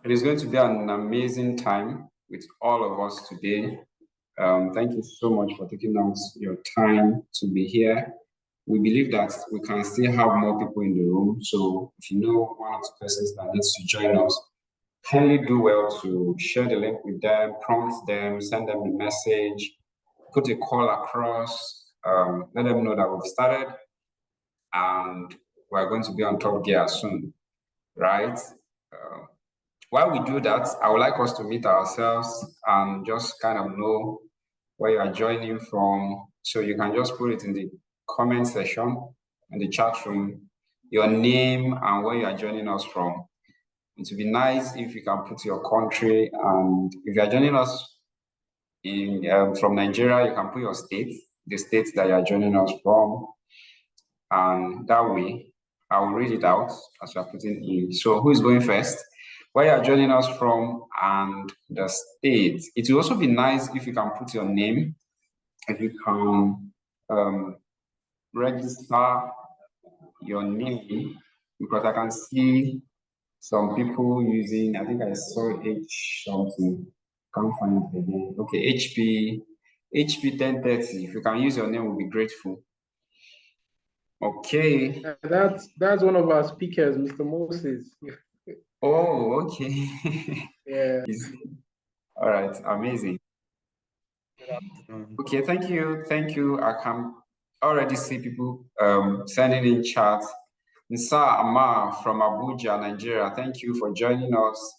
It is going to be an amazing time with all of us today. Thank you so much for taking out your time to be here. We believe that we can still have more people in the room. So if you know one or two persons that needs to join us, kindly do well to share the link with them, prompt them, send them a message, put a call across, let them know that we've started and we're going to be on top gear soon, right? Uh, while we do that, I would like us to meet ourselves and just kind of know where you are joining from. So you can just put it in the comment section in the chat room, your name and where you are joining us from. It would be nice if you can put your country, and if you are joining us in from Nigeria, you can put your state, the state that you are joining us from, and that way I will read it out as you are putting in. So who is going first? Where you are joining us from and the state. It will also be nice if you can put your name, if you can register your name, because I can see some people using, I think I saw H something, can't find it again. Okay, HP 1030. If you can use your name, we'll be grateful. Okay. That's one of our speakers, Mr. Moses. Oh, okay. Yeah. All right, amazing. Okay, thank you. Thank you. I can already see people sending in chat. Nsa Ama from Abuja, Nigeria. Thank you for joining us.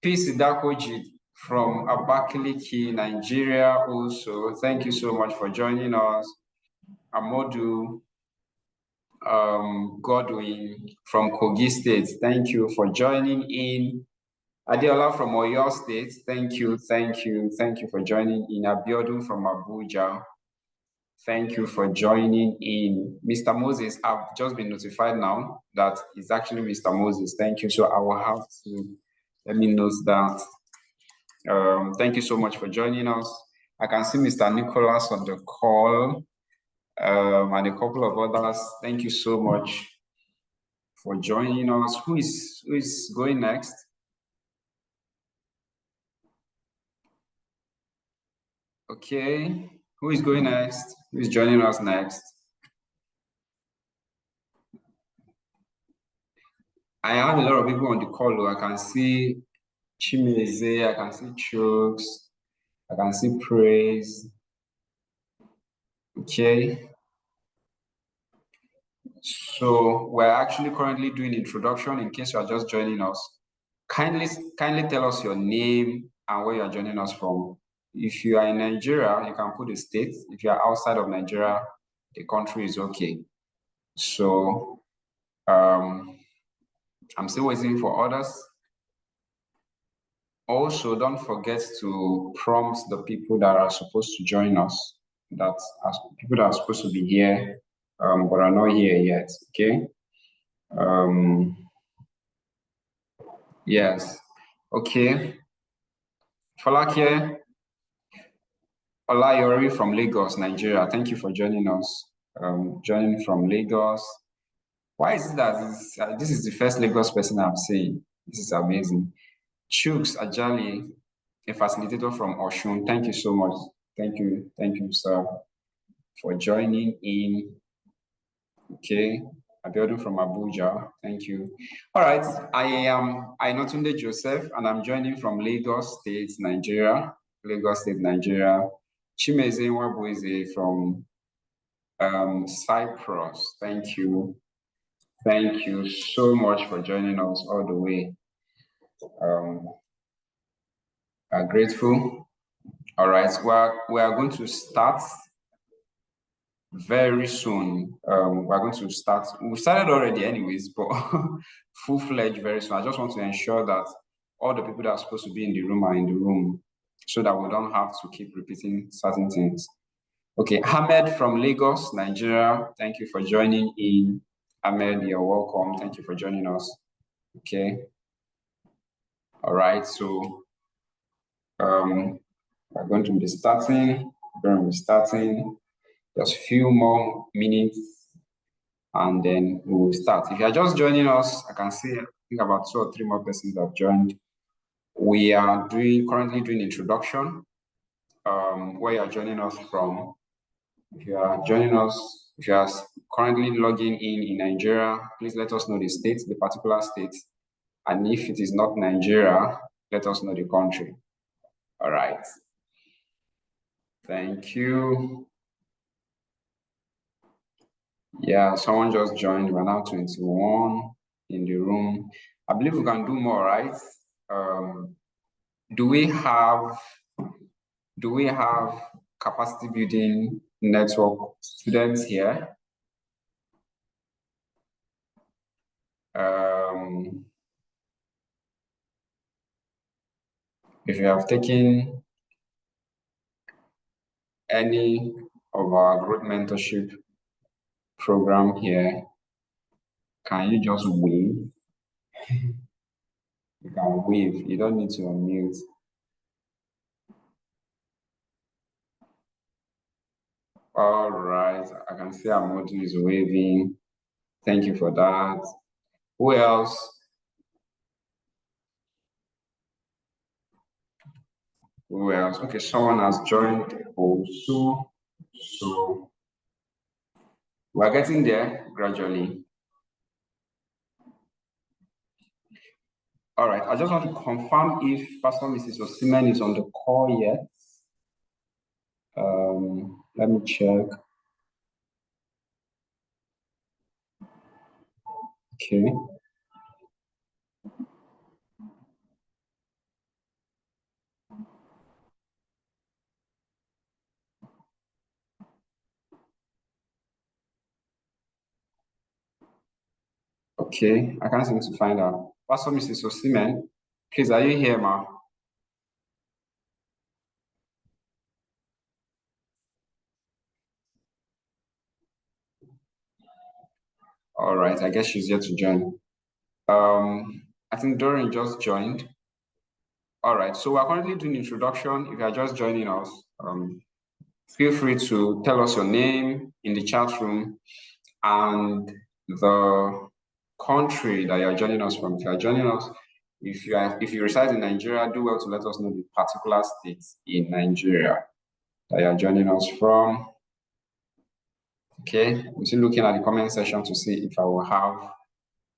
Peace Dakoji from Abakaliki, Nigeria also. Thank you so much for joining us. Amodu Godwin from Kogi State. Thank you for joining in. Adeola from Oyo State. Thank you for joining in. Abiodun from Abuja. Thank you for joining in. Mr. Moses, I've just been notified now that it's actually Mr. Moses. Thank you. So I will have to let me note that. Thank you so much for joining us. I can see Mr. Nicholas on the call and a couple of others. Thank you so much for joining us. Who is going next? Okay, who is going next? Who is joining us next? I have a lot of people on the call though. I can see Chimeze, I can see Chooks, I can see Praise. Okay. So we're actually currently doing introduction in case you are just joining us. Kindly tell us your name and where you are joining us from. If you are in Nigeria, you can put the state. If you are outside of Nigeria, the country is okay. So I'm still waiting for others. Also, don't forget to prompt the people that are supposed to join us, people that are supposed to be here, but are not here yet, okay? Yes, okay. Falake Olayori from Lagos, Nigeria. Thank you for joining us. Joining from Lagos. Why is it that this is the first Lagos person I've seen? This is amazing. Chooks Ajali, a facilitator from Oshun. Thank you so much. Thank you, sir, for joining in. Okay, Abiodun from Abuja. Thank you. All right, I am Ainotunde Joseph, and I'm joining from Lagos State, Nigeria. Chimeze Nwabueze from Cyprus. Thank you. Thank you so much for joining us all the way. I'm grateful. All right, we are going to start very soon. We're going to start. We started already anyways, but full-fledged very soon. I just want to ensure that all the people that are supposed to be in the room are in the room so that we don't have to keep repeating certain things. Okay, Ahmed from Lagos, Nigeria. Thank you for joining in. Ahmed, you're welcome. Thank you for joining us. Okay. All right, so we're going to be starting. Just a few more minutes and then we will start. If you are just joining us, I can see I think about 2 or 3 more persons have joined. We are currently doing introduction. Where you are joining us from. If you are joining us, if you are currently logging in Nigeria, please let us know the state, the particular state. And if it is not Nigeria, let us know the country. All right. Thank you. Yeah, someone just joined. We're now 21 in the room. I believe we can do more, right? Do we have capacity building network students here? If you have taken any of our growth mentorship program here, can you just wave? You can wave. You don't need to unmute. All right. I can see Amodu is waving. Thank you for that. Who else? Who else? Okay, someone has joined also. So we're getting there gradually. All right. I just want to confirm if Pastor Mrs. Osimen is on the call yet. Let me check. Okay. Okay, I can't seem to find out. Pastor Mrs. Osimen, please, are you here, ma? All right, I guess she's yet to join. I think Dorian just joined. All right, so we're currently doing introduction. If you are just joining us, feel free to tell us your name in the chat room and the country that you're joining us from. If you're joining us, if you reside in Nigeria, do well to let us know the particular states in Nigeria that you're joining us from. Okay, I'm still looking at the comment section to see if I will have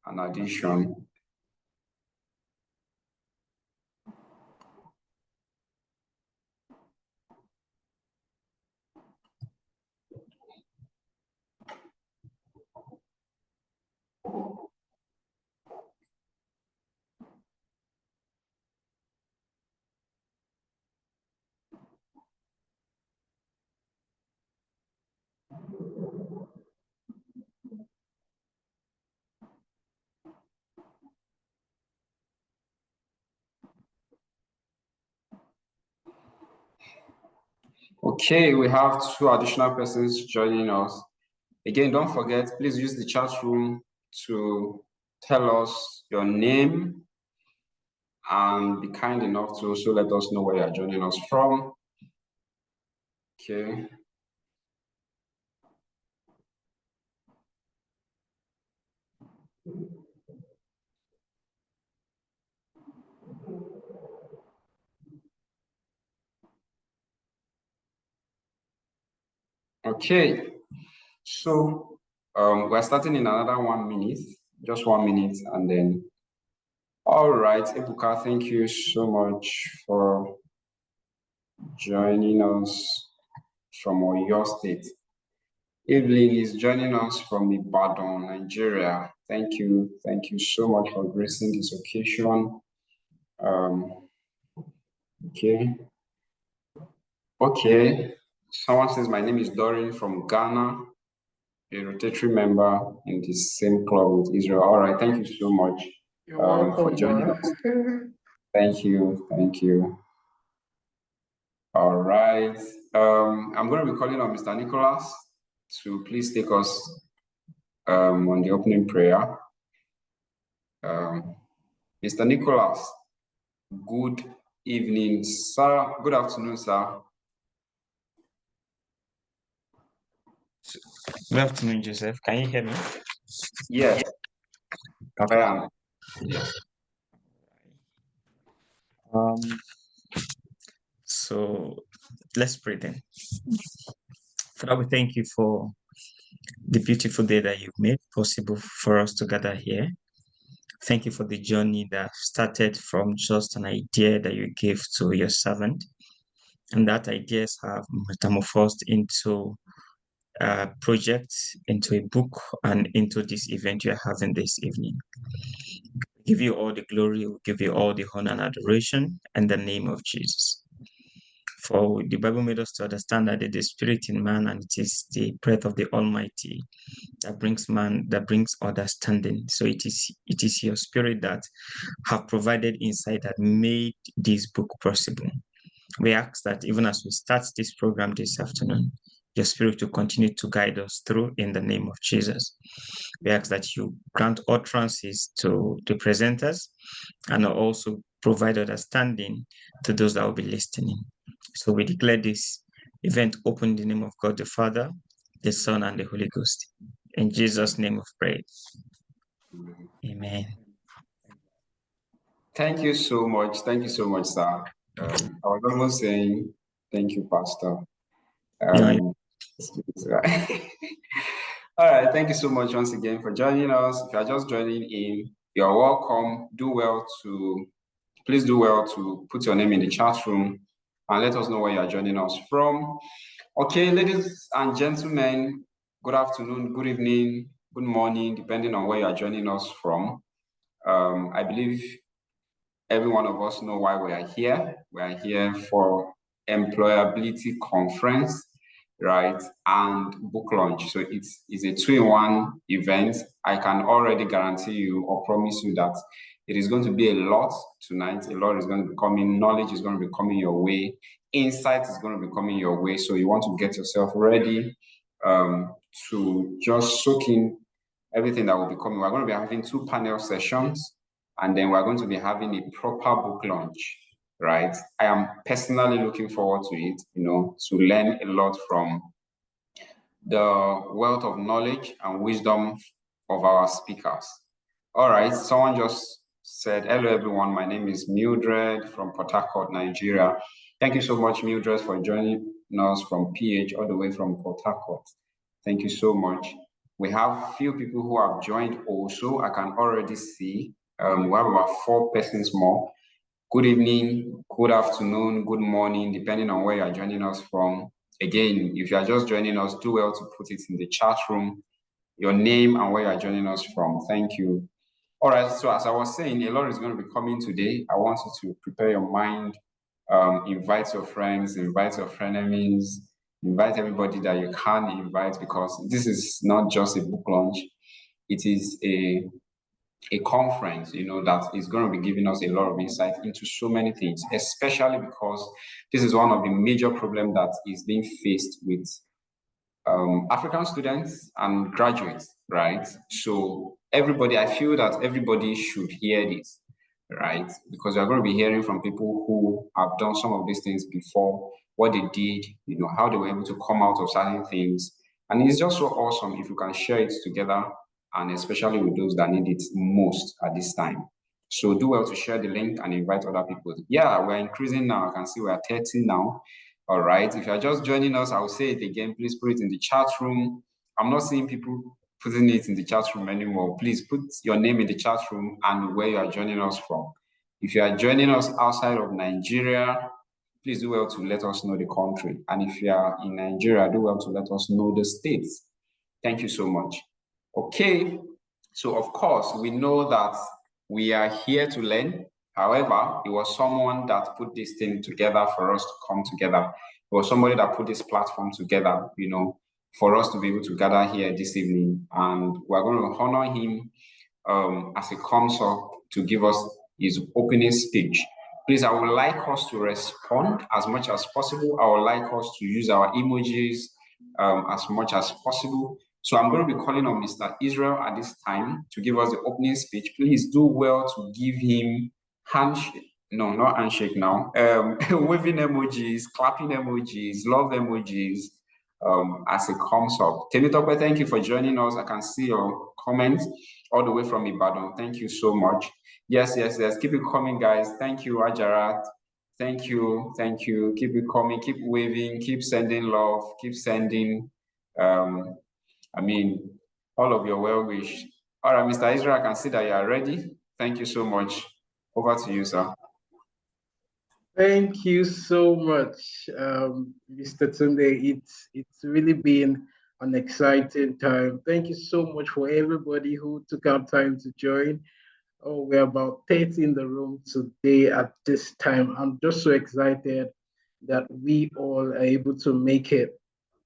an addition. Okay, we have 2 additional persons joining us. Again, don't forget, please use the chat room to tell us your name and be kind enough to also let us know where you're joining us from. Okay. Okay, so we're starting in another 1 minute, just 1 minute, and then, all right, Ebuka, thank you so much for joining us from Oyo State. Evelyn is joining us from Ibadan, Nigeria. Thank you so much for gracing this occasion. Okay, someone says my name is Doreen from Ghana, a rotatory member in the same club with Israel. All right, thank you so much for joining us. Thank you. All right, I'm going to be calling on Mr. Nicholas to please take us on the opening prayer. Mr. Nicholas, good evening, sir. Good afternoon, sir. Good afternoon, Joseph. Can you hear me? Yes. Okay. Yes. Um, so let's pray then. Father, we thank you for the beautiful day that you've made possible for us to gather here. Thank you for the journey that started from just an idea that you gave to your servant, and that ideas have metamorphosed into projects, into a book, and into this event you're having this evening. We give you all the glory, we give you all the honor and adoration in the name of Jesus. For the Bible made us to understand that it is spirit in man, and it is the breath of the Almighty that brings understanding. So it is your spirit that have provided insight that made this book possible. We ask that even as we start this program this afternoon, your spirit will continue to guide us through in the name of Jesus. We ask that you grant utterances to the presenters and also provide understanding to those that will be listening. So we declare this event open in the name of God the Father, the Son, and the Holy Ghost. In Jesus' name we pray. Amen. Thank you so much. Thank you so much, sir. I was almost saying thank you, Pastor. All right, thank you so much once again for joining us. If you are just joining in, you're welcome. Please do well to put your name in the chat room and let us know where you are joining us from. Okay, ladies and gentlemen, good afternoon, good evening, good morning, depending on where you are joining us from. I believe every one of us know why we are here. We are here for Employability Conference, right, and book launch. So it's a 2-in-1 event. I can already guarantee you or promise you that it is going to be a lot tonight. A lot is going to be coming. Knowledge is going to be coming your way. Insight is going to be coming your way. So you want to get yourself ready to just soak in everything that will be coming. We're going to be having 2 panel sessions, and then we're going to be having a proper book launch, right? I am personally looking forward to it, to learn a lot from the wealth of knowledge and wisdom of our speakers. All right, someone just said, hello everyone, my name is Mildred from Port Harcourt, Nigeria. Thank you so much, Mildred, for joining us from PH all the way from Port Harcourt. Thank you so much. We have few people who have joined also. I can already see we have about 4 persons more. Good evening, good afternoon, good morning, depending on where you are joining us from. Again, if you are just joining us, do well to put it in the chat room, your name and where you are joining us from. Thank you. All right, so as I was saying, a lot is going to be coming today. I want you to prepare your mind, invite your friends, invite your frenemies, invite everybody that you can invite, because this is not just a book launch. It is a conference, that is going to be giving us a lot of insight into so many things, especially because this is one of the major problems that is being faced with African students and graduates, right? So I feel that everybody should hear this, right? Because we're going to be hearing from people who have done some of these things before, what they did, how they were able to come out of certain things. And it's just so awesome if you can share it together, and especially with those that need it most at this time. So do well to share the link and invite other people. Yeah, we're increasing now. I can see we're 30 now. All right. If you're just joining us, I will say it again. Please put it in the chat room. I'm not seeing people putting it in the chat room anymore. Please put your name in the chat room and where you are joining us from. If you are joining us outside of Nigeria, please do well to let us know the country. And if you are in Nigeria, do well to let us know the states. Thank you so much. Okay. So, of course, we know that we are here to learn. However, it was someone that put this thing together for us to come together. It was somebody that put this platform together, for us to be able to gather here this evening. And we're going to honor him as he comes up to give us his opening speech. Please, I would like us to respond as much as possible. I would like us to use our emojis as much as possible. So I'm going to be calling on Mr. Israel at this time to give us the opening speech. Please do well to give him handshake. No, not handshake now. Waving emojis, clapping emojis, love emojis as it comes up. Temitope, thank you for joining us. I can see your comments. all the way from Ibadan. Thank you so much. Yes. Keep it coming, guys. Thank you, Ajarat. Thank you. Keep it coming. Keep waving. Keep sending love. Keep sending, all of your well wish. All right, Mr. Israel, I can see that you are ready. Thank you so much. Over to you, sir. Thank you so much, Mr. Tunde. It's really been an exciting time. Thank you so much for everybody who took out time to join. Oh, we're about 30 in the room today at this time. I'm just so excited that we all are able to make it.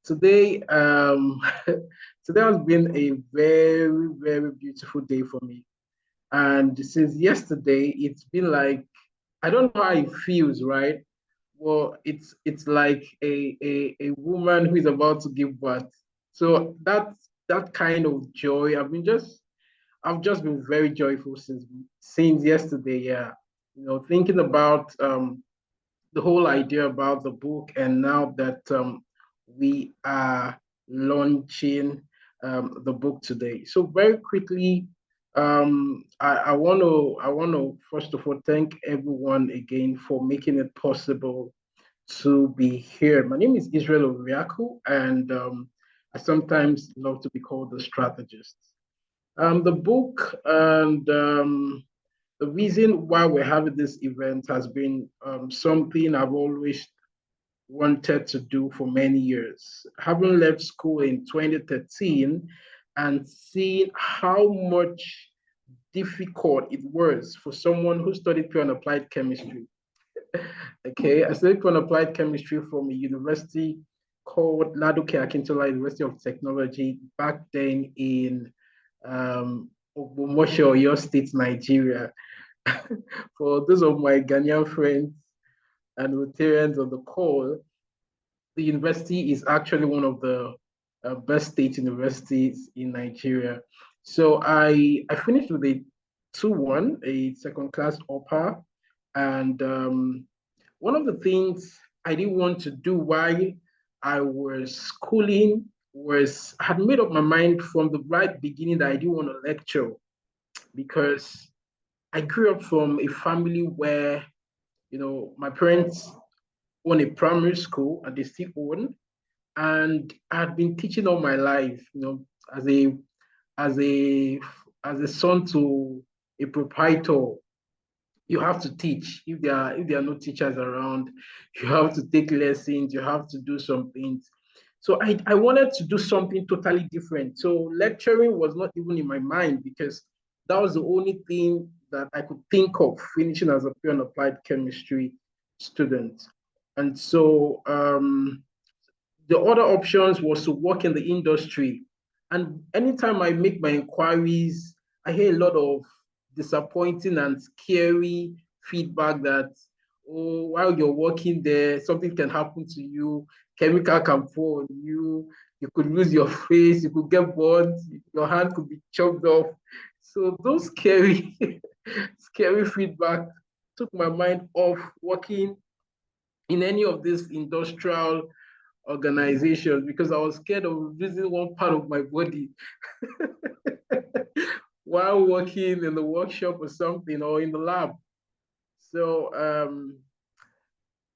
Today, today has been a very, very beautiful day for me. And since yesterday, it's been like, I don't know how it feels, right? Well, it's like a woman who is about to give birth. So that kind of joy. I've just been very joyful since yesterday. Yeah, thinking about the whole idea about the book, and now that we are launching the book today. So very quickly, I want to first of all thank everyone again for making it possible to be here. My name is Israel Oriaku, and I sometimes love to be called the strategist. The book and the reason why we're having this event has been something I've always wanted to do for many years. Having left school in 2013 and seeing how much difficult it was for someone who studied pure and applied chemistry. Okay, I studied pure and applied chemistry from a university called Ladoke Akintola University of Technology back then in Ogbomoso, Oyo State, Nigeria. For those of my Ghanaian friends and Rotarians on the call, the university is actually one of the best state universities in Nigeria. So I finished with a 2-1, a second class upper. And one of the things I didn't want to do while I was schooling was I had made up my mind from the right beginning that I didn't want to lecture, because I grew up from a family where, my parents own a primary school and they still own, and I had been teaching all my life, as a as a as a son to a proprietor. You have to teach. If there are no teachers around, you have to take lessons, you have to do some things. So I wanted to do something totally different. So lecturing was not even in my mind, because that was the only thing that I could think of finishing as a pure and applied chemistry student. And so the other options was to work in the industry. And anytime I make my inquiries, I hear a lot of disappointing and scary feedback that, oh, while you're working there, something can happen to you, chemical can fall on you, you could lose your face, you could get burned, your hand could be chopped off. So those scary, scary feedback took my mind off working in any of these industrial organizations, because I was scared of losing one part of my body while working in the workshop or something, or in the lab. So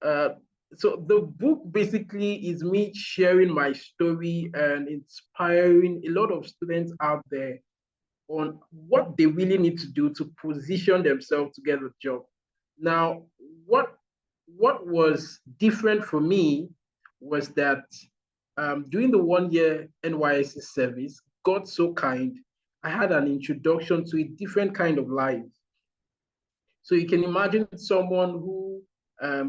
uh, so the book basically is me sharing my story and inspiring a lot of students out there on what they really need to do to position themselves to get a job. Now, what what was different for me was that during the 1 year NYSC service, God so kind, I had an introduction to a different kind of life. So you can imagine someone who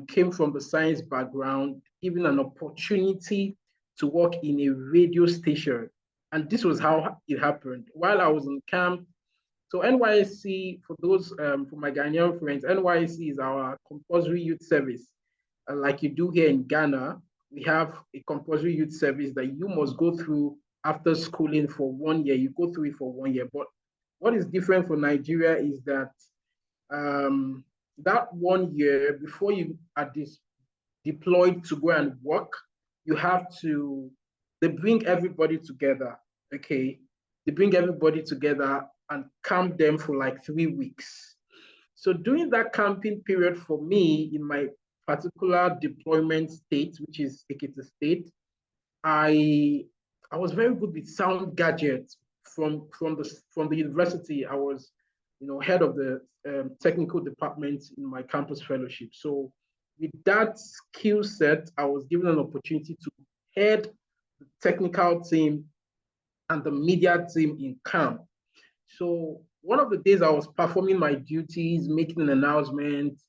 came from the science background, given an opportunity to work in a radio station. And this was how it happened. While I was in camp, so NYSC, for my Ghanaian friends, NYSC is our compulsory youth service. Like you do here in Ghana, we have a compulsory youth service that you must go through after schooling for 1 year. You go through it for 1 year. But what is different for Nigeria is that that 1 year before you are deployed to go and work, you have to, they bring everybody together, okay? They bring everybody together and camp them for like 3 weeks. So during that camping period for me, in my particular deployment state, which is Ekiti State, I was very good with sound gadgets from the university. I was, head of the technical department in my campus fellowship. So with that skill set, I was given an opportunity to head the technical team and the media team in camp. So one of the days I was performing my duties, making an announcement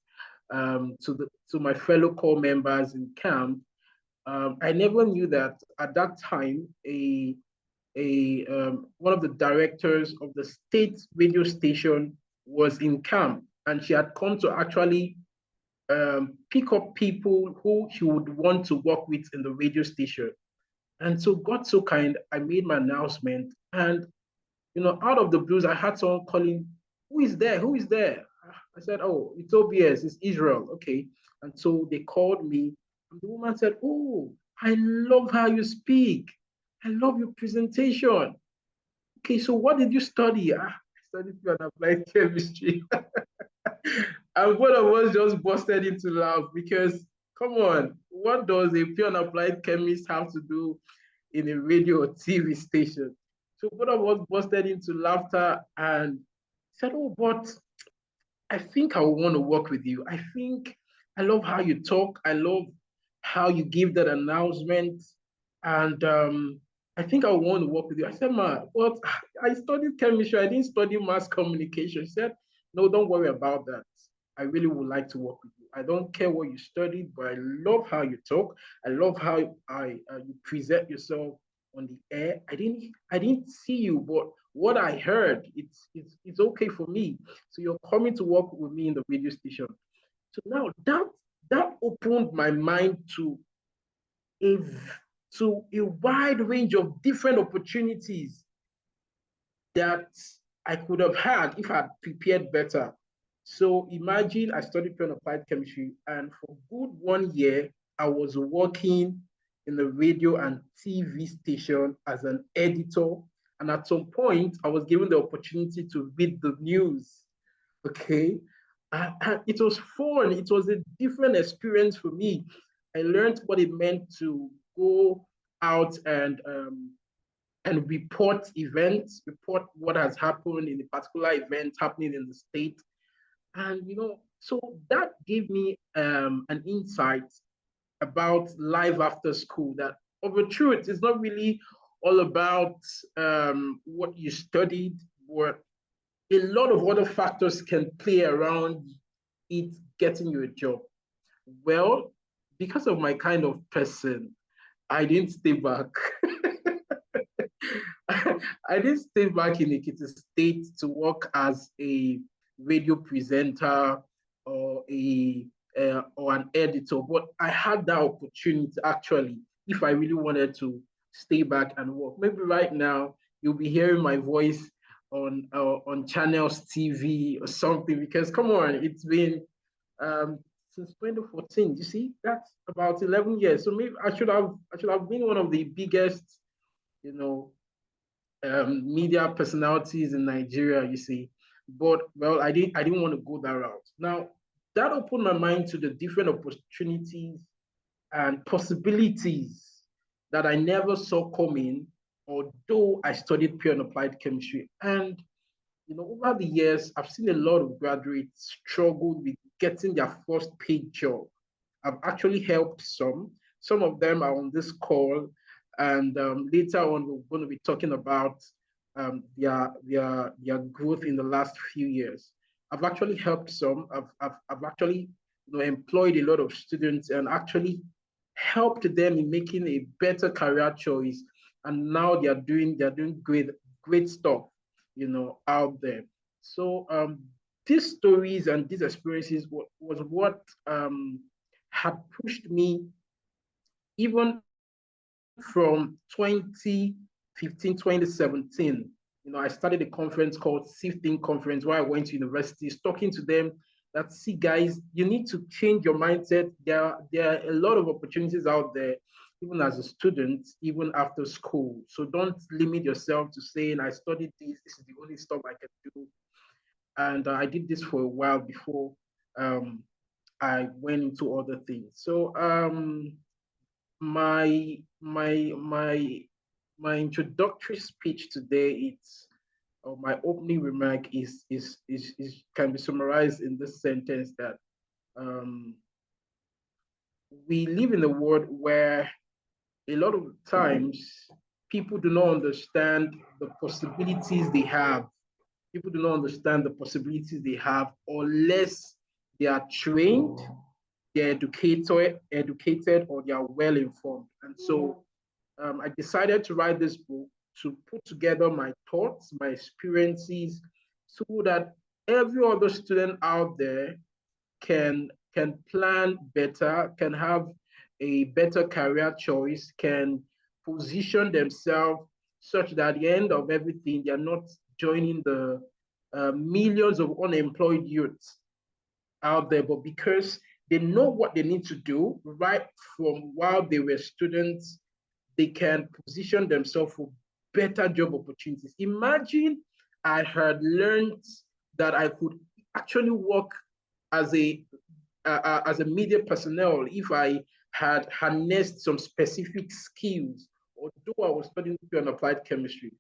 to my fellow corps members in camp. I never knew that at that time one of the directors of the state radio station was in camp, and she had come to actually pick up people who she would want to work with in the radio station. And so God so kind, I made my announcement, and out of the blues, I had someone calling, who is there? Who is there? I said, oh, it's OBS, it's Israel. Okay. And so they called me, and the woman said, oh, I love how you speak. I love your presentation. Okay, so what did you study? I studied pure and applied chemistry. And both of us just busted into laugh because, come on, what does a pure and applied chemist have to do in a radio or TV station? So both of us busted into laughter and said, oh, but I think I want to work with you. I think I love how you talk. I love how you give that announcement. And I think I want to work with you. I said, ma, but I studied chemistry. I didn't study mass communication. She said, no, don't worry about that. I really would like to work with you. I don't care what you studied, but I love how you talk. I love how you present yourself on the air. I didn't see you, but what I heard, it's okay for me. So you're coming to work with me in the radio station. So now that opened my mind to a wide range of different opportunities that I could have had if I had prepared better. So imagine I studied pure and applied chemistry, and for good 1 year, I was working in the radio and TV station as an editor. And at some point, I was given the opportunity to read the news. Okay. And it was fun. It was a different experience for me. I learned what it meant to go out and report events, report what has happened in a particular event happening in the state. And, so that gave me an insight about life after school, that of a truth, it's not really all about what you studied, but a lot of other factors can play around it getting you a job. Well, because of my kind of person, I didn't stay back. I didn't stay back in Ekiti State to work as a radio presenter or or an editor, but I had that opportunity actually, if I really wanted to stay back and work. Maybe right now you'll be hearing my voice on Channels TV or something, because come on, it's been since 2014. You see, that's about 11 years. So maybe I should have been one of the biggest, media personalities in Nigeria. You see, but well, I didn't want to go that route. Now that opened my mind to the different opportunities and possibilities that I never saw coming, although I studied pure and applied chemistry. And over the years, I've seen a lot of graduates struggle with getting their first paid job. I've actually helped some. Some of them are on this call, and later on, we're going to be talking about their growth in the last few years. I've actually helped some. I've actually employed a lot of students and actually helped them in making a better career choice. And now they're doing great stuff, out there. So these stories and these experiences was what had pushed me even from 2015, 2017. I started a conference called Sifting Conference, where I went to universities talking to them that, see, guys, you need to change your mindset. There are a lot of opportunities out there. even as a student, even after school. So don't limit yourself to saying, I studied this is the only stuff I can do. And I did this for a while before I went into other things. So my introductory speech today, it's or my opening remark is can be summarized in this sentence that we live in a world where a lot of times people do not understand the possibilities they have. People do not understand the possibilities they have unless they are trained, they're educated, or they are well informed. And so I decided to write this book to put together my thoughts, my experiences, so that every other student out there can plan better, can have a better career choice, can position themselves such that at the end of everything, they are not joining the millions of unemployed youths out there, but because they know what they need to do right from while they were students, they can position themselves for better job opportunities. Imagine I had learned that I could actually work as a media personnel if I had harnessed some specific skills, although I was studying pure and applied chemistry.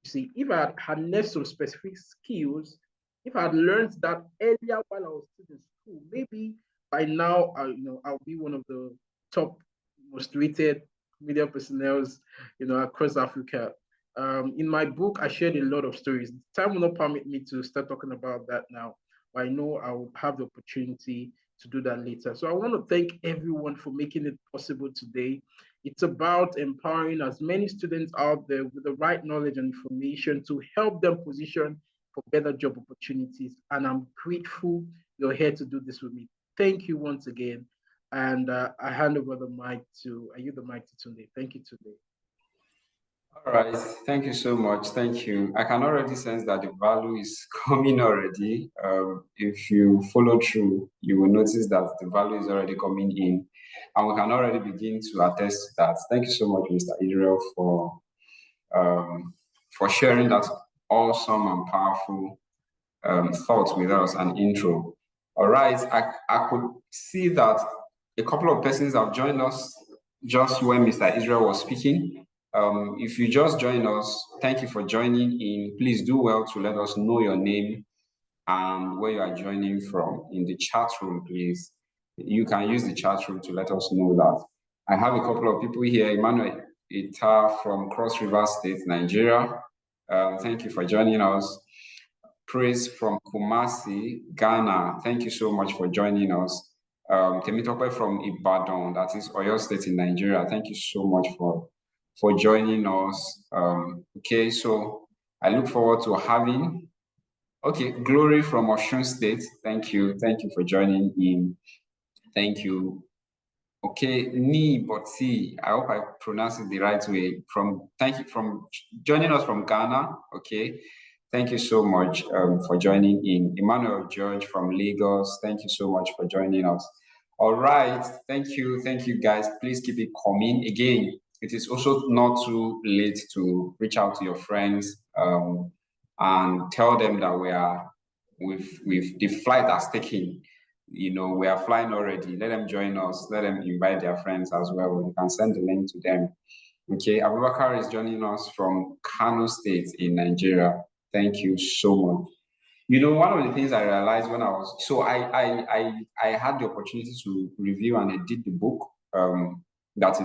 You see, if I had harnessed some specific skills, if I had learned that earlier while I was still in school, maybe by now, I'll be one of the top most rated media personnel, across Africa. In my book, I shared a lot of stories. Time will not permit me to start talking about that now, but I know I will have the opportunity to do that later. So I want to thank everyone for making it possible today. It's about empowering as many students out there with the right knowledge and information to help them position for better job opportunities. And I'm grateful you're here to do this with me. Thank you once again. And I hand over the mic to Tunde. Thank you, Tunde. All right, thank you so much. Thank you. I can already sense that the value is coming already. If you follow through, you will notice that the value is already coming in, and we can already begin to attest to that. Thank you so much, Mr. Israel, for sharing that awesome and powerful thoughts with us and intro. All right, I could see that a couple of persons have joined us just when Mr. Israel was speaking. If you just join us, thank you for joining in. Please do well to let us know your name and where you are joining from in the chat room, please. You can use the chat room to let us know that. I have a couple of people here. Emmanuel Ita from Cross River State, Nigeria. Thank you for joining us. Praise from Kumasi, Ghana. Thank you so much for joining us. Temitope from Ibadan, that is Oyo State in Nigeria. Thank you so much for joining us. Okay, so I look forward to having, Glory from Osun State. Thank you for joining in. Thank you. Okay, Ni Botsi, I hope I pronounced it the right way. Thank you from joining us from Ghana. Okay, thank you so much for joining in. Emmanuel George from Lagos, thank you so much for joining us. All right, thank you guys. Please keep it coming. Again, it is also not too late to reach out to your friends and tell them that with the flight has taken. We are flying already. Let them join us. Let them invite their friends as well. You can send the link to them. Okay, Abubakar is joining us from Kano State in Nigeria. Thank you so much. One of the things I realized when I had the opportunity to review and edit the book that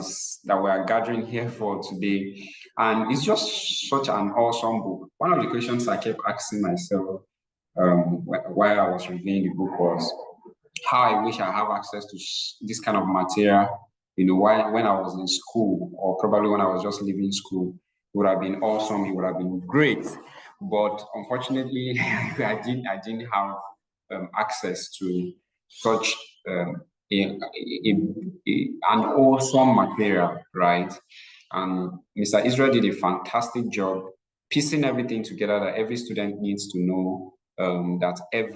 we are gathering here for today, and it's just such an awesome book. One of the questions I kept asking myself while I was reviewing the book was how I wish I have access to this kind of material. When I was in school, or probably when I was just leaving school, it would have been awesome. It would have been great. But unfortunately, I didn't have access to such an awesome material, right? And Mr. Israel did a fantastic job piecing everything together that every student needs to know, that a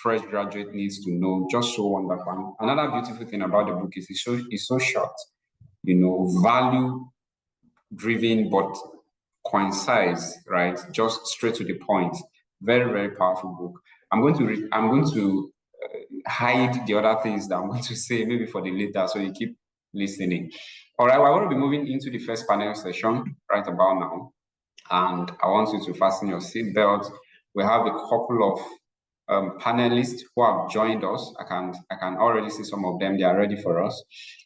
fresh graduate needs to know. Just so wonderful. Another beautiful thing about the book is it's so short. value-driven but concise, right? Just straight to the point. Very, very powerful book. I'm going to hide the other things that I'm going to say maybe for the later, so you keep listening. All right, we're going to be moving into the first panel session right about now, and I want you to fasten your seatbelt. We have a couple of panelists who have joined us. I can already see some of them. They are ready for us.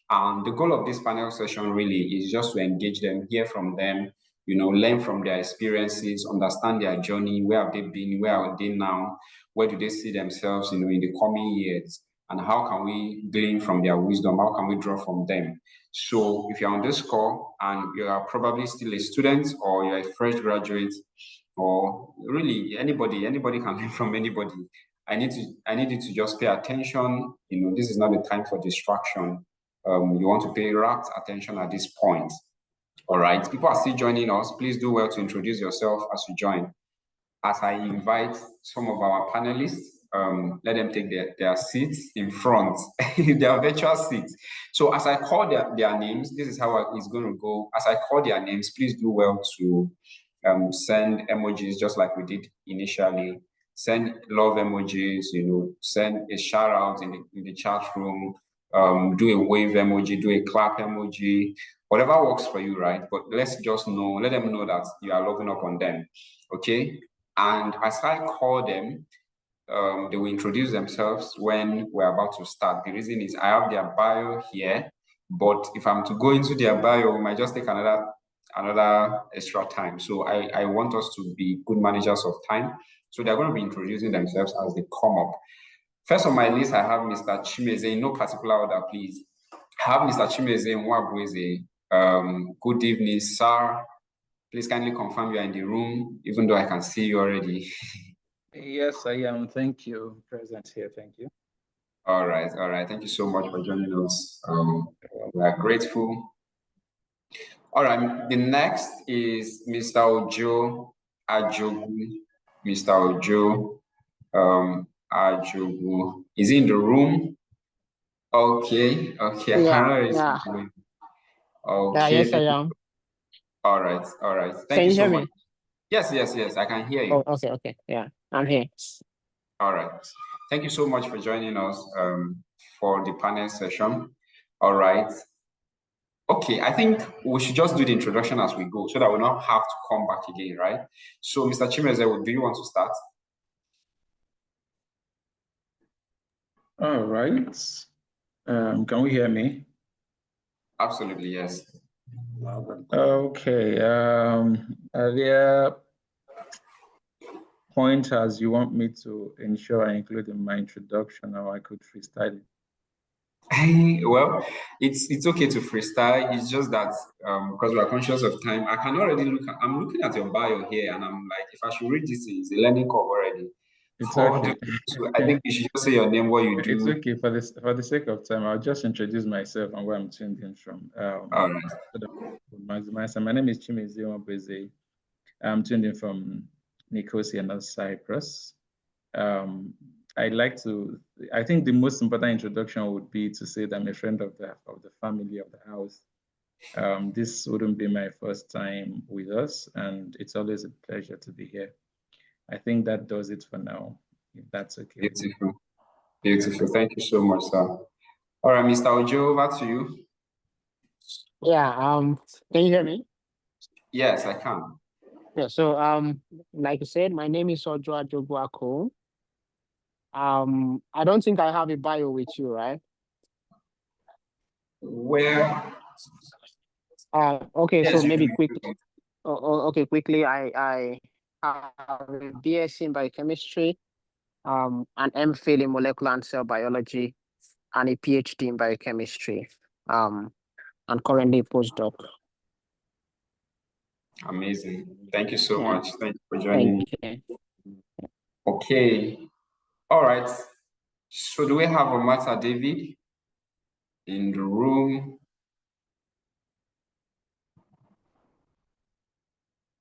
And the goal of this panel session really is just to engage them, hear from them, learn from their experiences, understand their journey, where have they been, where are they now, where do they see themselves, in the coming years, and how can we glean from their wisdom, how can we draw from them. So if you're on this call and you are probably still a student or you're a fresh graduate, or really anybody can learn from anybody, I need you to just pay attention. This is not the time for distraction. You want to pay rapt attention at this point. All right, people are still joining us. Please do well to introduce yourself as you join. As I invite some of our panelists, let them take their seats in front, their virtual seats. So as I call their names, this is how it's going to go. As I call their names, please do well to send emojis just like we did initially. Send love emojis, send a shout out in the chat room, do a wave emoji, do a clap emoji, whatever works for you, right? But let's just let them know that you are loving up on them, okay? And as I call them, they will introduce themselves when we're about to start. The reason is I have their bio here, but if I'm to go into their bio, we might just take another extra time. So I want us to be good managers of time. So they're going to be introducing themselves as they come up. First on my list, I have Mr. Chimeze, in no particular order, please. I have Mr. Chimeze Mwabweze. Good evening, sir. Please kindly confirm you are in the room, even though I can see you already. Yes, I am. Thank you. Present here. Thank you. All right. Thank you so much for joining us. We are grateful. All right. The next is Mr. Ojo Ajogu. Mr. Ojo Ajogu. Is he in the room? Okay. Yeah. Okay. Yes, I am. All right. Thank you so much. Yes, I can hear you. Oh, okay. Yeah, I'm here. All right. Thank you so much for joining us for the panel session. All right. Okay, I think we should just do the introduction as we go so that we don't have to come back again, right? So, Mr. Chimeze, do you want to start? All right. Can we hear me? Absolutely, yes. Okay. Are there pointers you want me to ensure I include in my introduction, or I could freestyle it? Well, it's okay to freestyle. It's just that because we are conscious of time, I can already I'm looking at your bio here, and I'm like, if I should read this, it's a learning curve already. It's okay. So I think you should just say your name, what you do. It's okay. For the sake of time, I'll just introduce myself and where I'm tuned in from. All right. My name is Chimeze Mwabweze. I'm tuned in from Nicosia, North Cyprus. I think the most important introduction would be to say that I'm a friend of the family, of the house. This wouldn't be my first time with us, and it's always a pleasure to be here. I think that does it for now, if that's okay. Beautiful. Thank you so much, sir. All right, Mr. Ojo, over to you. Yeah, can you hear me? Yes, I can. Yeah, so like you said, my name is Ojo Ajogu. I don't think I have a bio with you, right? Where? Okay, yes, so maybe quickly. Okay, quickly. I have a BSc in biochemistry, an MPhil in molecular and cell biology, and a PhD in biochemistry. And currently a postdoc. Amazing. Thank you so much. Thank you for joining. Okay. All right. So do we have Omata David in the room?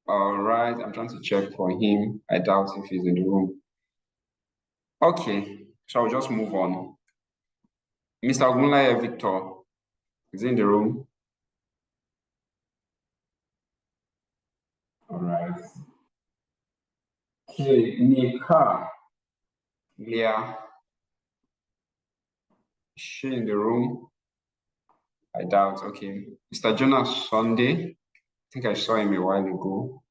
All right. I'm trying to check for him. I doubt if he's in the room. Okay. So I'll just move on. Mr. Ogunlaye Victor is in the room. Okay, Nika. Leah. Is she in the room? I doubt. Okay. Mr. Jonas Sunday. I think I saw him a while ago.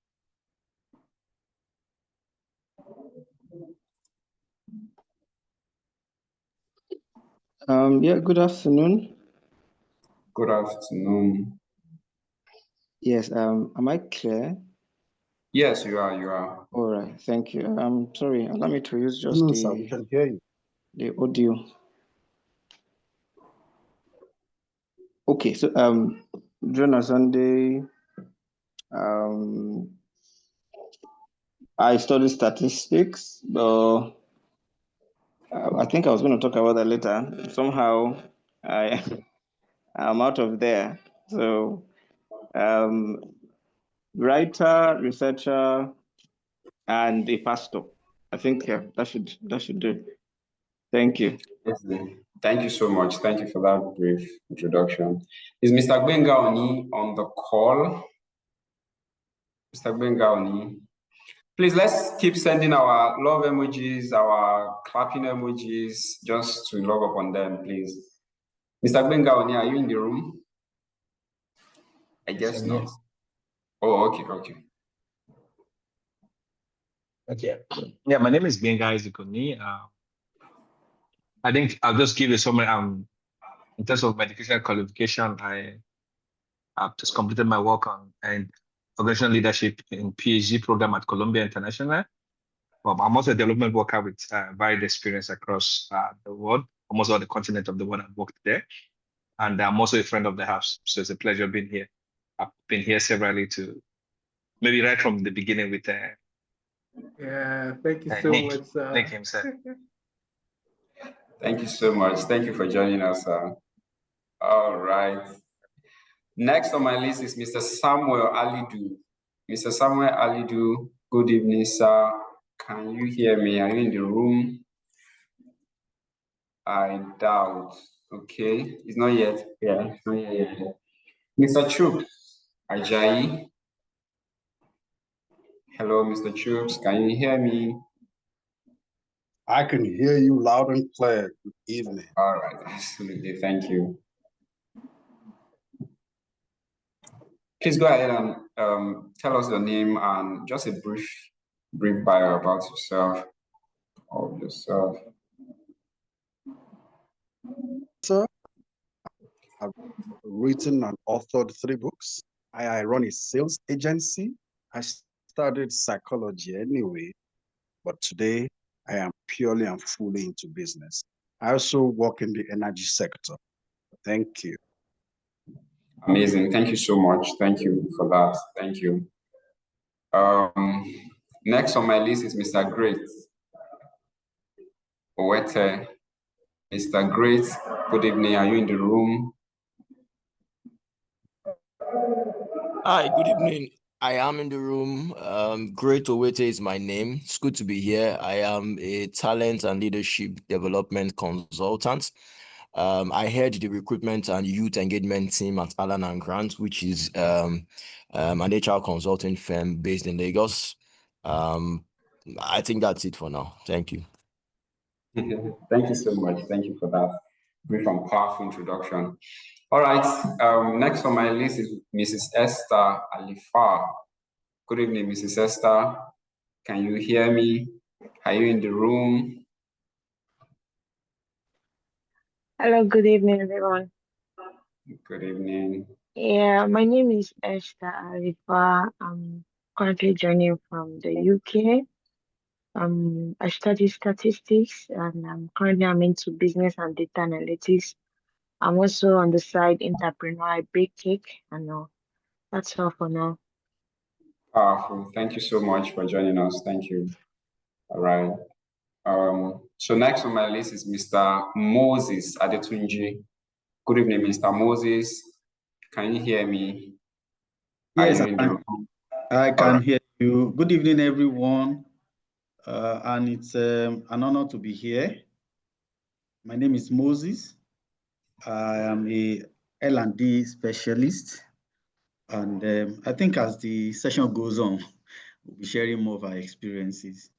Yeah, good afternoon. Good afternoon. Yes, am I clear? Yes, you are. You are. All right, thank you. Sorry, allow me to use just No, sir, we can hear you. the audio. Okay, so Jonas Sunday, I studied statistics, but I think I was going to talk about that later. Somehow I'm out of there. So writer, researcher, and a pastor. I think that should do. Thank you. Yes, thank you so much. Thank you for that brief introduction. Is Mr. Gbenga Oni on the call? Mr. Gbenga Oni. Please, let's keep sending our love emojis, our clapping emojis, just to log up on them, please. Mr. Gbenga Oni, are you in the room? I guess not. Oh, okay, okay. Okay. Yeah, my name is Benga Izikoni. I think I'll just give you a summary. In terms of my educational qualification, I've just completed my work on organizational leadership in PhD program at Columbia International. I'm also a development worker with varied experience across the world, almost all the continent of the world. I've worked there, and I'm also a friend of the house, so it's a pleasure being here. I've been here severally to maybe right from the beginning with. Yeah, thank you so Nick. much, sir. Nick himself. Thank you so much. Thank you for joining us. All right. Next on my list is Mr. Samuel Alidu. Mr. Samuel Alidu, good evening, sir. Can you hear me? Are you in the room? I doubt. Okay, it's not yet. Yeah, it's not yet. Mr. Chup Ajayi. Hello, Mr. Chups. Can you hear me? I can hear you loud and clear. Good evening. All right, absolutely. Thank you. Please go ahead and tell us your name and just a brief bio about yourself. Sir, I've written and authored 3 books. I run a sales agency. I studied psychology anyway, but today I am purely and fully into business. I also work in the energy sector. Thank you. Amazing. Thank you so much. Thank you for that. Thank you. Next on my list is Mr. Great Owete. Mr. Great, good evening. Are you in the room? Hi, good evening. I am in the room. Great Owete is my name. It's good to be here. I am a talent and leadership development consultant. I head the recruitment and youth engagement team at Allen and Grant, which is an HR consulting firm based in Lagos. I think that's it for now. Thank you. Thank you so much. Thank you for that brief and powerful introduction. All right. Next on my list is Mrs. Esther Alifa. Good evening, Mrs. Esther. Can you hear me? Are you in the room? Hello, good evening, everyone. Good evening. Yeah, my name is Esther Alifa. I'm currently joining from the UK. I study statistics and I'm into business and data analytics. I'm also on the side entrepreneur. I bake cake and that's all for now. Powerful. Thank you so much for joining us. Thank you. All right. So next on my list is Mr. Moses Adetunji. Good evening, Mr. Moses. Can you hear me? Yes, I can hear you. Good evening, everyone. And it's an honor to be here. My name is Moses. I am a L&D specialist. And I think as the session goes on, we'll be sharing more of our experiences.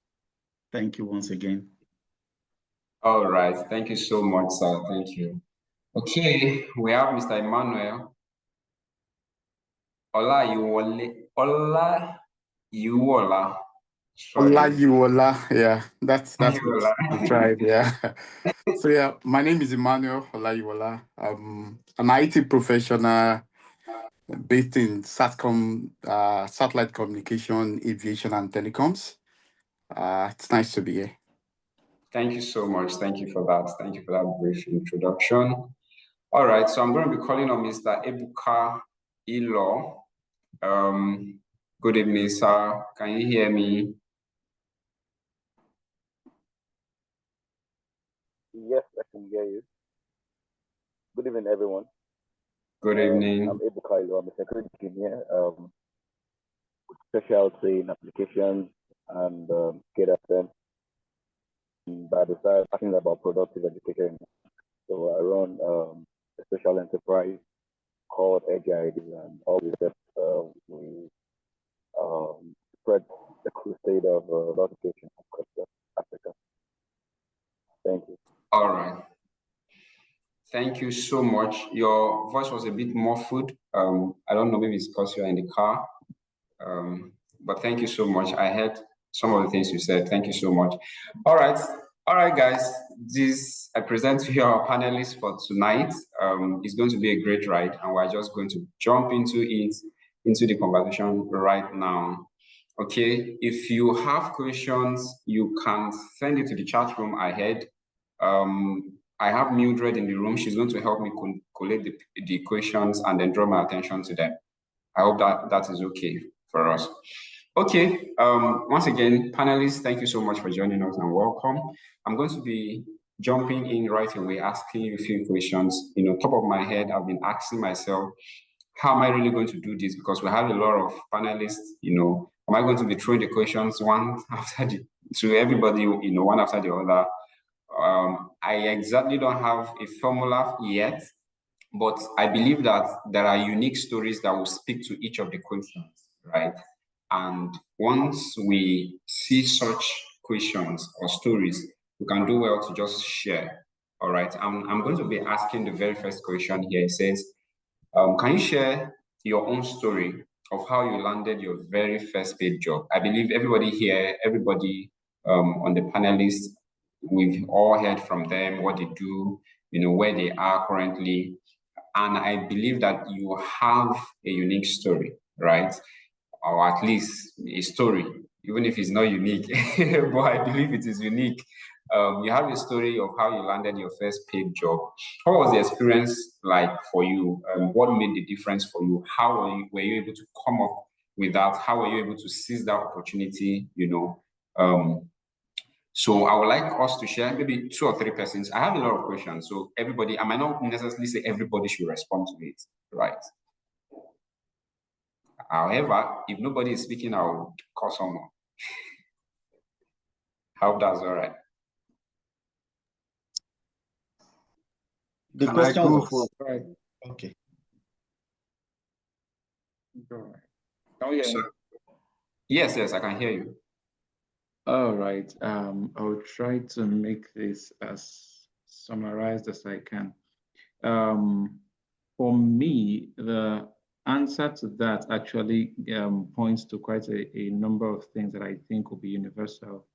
Thank you once again. All right. Thank you so much, sir. Thank you. Okay, we have Mr. Emmanuel. Olayiwola. Sorry. Olayiwola, yeah, that's what Olayiwola. we tried, yeah. So yeah, my name is Emmanuel Olayiwola. I'm an IT professional based in SATCOM, satellite communication, aviation, and telecoms. It's nice to be here. Thank you so much. Thank you for that. Thank you for that brief introduction. All right, so I'm going to be calling on Mr. Ebuka Ilo. Good evening, sir. Can you hear me? Yes, I can hear you. Good evening, everyone. Good evening. I'm Ebuka Ilo. I'm a security engineer with specialty in applications and data science. By the side, talking about productive education. So I run a special enterprise called Edge ID, and all we said we spread the crusade of education across Africa. Thank you. All right. Thank you so much. Your voice was a bit muffled. I don't know, maybe it's because you're in the car. But thank you so much. I heard some of the things you said. Thank you so much. All right, guys. I present to you our panelists for tonight. It's going to be a great ride, and we're just going to jump into the conversation right now. Okay, if you have questions, you can send it to the chat room ahead. I have Mildred in the room. She's going to help me collate the questions and then draw my attention to them. I hope that is okay for us. Okay, once again, panelists, thank you so much for joining us and welcome. I'm going to be jumping in right away, asking you a few questions. Top of my head, I've been asking myself, how am I really going to do this? Because we have a lot of panelists, am I going to be throwing the questions to everybody, one after the other? I exactly don't have a formula yet, but I believe that there are unique stories that will speak to each of the questions, right? And once we see such questions or stories, we can do well to just share. All right. I'm going to be asking the very first question here. It says, can you share your own story of how you landed your very first paid job? I believe everybody here, on the panelists, we've all heard from them what they do, where they are currently. And I believe that you have a unique story, right? Or at least a story, even if it's not unique, but I believe it is unique. You have a story of how you landed your first paid job. What was the experience like for you? What made the difference for you? How were you able to come up with that? How were you able to seize that opportunity? So I would like us to share maybe 2 or 3 persons. I have a lot of questions, so everybody, I might not necessarily say everybody should respond to it, right? However, if nobody is speaking, I will call someone. Hope that's all right. The Can question I go was, for okay. All right. Can you hear me? Yes, I can hear you. All right. I'll try to make this as summarized as I can. For me, the answer to that actually points to quite a number of things that I think will be universal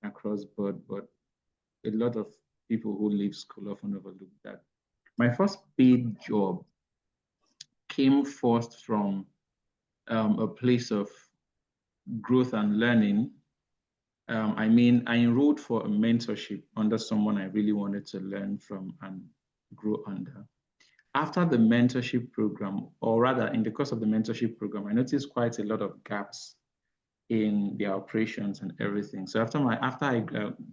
across board, but a lot of people who leave school often overlook that. My first paid job came first from a place of growth and learning. I enrolled for a mentorship under someone I really wanted to learn from and grow under. After the mentorship program, or rather in the course of the mentorship program, I noticed quite a lot of gaps in their operations and everything. So after I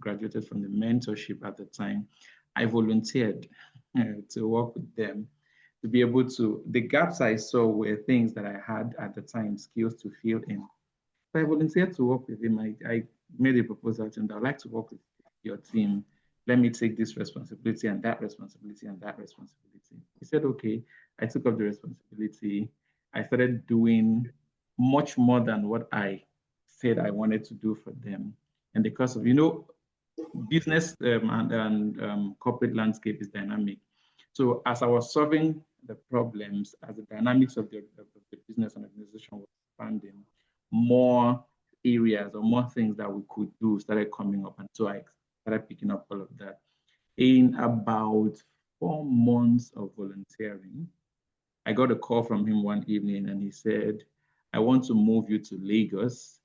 graduated from the mentorship at the time, I volunteered to work with them to be able to, the gaps I saw were things that I had at the time, skills to fill in. So I volunteered to work with him. I made a proposal to him that I'd like to work with your team. Let me take this responsibility and that responsibility and that responsibility. He said, okay. I took up the responsibility. I started doing much more than what I said I wanted to do for them. And because of, business and corporate landscape is dynamic. So as I was solving the problems, as the dynamics of the business and organization was expanding, more areas or more things that we could do started coming up. And so I started picking up all of that. In about 4 months of volunteering, I got a call from him one evening and he said, I want to move you to Lagos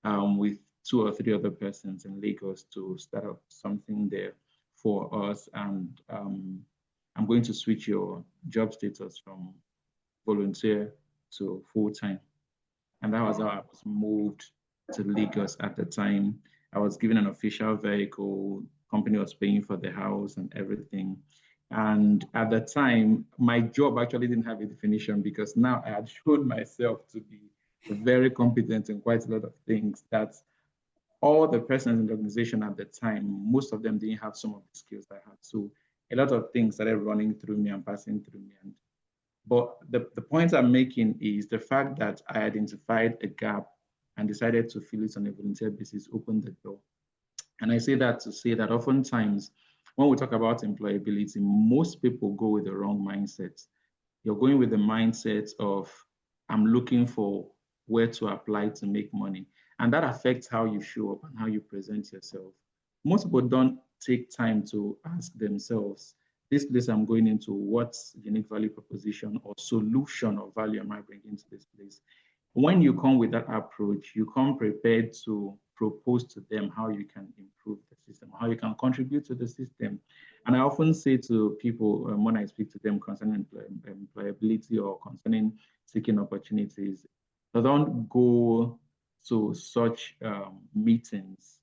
with 2 or 3 other persons in Lagos to start up something there for us. And I'm going to switch your job status from volunteer to full-time. And that was how I was moved to Lagos at the time. I was given an official vehicle, company was paying for the house and everything. And at the time, my job actually didn't have a definition because now I had shown myself to be very competent in quite a lot of things that all the persons in the organization at the time, most of them didn't have some of the skills I had. So a lot of things started running through me and passing through me. But the point I'm making is the fact that I identified a gap and decided to fill it on a volunteer basis opened the door. And I say that to say that oftentimes when we talk about employability, most people go with the wrong mindset. You're going with the mindset of, I'm looking for where to apply to make money. And that affects how you show up and how you present yourself. Most people don't take time to ask themselves, this place I'm going into, what unique value proposition or solution or value am I bringing to this place? When you come with that approach, you come prepared to propose to them how you can improve the system, how you can contribute to the system. And I often say to people when I speak to them concerning employability or concerning seeking opportunities, don't go to such meetings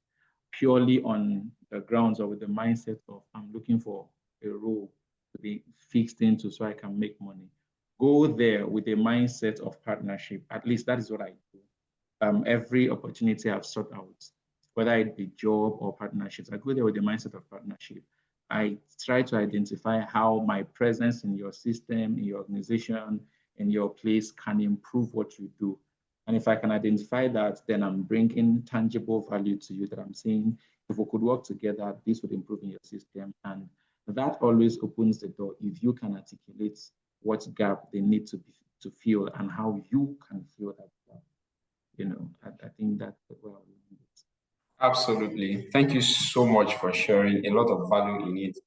purely on the grounds or with the mindset of, I'm looking for a role to be fixed into so I can make money. Go there with a mindset of partnership. At least that is what I do. Every opportunity I've sought out, whether it be job or partnerships, I go there with the mindset of partnership. I try to identify how my presence in your system, in your organization, in your place can improve what you do. And if I can identify that, then I'm bringing tangible value to you that I'm saying, if we could work together, this would improve in your system. And that always opens the door if you can articulate what gap they need to fill and how you can fill that gap. I think that's where I'll leave it. Absolutely. Thank you so much for sharing a lot of value in it,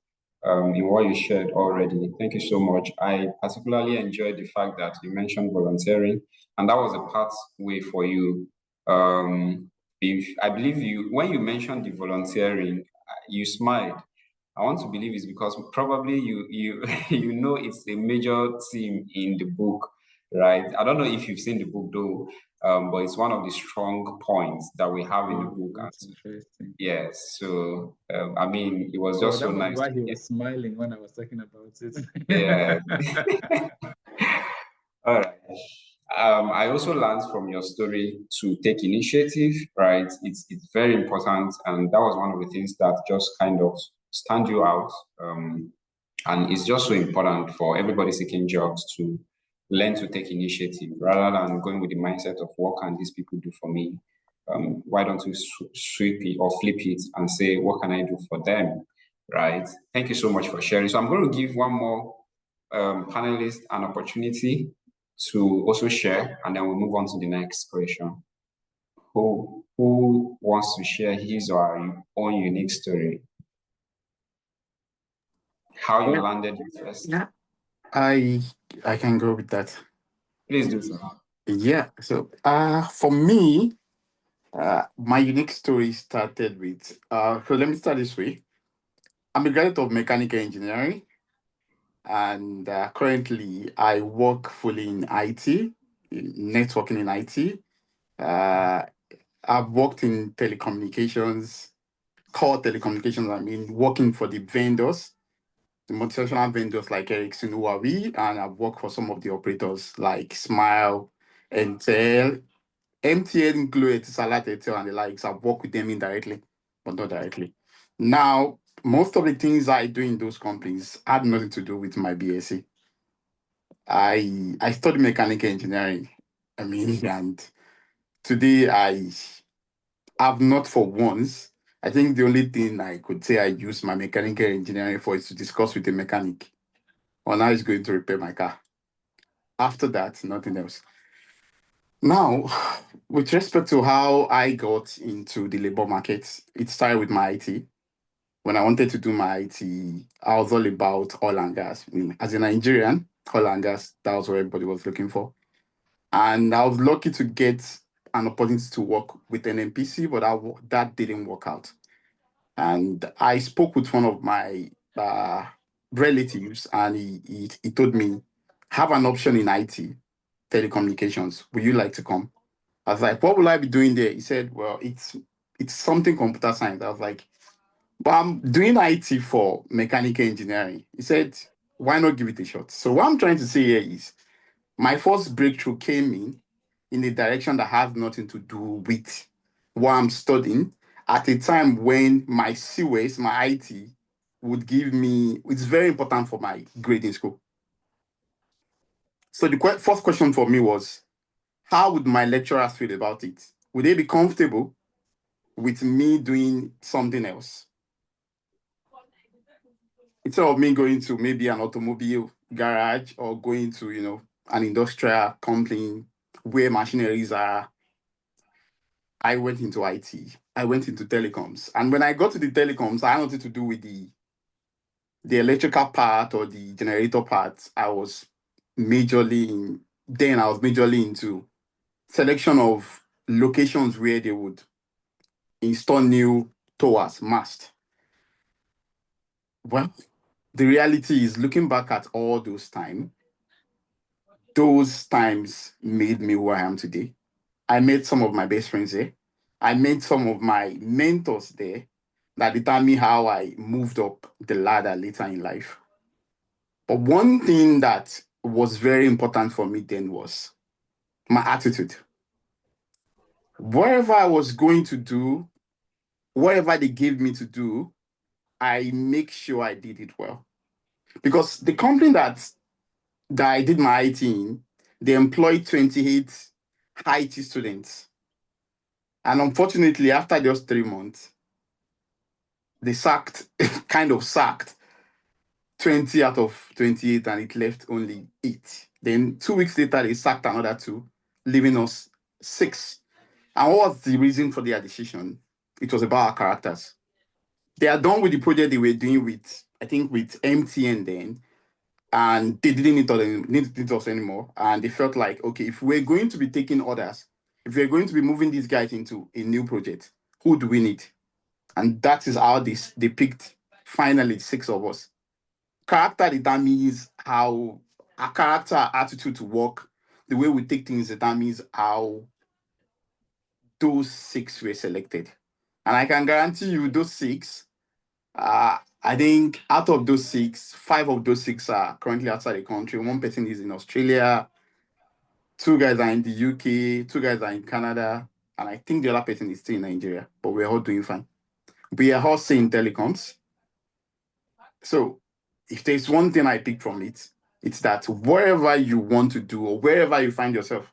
in what you shared already. Thank you so much. I particularly enjoyed the fact that you mentioned volunteering, and that was a pathway for you. If I believe you, when you mentioned the volunteering, you smiled. I want to believe it's because probably you it's a major theme in the book, right? I don't know if you've seen the book though, but it's one of the strong points that we have in the book. That's interesting. Yes, so I mean, it was just so nice. Why he was smiling when I was talking about it. Yeah. All right. I also learned from your story to take initiative, right? It's very important, and that was one of the things that just kind of stand you out. And it's just so important for everybody seeking jobs to learn to take initiative rather than going with the mindset of what can these people do for me? Why don't you sweep it or flip it and say, what can I do for them? Right? Thank you so much for sharing. So I'm going to give one more panelist an opportunity to also share, and then we'll move on to the next question. Who wants to share his or her own unique story? How you landed first? Yeah, I can go with that. Please do so. Yeah. So for me, my unique story started with so let me start this way. I'm a graduate of mechanical engineering, and currently I work fully in IT, networking in IT. I've worked in telecommunications, core telecommunications. I mean, working for the vendors, the multinational vendors like Ericsson, Huawei, and I've worked for some of the operators like Smile, Intel, MTN, Glo, Etisalat, Airtel, and the likes. I've worked with them indirectly, but not directly. Now, most of the things I do in those companies had nothing to do with my BSc. I studied mechanical engineering. I mean, and today I've not for once. I think the only thing I could say I use my mechanical engineering for is to discuss with a mechanic on how he's going to repair my car. After that, nothing else. Now, with respect to how I got into the labor market, it started with my IT. When I wanted to do my IT, I was all about oil and gas. As a Nigerian, oil and gas, that was what everybody was looking for. And I was lucky to get an opportunity to work with an NPC, but that didn't work out. And I spoke with one of my relatives, and he told me, have an option in IT, telecommunications. Would you like to come? I was like, what will I be doing there? He said, well, it's something computer science. I was like, but I'm doing IT for mechanical engineering. He said, why not give it a shot? So what I'm trying to say here is my first breakthrough came in a direction that has nothing to do with what I'm studying at a time when my CWS, my IT, would give me, it's very important for my grade in school. So the first question for me was, how would my lecturers feel about it? Would they be comfortable with me doing something else? Instead of me going to maybe an automobile garage or going to, an industrial company where machineries are, I went into IT. I went into telecoms. And when I got to the telecoms, I had nothing to do with the electrical part or the generator part. I was majorly into selection of locations where they would install new towers, mast. Well, the reality is, looking back at all those times made me who I am today. I made some of my best friends there. I made some of my mentors there that determined how I moved up the ladder later in life. But one thing that was very important for me then was my attitude. Whatever I was going to do, whatever they gave me to do, I make sure I did it well. Because the company that I did my IT in, they employed 28 IT students. And unfortunately, after just 3 months, they kind of sacked 20 out of 28, and it left only 8. Then 2 weeks later, they sacked another 2, leaving us 6. And what was the reason for their decision? It was about our characters. They are done with the project they were doing with, I think, with MTN then, and they didn't need us anymore. And they felt like, okay, if we're going to be taking orders, if we're going to be moving these guys into a new project, who do we need? And that is how they picked finally 6 of us. Character determines how our character, our attitude to work, the way we take things determines how those 6 were selected. And I can guarantee you those 6, I think out of those 6, 5 of those 6 are currently outside the country. 1 person is in Australia, 2 guys are in the UK, 2 guys are in Canada, and I think the other person is still in Nigeria, but we're all doing fine. We are all saying telecoms. So if there's one thing I pick from it, it's that wherever you want to do or wherever you find yourself,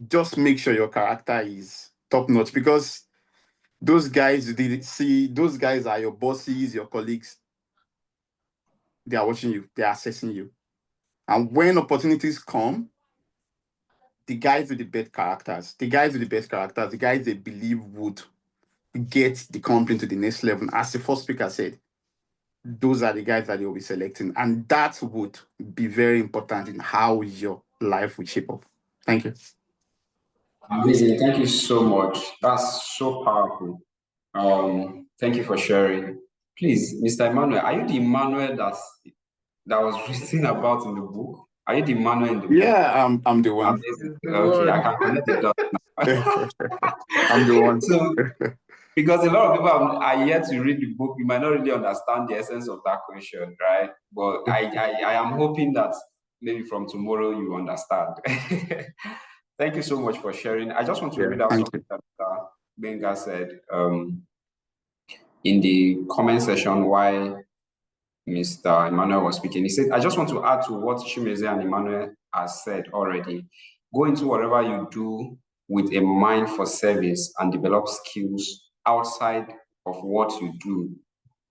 just make sure your character is top notch, because those guys are your bosses, your colleagues. They are watching you, they are assessing you. And when opportunities come, the guys with the best characters, the guys they believe would get the company to the next level, as the first speaker said, those are the guys that you'll be selecting. And that would be very important in how your life will shape up. Thank you. Amazing. Thank you so much. That's so powerful. Thank you for sharing. Please, Mr. Emmanuel, are you the Emmanuel that was written about in the book? Are you the Emmanuel in the book? Yeah, I'm the one. Amazing. Okay, I can connect the dots now. I'm the one. So, because a lot of people are yet to read the book, you might not really understand the essence of that question, right? But I am hoping that maybe from tomorrow you understand. Thank you so much for sharing. I just want to read out something that Benga said in the comment section while Mr. Emmanuel was speaking. He said, I just want to add to what Chimeze and Emmanuel has said already. Go into whatever you do with a mind for service and develop skills outside of what you do.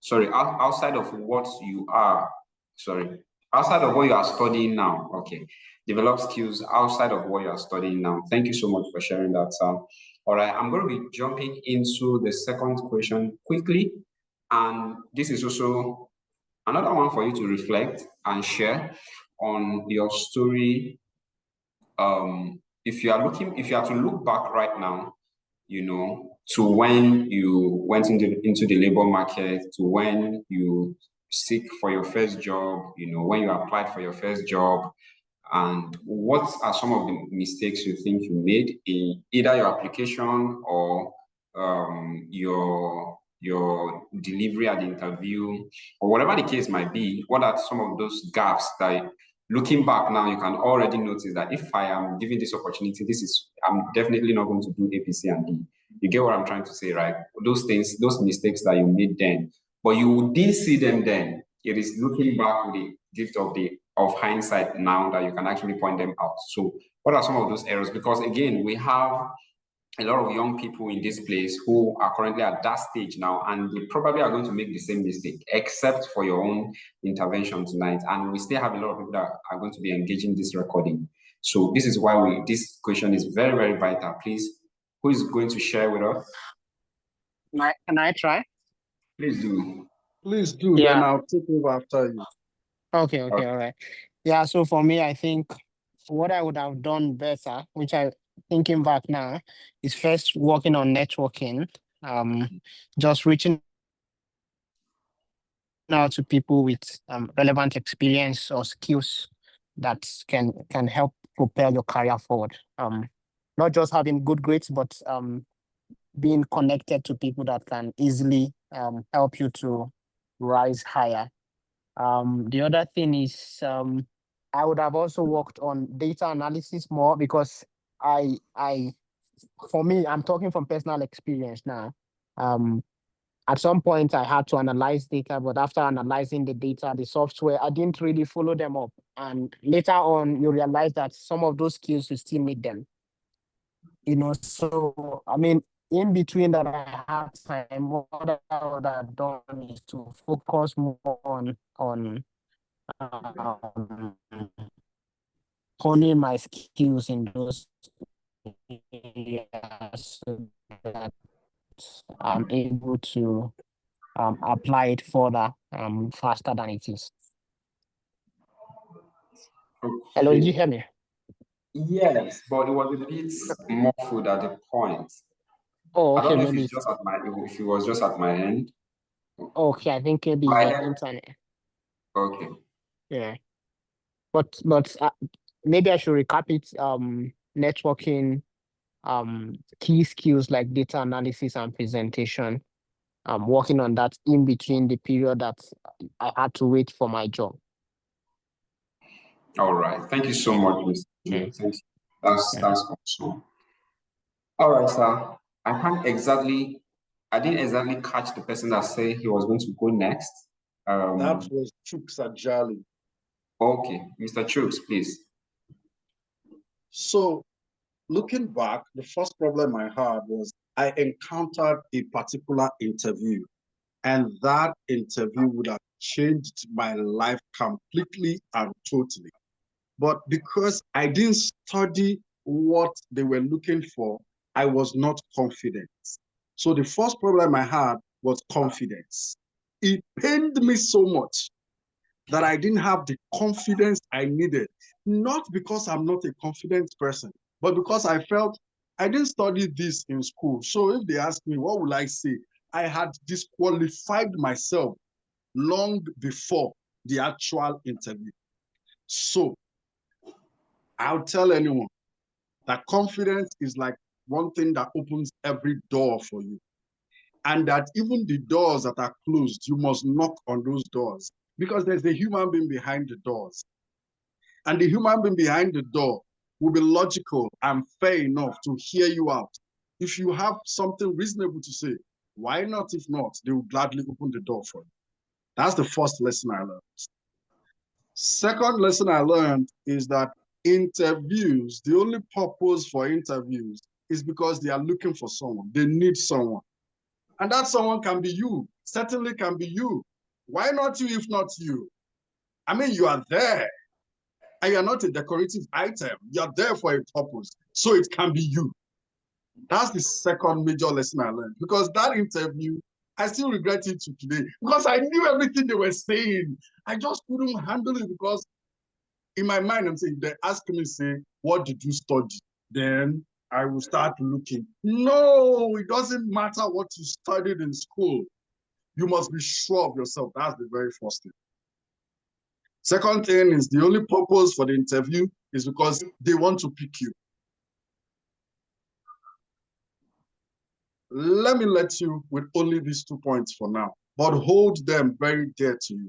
Sorry, outside of what you are. Sorry, outside of what you are studying now. Okay, develop skills outside of what you are studying now. Thank you so much for sharing that, Sir. All right, I'm going to be jumping into the second question quickly. And this is also another one for you to reflect and share on your story. If you are to look back right now, to when you went into the labor market, to when you seek for your first job, when you applied for your first job, and what are some of the mistakes you think you made in either your application or your delivery at the interview, or whatever the case might be? What are some of those gaps that, looking back now, you can already notice that if I am given this opportunity, I'm definitely not going to do A, B, C, and D. You get what I'm trying to say, right? Those things, those mistakes that you made then, but you didn't see them then. It is looking back with the gift of hindsight now that you can actually point them out. So what are some of those errors? Because again, we have a lot of young people in this place who are currently at that stage now, and they probably are going to make the same mistake, except for your own intervention tonight. And we still have a lot of people that are going to be engaging this recording. So this is why this question is very, very vital. Please, who is going to share with us? Can I try? Please do. Please do, Yeah. then I'll take over after you. Okay, all right. Yeah, so for me, I think what I would have done better, which I thinking back now, is first working on networking, just reaching out to people with relevant experience or skills that can help propel your career forward. Not just having good grades, but being connected to people that can easily help you to rise higher. The other thing is I would have also worked on data analysis more, because for me, I'm talking from personal experience now. At some point I had to analyze data, but after analyzing the data, the software, I didn't really follow them up. And later on, you realize that some of those skills, you still need them. So, I mean, in between that, I had time. What I would have done is to focus more on honing my skills in those areas so that I'm able to apply it further faster than it is. Okay. Hello, did you hear me? Yes, but it was a bit muffled at the point. Oh, okay, I don't know maybe if it was just at my end. Okay, I think maybe it's the internet. Okay. Yeah, but maybe I should recap it. Networking, key skills like data analysis and presentation. Working on that in between the period that I had to wait for my job. All right. Thank you so much, Mr. Thank you. That's awesome. All right, sir. I didn't exactly catch the person that said he was going to go next. That was Chuks Ajali. Okay, Mr. Chuks, please. So, looking back, the first problem I had was I encountered a particular interview, and that interview would have changed my life completely and totally. But because I didn't study what they were looking for, I was not confident. So the first problem I had was confidence. It pained me so much that I didn't have the confidence I needed, not because I'm not a confident person, but because I felt I didn't study this in school. So if they ask me, what will I say? I had disqualified myself long before the actual interview. So I'll tell anyone that confidence is like one thing that opens every door for you. And that even the doors that are closed, you must knock on those doors, because there's a human being behind the doors. And the human being behind the door will be logical and fair enough to hear you out. If you have something reasonable to say, why not? If not, they will gladly open the door for you. That's the first lesson I learned. Second lesson I learned is that interviews, the only purpose for interviews is because they are looking for someone. They need someone. And that someone can be you, certainly can be you. Why not you if not you? I mean, you are there and you're not a decorative item. You're there for a purpose. So it can be you. That's the second major lesson I learned, because that interview, I still regret it to today because I knew everything they were saying. I just couldn't handle it because in my mind, I'm saying, they ask me, say, what did you study? Then I will start looking. No, it doesn't matter what you studied in school. You must be sure of yourself. That's the very first thing. Second thing is the only purpose for the interview is because they want to pick you. Let me let you with only these 2 points for now, but hold them very dear to you.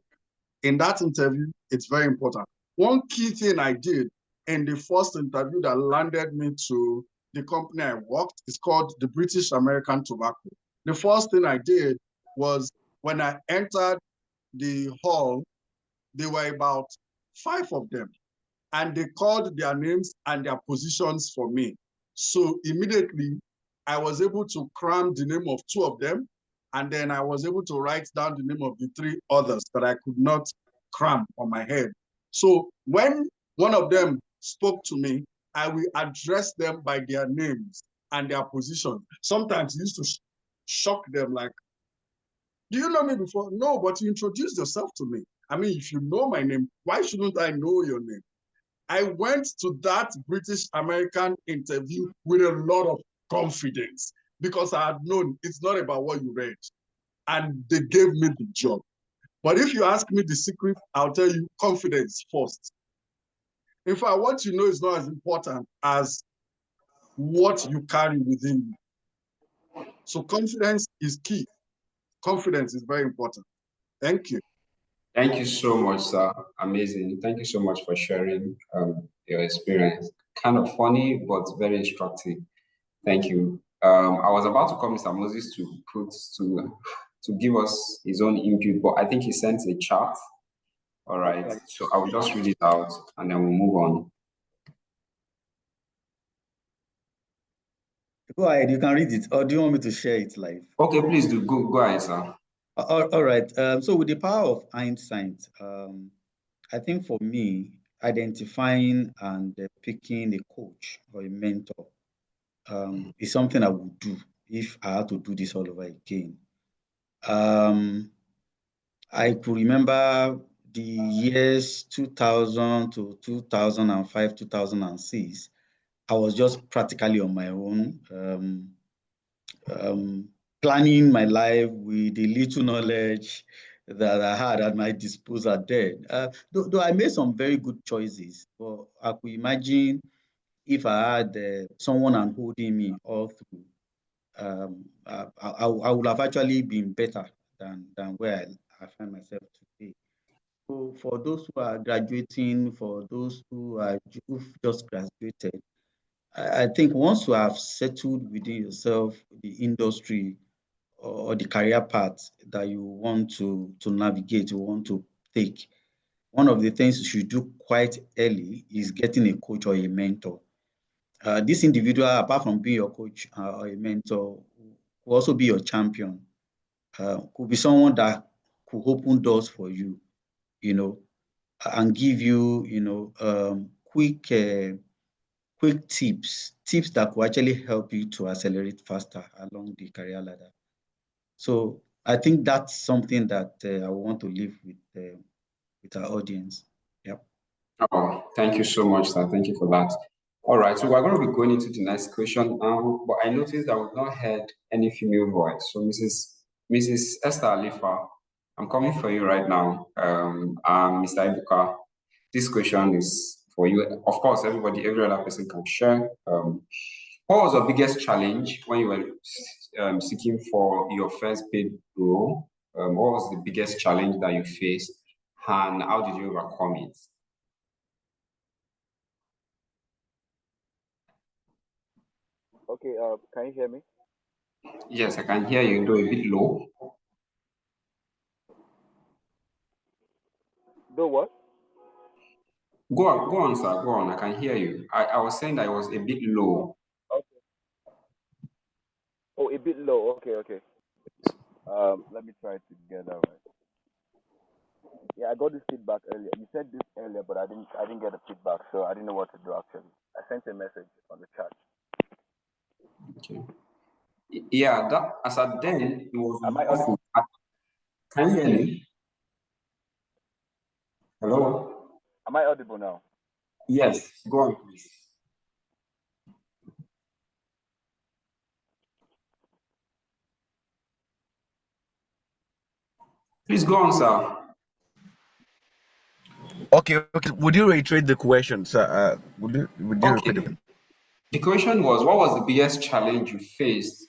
In that interview, it's very important. One key thing I did in the first interview that landed me to the company I worked is called the British American Tobacco. The first thing I did was when I entered the hall, there were about 5 of them, and they called their names and their positions for me. So immediately, I was able to cram the name of 2 of them, and then I was able to write down the name of the 3 others that I could not cram on my head. So when one of them spoke to me, I will address them by their names and their positions. Sometimes it used to shock them, like, do you know me before? No, but you introduced yourself to me. I mean, if you know my name, why shouldn't I know your name? I went to that British American interview with a lot of confidence because I had known it's not about what you read. And they gave me the job. But if you ask me the secret, I'll tell you confidence first. In fact, what you know is not as important as what you carry within you. So confidence is key. Confidence is very important. Thank you. Thank you so much, sir. Amazing. Thank you so much for sharing your experience. Kind of funny, but very instructive. Thank you. I was about to call Mr. Moses to give us his own input, but I think he sent a chat. All right. So I will just read it out and then we'll move on. Go ahead, you can read it, or do you want me to share it live? Okay, please do. Go ahead, sir. All right. So with the power of hindsight, I think for me, identifying and picking a coach or a mentor is something I would do if I had to do this all over again. I could remember the years 2000 to 2005, 2006. I was just practically on my own, planning my life with the little knowledge that I had at my disposal then. Though I made some very good choices, but I could imagine if I had someone holding me all through, I would have actually been better than where I find myself today. So for those who are graduating, for those who've just graduated, I think once you have settled within yourself the industry or the career path that you want to navigate, you want to take, one of the things you should do quite early is getting a coach or a mentor. This individual, apart from being your coach or a mentor, will also be your champion. Could be someone that could open doors for you, and give you, quick tips that could actually help you to accelerate faster along the career ladder. So I think that's something that I want to leave with our audience. Yep. Oh, thank you so much, sir. Thank you for that. All right, so we're going to be going into the next question now, but I noticed that we've not heard any female voice. So Mrs. Esther Alifa, I'm coming for you right now. Mr. Ibuka, this question is for you. Of course, every other person can share. What was your biggest challenge when you were seeking for your first paid role? What was the biggest challenge that you faced, and how did you overcome it? Okay, can you hear me? Yes, I can hear you, though a bit low. Do what? Go on, sir. Go on. I can hear you. I was saying that it was a bit low. Okay. Oh, a bit low. Okay. Let me try to get that right. Yeah, I got this feedback earlier. You said this earlier, but I didn't get the feedback, so I didn't know what to do actually. I sent a message on the chat. Okay. Yeah, that as at then it was Am I awful. Can you hear me? Hello? Am I audible now? Yes, go on, please. Please go on, sir. Okay. Would you reiterate the question, sir? Would you repeat the Okay. question? The question was, what was the biggest challenge you faced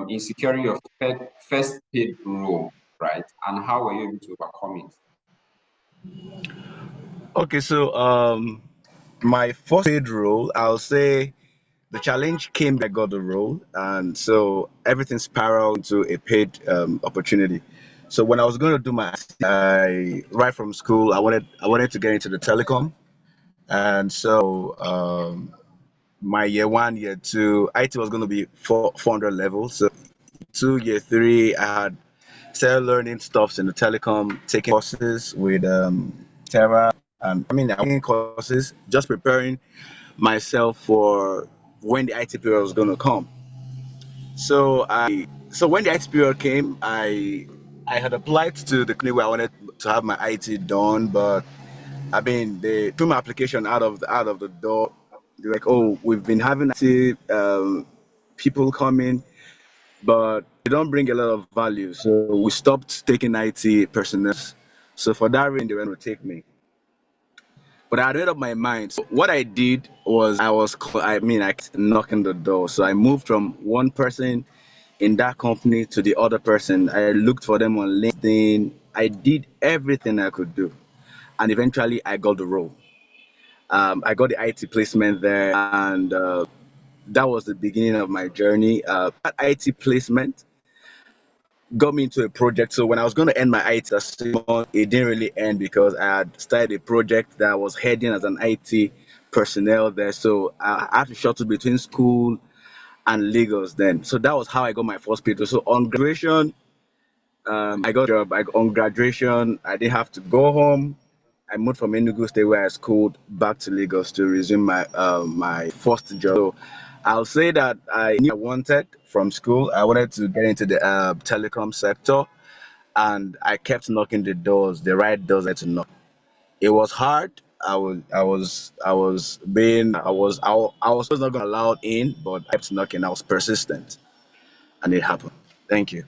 in securing your first paid role, right? And how were you able to overcome it? Okay, so my first paid role, I'll say the challenge came I got the role, and so everything spiraled into a paid opportunity. So when I was going to do my, I right from school, I wanted to get into the telecom, and so my year one, year two, IT was going to be 400 level. So year three, I had started learning stuffs in the telecom, taking courses with Terra, and I'm taking courses, just preparing myself for when the IT period was going to come. So when the IT period came, I had applied to the company where I wanted to have my IT done, but they threw my application out of the door. They're like, "Oh, we've been having IT people coming, but they don't bring a lot of value. So we stopped taking IT personnel. So for that reason, they were going to take me. But I made up my mind. So what I did was I kept knocking the door. So I moved from one person in that company to the other person. I looked for them on LinkedIn. I did everything I could do. And eventually I got the role. I got the IT placement there, and that was the beginning of my journey. That IT placement got me into a project. So when I was going to end my IT assessment, it didn't really end because I had started a project that I was heading as an IT personnel there. So I had to shuttle between school and Lagos then. So that was how I got my first pay. So on graduation, I got a job. On graduation, I didn't have to go home. I moved from Enugu State where I schooled back to Lagos to resume my first job. So I'll say that I knew I wanted from school. I wanted to get into the telecom sector, and I kept knocking the right doors I had to knock. It was hard. I was not gonna allow it in, but I kept knocking. I was persistent, and it happened. Thank you.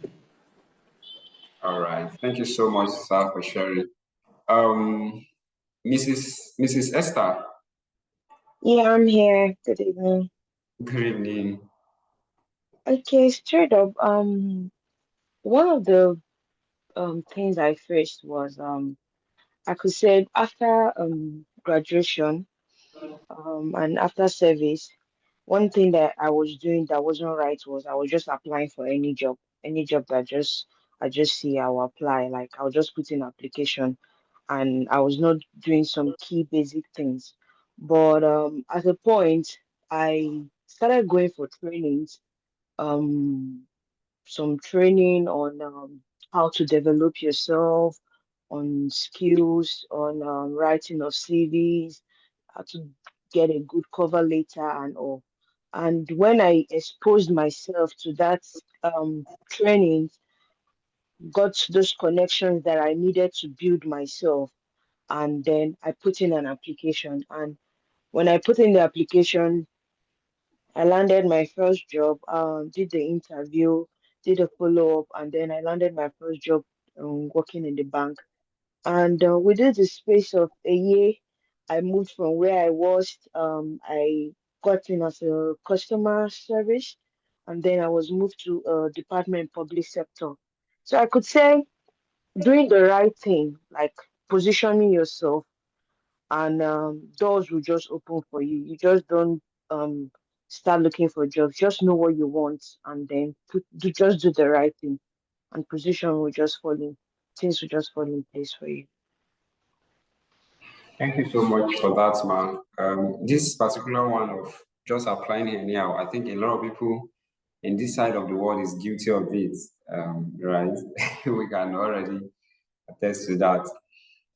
All right. Thank you so much, sir, for sharing. Um, Mrs. Esther, Yeah, I'm here. Good evening. good evening. Okay, straight up. One of the things I faced was I could say after graduation and after service, one thing that I was doing that wasn't right was I was just applying for any job that I just see I will apply. Like I'll just put in application, and I was not doing some key basic things. But at a point, I started going for trainings, um, some training on how to develop yourself, on skills, on writing of CVs, how to get a good cover letter and all. And when I exposed myself to that training, got those connections that I needed to build myself, and then I put in an application. And when I put in the application, I landed my first job, did the interview, did a follow up, and then I landed my first job working in the bank. And within the space of a year, I moved from where I was. I got in as a customer service, and then I was moved to a department public sector. So I could say doing the right thing, like positioning yourself, and doors will just open for you. You just don't um start looking for jobs. Just know what you want, and then just do the right thing, and position will just fall in. Things will just fall in place for you. Thank you so much for that, man. This particular one of just applying anyhow, I think a lot of people in this side of the world is guilty of it, right? We can already attest to that.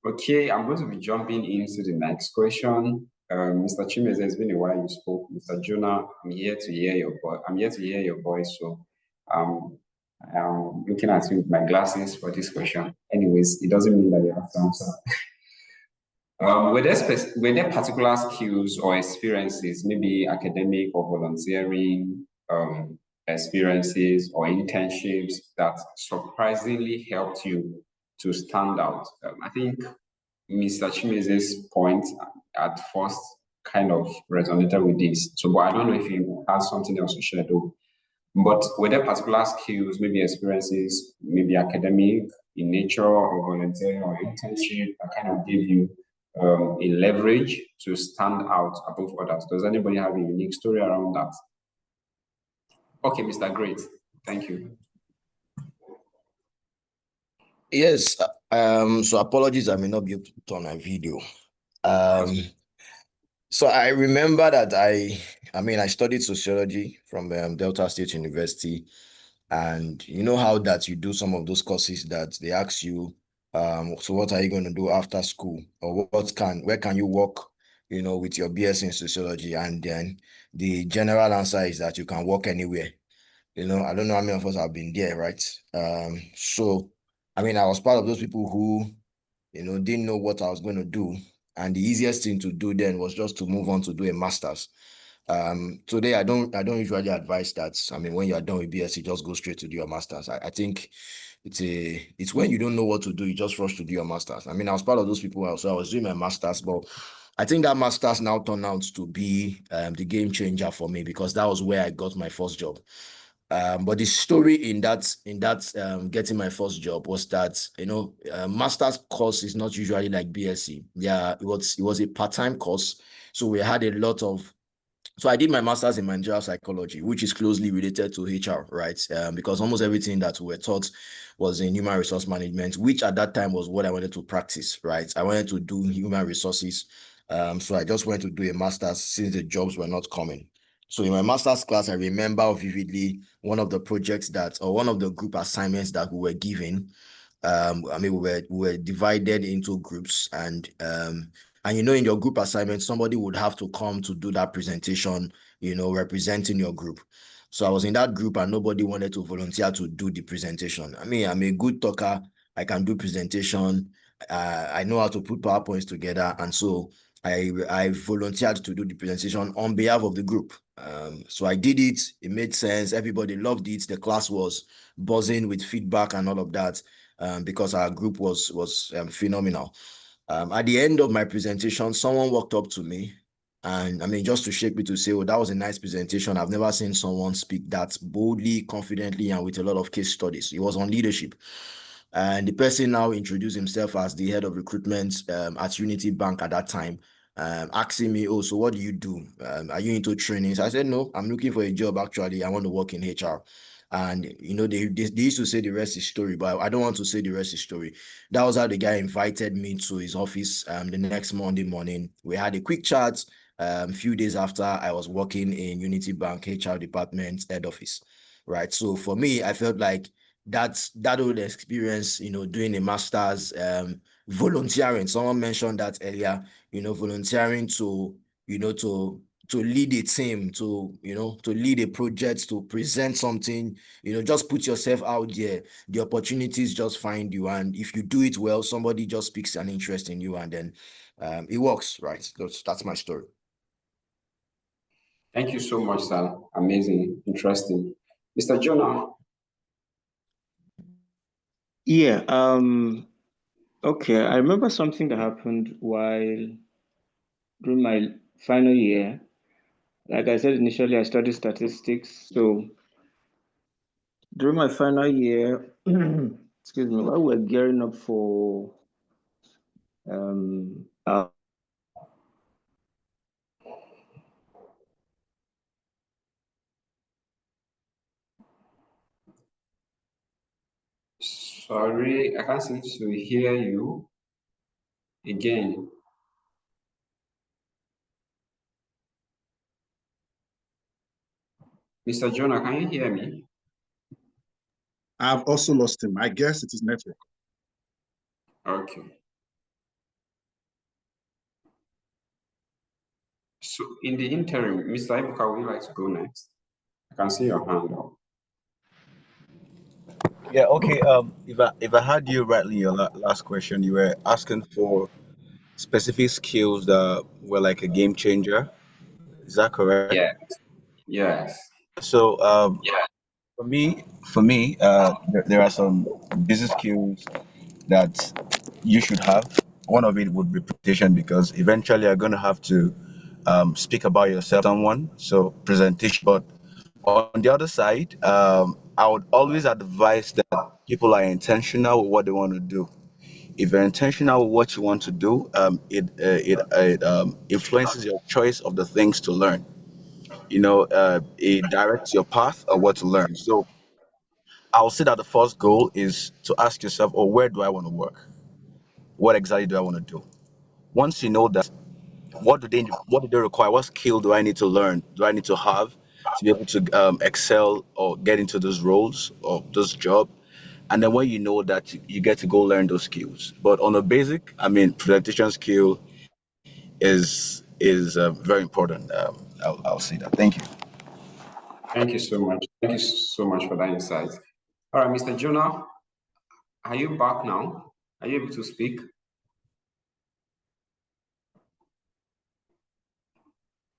Okay, I'm going to be jumping into the next question. Mr. Chimeze, it's been a while you spoke. Mr. Jonah, I'm here to hear your voice. I'm here to hear your voice. So I'm looking at you with my glasses for this question. Anyways, it doesn't mean that you have to answer. Were there particular skills or experiences, maybe academic or volunteering experiences or internships that surprisingly helped you to stand out? I think Mr. Chimeze's point at first kind of resonated with this. So, but I don't know if you have something else to share though. But were there particular skills, maybe experiences, maybe academic in nature or volunteering or internship that kind of gave you a leverage to stand out above others? Does anybody have a unique story around that? Okay, Mr. Great. Thank you. Yes. So apologies, I may not be able to put on my video. So I remember that I studied sociology from Delta State University, and you know how that you do some of those courses that they ask you, so what are you going to do after school, or where can you work, with your BS in sociology, and then the general answer is that you can work anywhere. I don't know how many of us have been there, right? So I was part of those people who didn't know what I was going to do. And the easiest thing to do then was just to move on to do a master's. Today, I don't usually advise that. When you're done with BSc, just go straight to do your master's. I think it's when you don't know what to do, you just rush to do your master's. I was part of those people also. I was doing my master's, but I think that master's now turned out to be the game changer for me, because that was where I got my first job. But the story in that getting my first job was that master's course is not usually like BSc. Yeah, it was a part-time course, so we had a lot of. So I did my master's in managerial psychology, which is closely related to HR, right? Because almost everything that we were taught was in human resource management, which at that time was what I wanted to practice, right? I wanted to do human resources. So I just went to do a master's since the jobs were not coming. So in my master's class, I remember vividly one of the projects one of the group assignments that we were given. We were divided into groups, and in your group assignment, somebody would have to come to do that presentation, representing your group. So I was in that group and nobody wanted to volunteer to do the presentation. I'm a good talker. I can do presentation. I know how to put PowerPoints together. And so I volunteered to do the presentation on behalf of the group. So I did it. It made sense. Everybody loved it. The class was buzzing with feedback and all of that, because our group was phenomenal. At the end of my presentation, someone walked up to me and just to shake me to say, oh, that was a nice presentation. I've never seen someone speak that boldly, confidently, and with a lot of case studies. It was on leadership. And the person now introduced himself as the head of recruitment at Unity Bank at that time, asking me, oh, so what do you do? Are you into trainings? I said, no, I'm looking for a job. Actually, I want to work in HR. And, they used to say the rest is story, but I don't want to say the rest is story. That was how the guy invited me to his office the next Monday morning. We had a quick chat. A few days after, I was working in Unity Bank HR department head office, right? So for me, I felt like that old experience, doing a master's, volunteering. Someone mentioned that earlier, volunteering to lead a team, to lead a project, to present something, just put yourself out there. The opportunities just find you. And if you do it well, somebody just speaks an interest in you, and then it works, right? That's my story. Thank you so much, sir. Amazing, interesting. Mr. Jonah. Yeah. Okay. I remember something that happened while during my final year. Like I said initially, I studied statistics. So during my final year, excuse me, while we're gearing up for Sorry, I can't seem to hear you again. Mr. Jonah, can you hear me? I've also lost him. I guess it is network. Okay. So in the interim, Mr. Ibuka, would you like to go next? I can see your hand up. Yeah, okay. If I heard you rightly in your last question, you were asking for specific skills that were like a game changer. Is that correct? Yes. Yes. So, for me, there are some business skills that you should have. One of it would be presentation because eventually you're going to have to speak about yourself to someone. So presentation. But on the other side, I would always advise that people are intentional with what they want to do. If you're intentional with what you want to do, it influences your choice of the things to learn. It directs your path of what to learn. So I'll say that the first goal is to ask yourself, oh, where do I want to work? What exactly do I want to do? Once you know that, what do they require? What skill do I need to learn? Do I need to have to be able to excel or get into those roles or those job? And then when you know that, you get to go learn those skills. But on a basic, I mean, presentation skill is very important. I'll say that. Thank you. Thank you so much. Thank you so much for that insight. All right, Mr. Jonah, are you back now? Are you able to speak?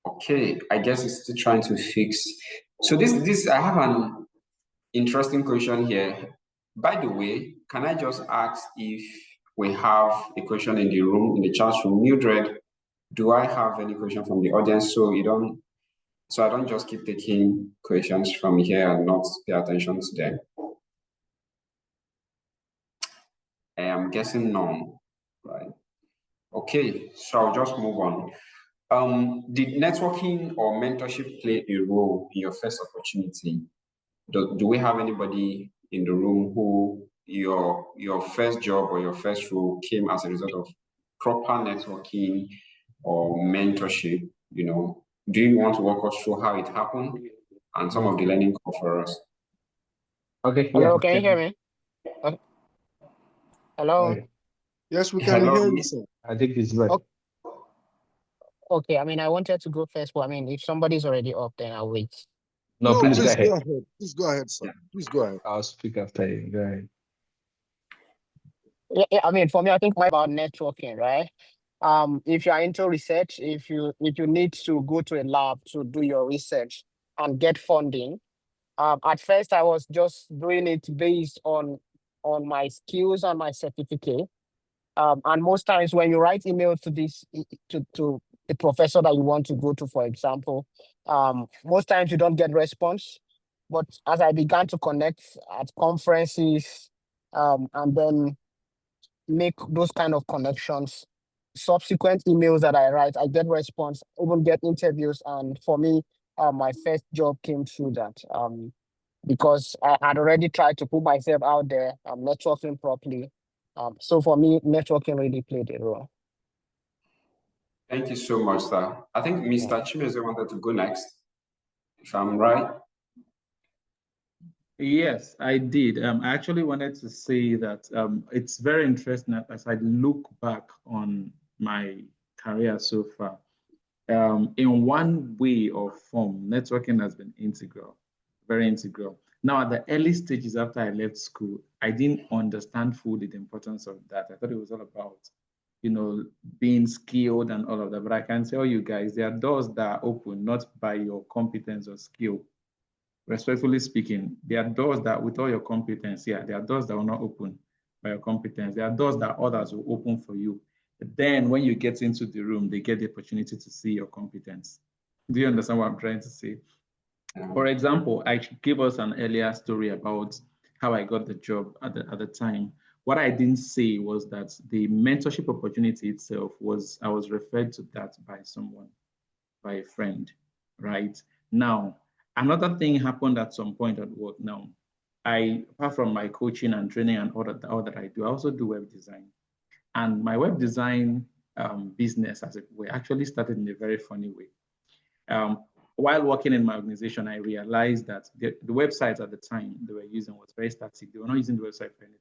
Okay, I guess it's still trying to fix. So this I have an interesting question here. By the way, can I just ask if we have a question in the room, in the chat room? Mildred, do I have any question from the audience so I don't just keep taking questions from here and not pay attention to them? I am guessing none, right? Okay, so I'll just move on. Did networking or mentorship play a role in your first opportunity? Do we have anybody in the room who your first job or your first role came as a result of proper networking or mentorship? Do you want to walk us through how it happened and some of the learning curve for us? Okay. Hello, can you hear me? Hello. Yes, we can hear you, sir. I think it's right. Okay, I mean, I wanted to go first, but I mean, if somebody's already up, then I'll wait. No, please go ahead. Go ahead. Please go ahead, sir. Please go ahead. I'll speak after you. Go ahead. Yeah, I mean, for me, I think more about networking, right? If you are into research, if you need to go to a lab to do your research and get funding, at first I was just doing it based on my skills and my certificate. And most times when you write email to to the professor that you want to go to, for example, most times you don't get response. But as I began to connect at conferences, and then make those kind of connections, subsequent emails that I write, I get response, even get interviews. And for me, my first job came through that. Because I had already tried to put myself out there, networking properly. So for me, networking really played a role. Thank you so much, sir. I think Mr. Chimeze wanted to go next, if I'm right. Yes, I did. I actually wanted to say that it's very interesting as I look back on my career so far. In one way or form, networking has been integral, very integral. Now, at the early stages after I left school, I didn't understand fully the importance of that. I thought it was all about, being skilled and all of that. But I can tell you guys, there are doors that are open not by your competence or skill. Respectfully speaking, there are doors that with all your competence, there are doors that will not open by your competence. There are doors that others will open for you. But then when you get into the room, they get the opportunity to see your competence. Do you understand what I'm trying to say? For example, I gave us an earlier story about how I got the job at the time. What I didn't say was that the mentorship opportunity itself I was referred to that by someone, by a friend, right? Now, another thing happened at some point at work now. Apart from my coaching and training and all that I do, I also do web design. And my web design business, as it were, actually started in a very funny way. while working in my organization, I realized that the website at the time they were using was very static. They were not using the website for anything.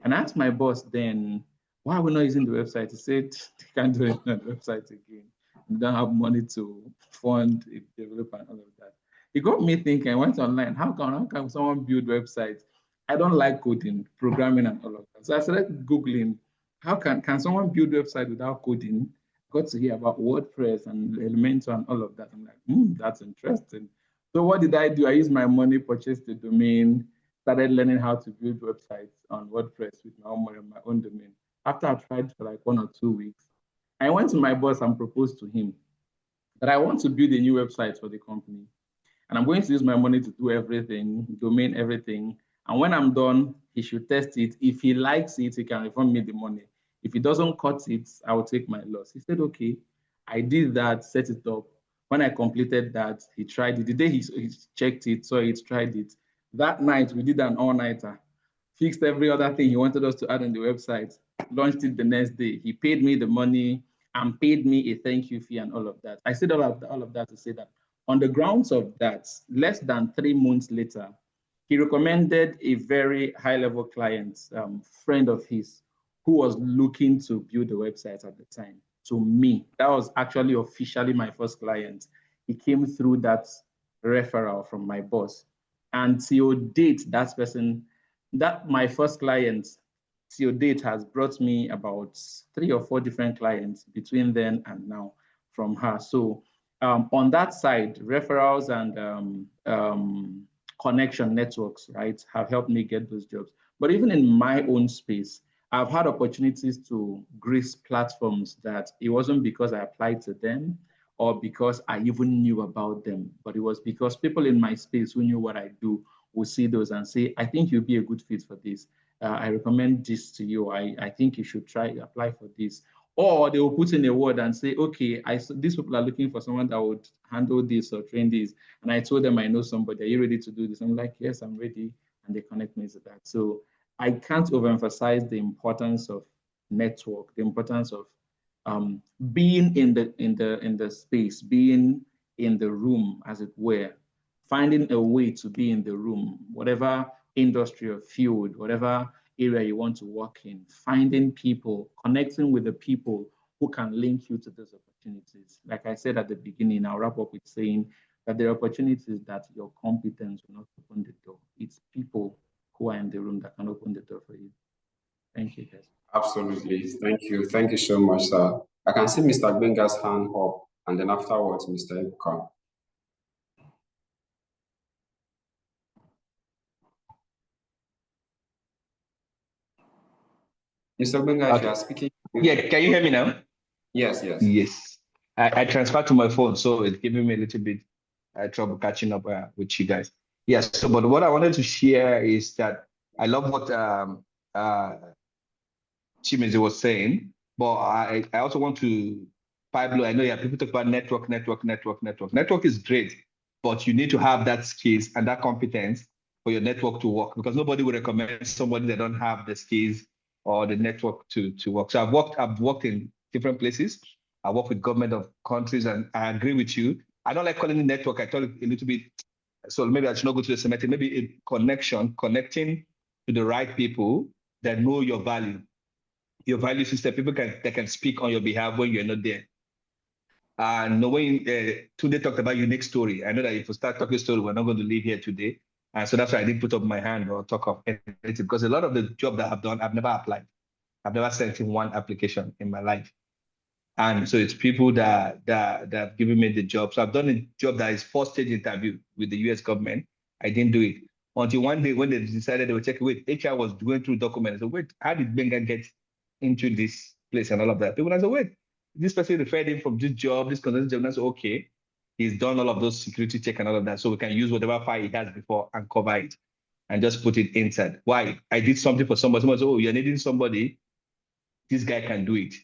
And I asked my boss then, why are we not using the website? He said, they can't do it on the website again. We don't have money to fund it, develop and all of that. It got me thinking. I went online. How can someone build websites? I don't like coding, programming, and all of that. So I started Googling, how can someone build website without coding? Got to hear about WordPress and Elementor and all of that. I'm like, that's interesting. So what did I do? I used my money, purchased the domain, started learning how to build websites on WordPress with my own money, my own domain. After I tried for like 1 or 2 weeks, I went to my boss and proposed to him that I want to build a new website for the company. And I'm going to use my money to do everything, domain everything. And when I'm done, he should test it. If he likes it, he can refund me the money. If he doesn't cut it, I will take my loss. He said, okay. I did that, set it up. When I completed that, he tried it. The day he checked it, saw it, tried it. That night, we did an all-nighter. Fixed every other thing he wanted us to add on the website, launched it the next day. He paid me the money and paid me a thank you fee and all of that. I said all of that to say that on the grounds of that, less than 3 months later, he recommended a very high-level client, friend of his, who was looking to build a website at the time to me. That was actually officially my first client. He came through that referral from my boss. And till date, that person, my first client, till date has brought me about 3 or 4 different clients between then and now from her. So on that side, referrals and connection networks, right, have helped me get those jobs. But even in my own space, I've had opportunities to grace platforms that it wasn't because I applied to them or because I even knew about them, but it was because people in my space who knew what I do would see those and say, I think you'll be a good fit for this. I recommend this to you. I think you should apply for this. Or they will put in a word and say, okay, these people are looking for someone that would handle this or train this. And I told them, I know somebody. Are you ready to do this? I'm like, yes, I'm ready. And they connect me to that. So I can't overemphasize the importance of network, the importance of being in the space, being in the room, as it were, finding a way to be in the room, whatever industry or field, whatever area you want to work in, finding people, connecting with the people who can link you to those opportunities. Like I said at the beginning, I'll wrap up with saying that there are opportunities that your competence will not open the door. It's people who are in the room that can open the door for you. Thank you, guys. Absolutely. Thank you. Thank you so much, sir. I can see Mr. Gbenga's hand up, and then afterwards, Mr. Ebuka. Mr. Gbenga, if you are speaking. Yeah, can you hear me now? Yes, yes. Yes. I transferred to my phone, so it's giving me a little bit trouble catching up with you guys. Yes, so but what I wanted to share is that I love what Chimeze was saying, but I also want to, Pablo, I know people talk about network. Network is great, but you need to have that skills and that competence for your network to work, because nobody would recommend somebody that don't have the skills or the network to work. So I've worked in different places. I work with government of countries, and I agree with you. I don't like calling it network. I call it a little bit, so maybe I should not go to the semantic, maybe a connection, connecting to the right people that know your value system, people that can speak on your behalf when you're not there. And when Tunde talked about unique story, I know that if we start talking story, we're not going to leave here today. And so that's why I didn't put up my hand or talk of anything, because a lot of the job that I've done, I've never applied. I've never sent in one application in my life. And so it's people that have given me the job. So I've done a job that is 4-stage interview with the US government. I didn't do it until one day when they decided they were checking. Wait, HR was going through documents. So wait, how did Benga get into this place and all of that? People said, wait, this person referred him from this job, this consulting job. And I said, okay, he's done all of those security check and all of that. So we can use whatever file he has before and cover it and just put it inside. Why? I did something for somebody. Somebody said, oh, you're needing somebody. This guy can do it.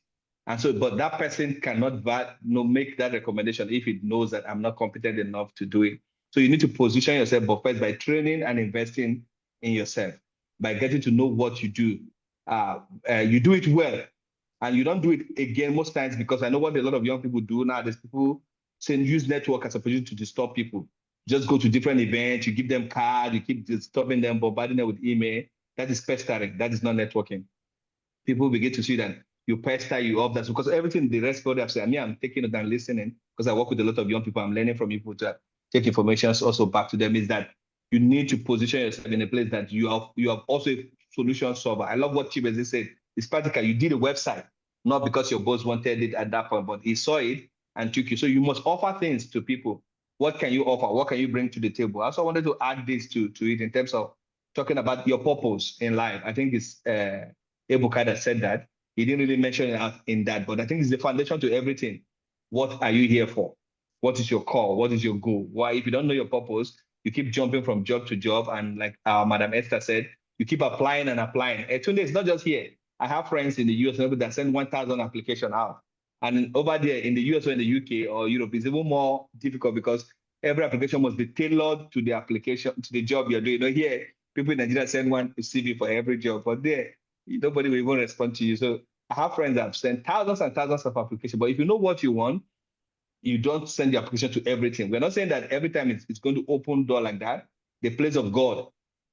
And so, but that person cannot make that recommendation if it knows that I'm not competent enough to do it. So you need to position yourself, but first by training and investing in yourself, by getting to know what you do. You do it well, and you don't do it again most times, because I know what a lot of young people do now. There's people saying use network as a opportunity to disturb people. Just go to different events, you give them cards, you keep disturbing them, bombarding them with email. That is pestering. That is not networking. People begin to see that you pester, you up. That's because everything the rest of them say, I mean, I'm taking it and listening because I work with a lot of young people. I'm learning from people to take information also back to them. Is that you need to position yourself in a place that you have also a solution solver. I love what Chibeze said. It's practical. You did a website, not because your boss wanted it at that point, but he saw it and took you. So you must offer things to people. What can you offer? What can you bring to the table? I also wanted to add this to it in terms of talking about your purpose in life. I think it's Ebuka that said that. He didn't really mention it in that, but I think it's the foundation to everything. What are you here for? What is your call? What is your goal? Why, if you don't know your purpose, you keep jumping from job to job. And like Madam Esther said, you keep applying and applying. And today, it's not just here. I have friends in the US that send 1,000 applications out. And over there in the US or in the UK or Europe, it's even more difficult because every application must be tailored to the application, to the job you're doing. You know, here, people in Nigeria send one CV for every job, but there, nobody will even respond to you. So I have friends that have sent thousands and thousands of applications, but if you know what you want, you don't send the application to everything. We're not saying that every time it's going to open door like that. The place of God,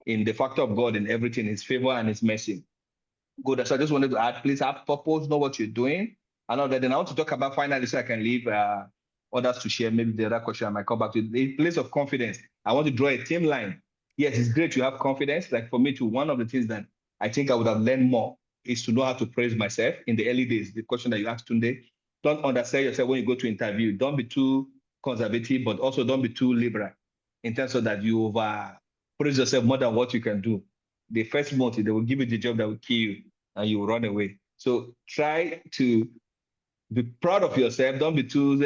in the factor of God in everything, His favor and His mercy. Good. So I just wanted to add, please have purpose, know what you're doing. I know that then I want to talk about finally so I can leave others to share. Maybe the other question I might come back to. The place of confidence. I want to draw a team line. Yes, it's great to have confidence. Like for me too, one of the things that I think I would have learned more is to know how to praise myself in the early days. The question that you asked today, don't undersell yourself when you go to interview. Don't be too conservative, but also don't be too liberal in terms of that you praise yourself more than what you can do. The first month, they will give you the job that will kill you and you will run away. So try to be proud of yourself. Don't be too,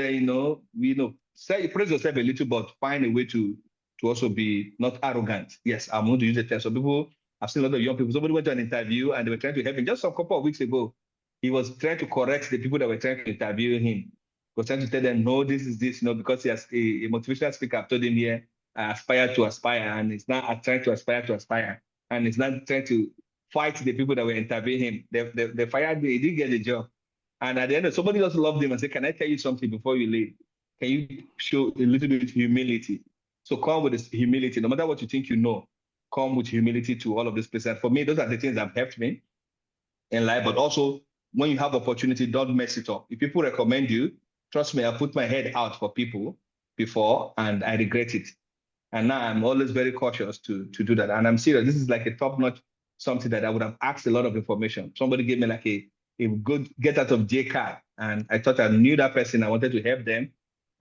say, praise yourself a little, but find a way to also be not arrogant. Yes, I'm going to use the term. So people, I've seen a lot of young people. Somebody went to an interview and they were trying to help him. Just a couple of weeks ago, he was trying to correct the people that were trying to interview him. He was trying to tell them, no, this is this, because he has a motivational speaker told him here, aspire to aspire, and it's not trying to aspire, and it's not trying to fight the people that were interviewing him. They fired him, he didn't get the job. And at the end, somebody else loved him and said, can I tell you something before you leave? Can you show a little bit of humility? So come with this humility. No matter what you think you know, come with humility to all of this places. And for me, those are the things that have helped me in life. But also, when you have opportunity, don't mess it up. If people recommend you, trust me, I put my head out for people before and I regret it. And now I'm always very cautious to do that. And I'm serious. This is like a top-notch something that I would have asked a lot of information. Somebody gave me like a good get out of jail card. And I thought I knew that person. I wanted to help them.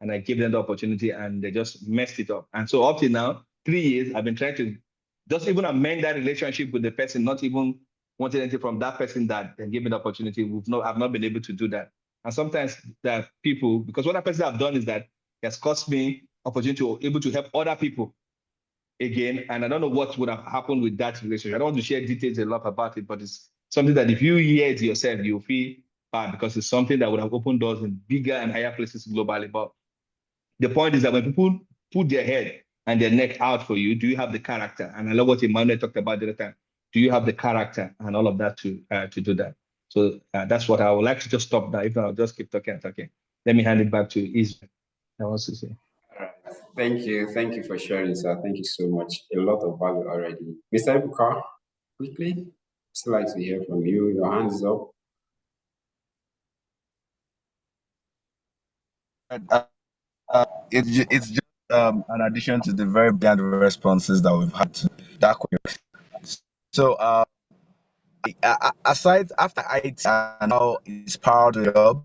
And I gave them the opportunity and they just messed it up. And so up to now, 3 years, I've been trying to just even amend that relationship with the person, not even wanting anything from that person that gave me the opportunity. I've not been able to do that. And sometimes there are people, because what that person have done is that it has cost me opportunity to be able to help other people again. And I don't know what would have happened with that relationship. I don't want to share details a lot about it, but it's something that if you hear it yourself, you'll feel bad because it's something that would have opened doors in bigger and higher places globally. But the point is that when people put their head and their neck out for you, do you have the character? And I love what Emmanuel talked about the other time. Do you have the character and all of that to do that? So that's what I would like to just stop now. If not, I'll just keep talking and talking. Let me hand it back to Israel. I want to say. All right. Thank you for sharing, sir. Thank you so much. A lot of value already. Mr. Ebuka, quickly, I'd like to hear from you. Your hand is up. It's just an addition to the very bland responses that we've had to that question. So aside after IT and now it's part of the job,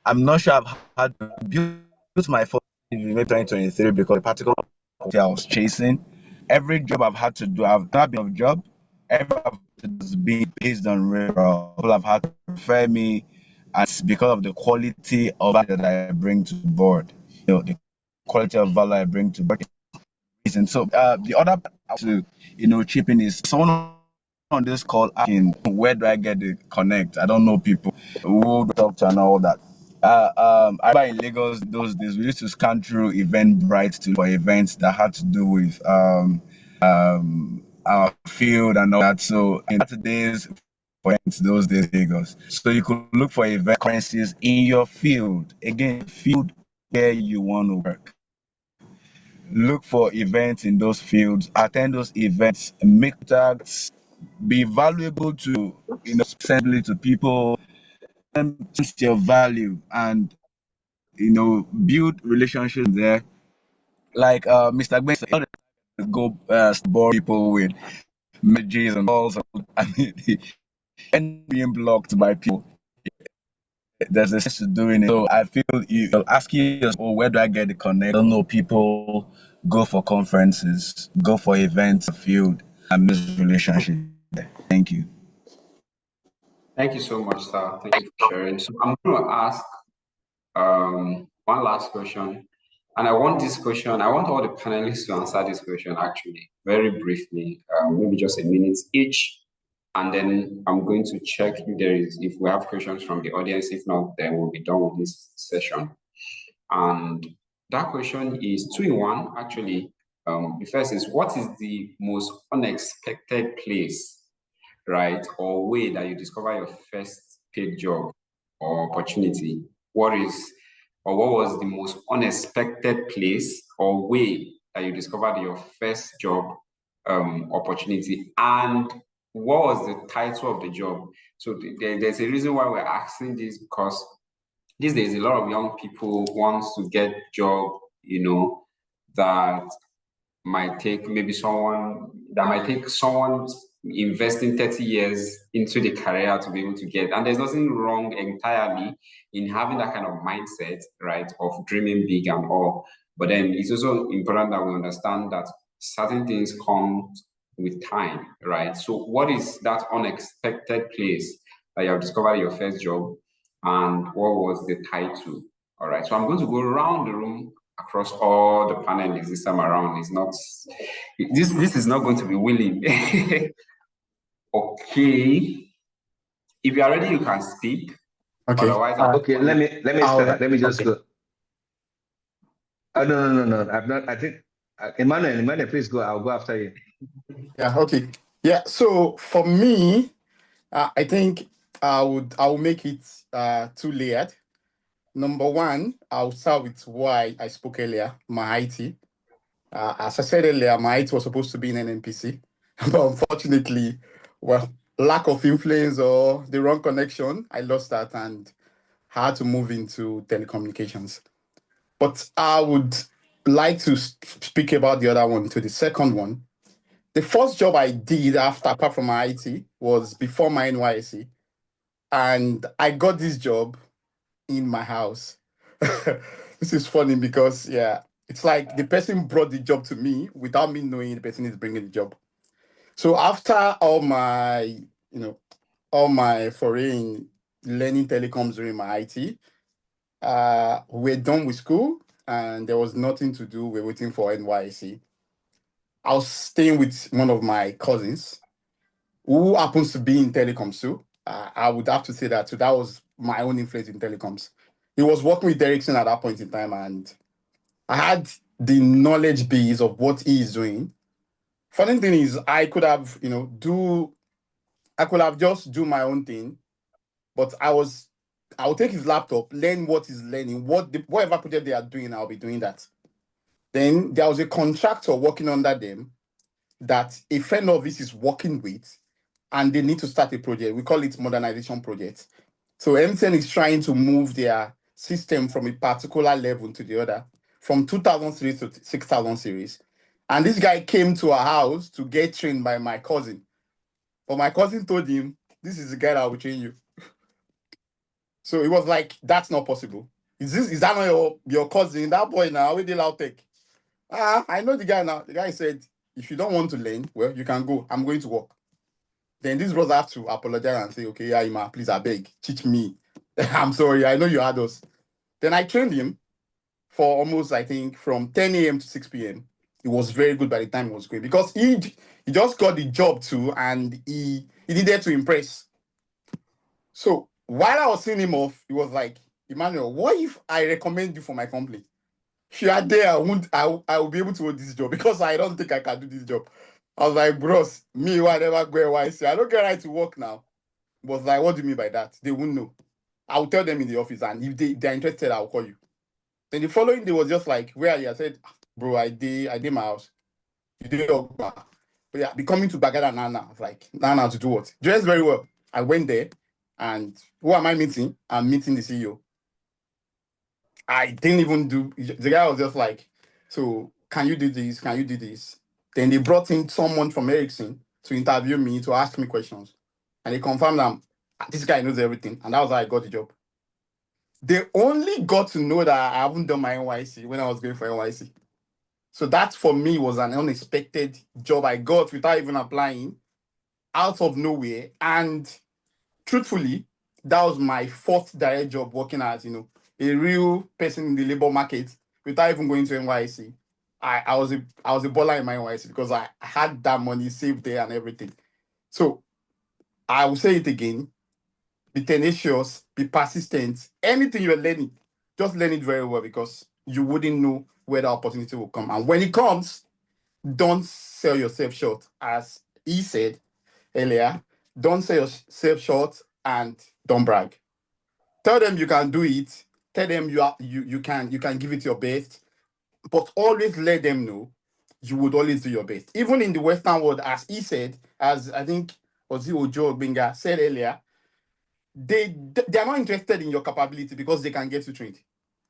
I'm not sure I've had to build my first CV maybe 2023 because the particular opportunity I was chasing. Every job I've had to do, I've not been of job. Every job has been based on referral. People have had to refer me, and it's because of the quality of value that I bring to the board. The quality of value I bring to the board. And so the other part to chip in is someone on this call asking where do I get the connect? I don't know people who talk to and all that. I remember in Lagos those days we used to scan through Eventbrite for events that had to do with our field and all that. So in Saturdays for events those days Lagos. So you could look for event currencies in your field. Again, field where you want to work. Look for events in those fields, attend those events, make contacts, be valuable to sensibly to people, and sense your value, and build relationships there. Like Mr. Gben said, not go bore people with messages and calls. I mean, and being blocked by people. There's a sense to doing it. So I feel you're asking yourself, oh, where do I get the connect? I don't know people, go for conferences, go for events, field, and build relationship. Thank you. Thank you so much, sir. Thank you for sharing. So I'm going to ask one last question. And I want all the panelists to answer this question actually, very briefly, maybe just a minute each. And then I'm going to check if we have questions from the audience. If not, then we'll be done with this session. And that question is two in one, actually. The first is, what is the most unexpected place, right, or way that you discover your first paid job or opportunity? What was the most unexpected place or way that you discovered your first job opportunity? And what was the title of the job? So there's a reason why we're asking this, because these days a lot of young people wants to get job, that might take someone investing 30 years into the career to be able to get. And there's nothing wrong entirely in having that kind of mindset, right, of dreaming big and all. But then it's also important that we understand that certain things come with time, right? So what is that unexpected place that you have discovered your first job, and what was the title? All right, so I'm going to go around the room across all the panelists this time around. This is not going to be willing. Okay. If you are ready, you can speak. Okay. Otherwise, Okay, let me start. Let me just okay. go. Oh, no. I'm not. I think Emmanuel, please go. I'll go after you. Yeah, okay. Yeah, so for me, I think I will make it two layered. Number one, I'll start with why I spoke earlier, my IT. As I said earlier, my IT was supposed to be in an NPC, but unfortunately, well, lack of influence or the wrong connection, I lost that and had to move into telecommunications. But I would like to speak about the other one, to the second one. The first job I did apart from my IT, was before my NYSC. And I got this job in my house. This is funny because, yeah, it's like the person brought the job to me without me knowing the person is bringing the job. So after all my foray in learning telecoms during my IT, we're done with school and there was nothing to do. We're waiting for NYSC. I was staying with one of my cousins who happens to be in telecoms too. I would have to say that. So that was my own influence in telecoms. He was working with Ericsson at that point in time, and I had the knowledge base of what he is doing. Funny thing is, I could have, just do my own thing, but I will take his laptop, learn what he's learning, whatever project they are doing, I'll be doing that. Then there was a contractor working under them that a friend of his is working with, and they need to start a project. We call it modernization project. So MTN is trying to move their system from a particular level to the other, from 2000 series to 6000 series. And this guy came to our house to get trained by my cousin. But my cousin told him, this is the guy that will train you. So it was like, that's not possible. Is that not your cousin? That boy now, with the loud tech. I know the guy now. The guy said, if you don't want to learn, well, you can go. I'm going to work. Then this brother have to apologize and say, okay, yeah, Ima, please, I beg, teach me. I'm sorry, I know you had us. Then I trained him for almost, I think, from 10 a.m. to 6 p.m. It was very good by the time he was going, because he just got the job too, and he needed to impress. So while I was seeing him off, he was like, Emmanuel, what if I recommend you for my company? If you are there, I will be able to hold this job, because I don't think I can do this job. I was like, bros, me, whatever, go I say, I don't get right to work now. Was like, what do you mean by that? They won't know. I'll tell them in the office, and if they're interested, I'll call you. Then the following day was just like, where are you? I said, bro, I did my house. You did your but yeah, be coming to Bagada now. I was like, now to do what? Dressed very well. I went there, and who am I meeting? I'm meeting the CEO. I didn't even do. The guy was just like, so can you do this? Can you do this? Then they brought in someone from Ericsson to interview me, to ask me questions, and they confirmed that this guy knows everything, and that was how I got the job. They only got to know that I haven't done my NYC when I was going for NYC. So that for me was an unexpected job I got without even applying, out of nowhere. And truthfully, that was my fourth direct job working as, a real person in the labor market without even going to NYC. I was a baller in my NYC because I had that money saved there and everything. So I will say it again. Be tenacious, be persistent. Anything you're learning, just learn it very well, because you wouldn't know where the opportunity will come. And when it comes, don't sell yourself short. As he said earlier, don't sell yourself short and don't brag. Tell them you can do it. Tell them you can give it your best, but always let them know you would always do your best. Even in the Western world, as he said, as I think Ozzy Ojo Binga said earlier, they are not interested in your capability because they can get you trained.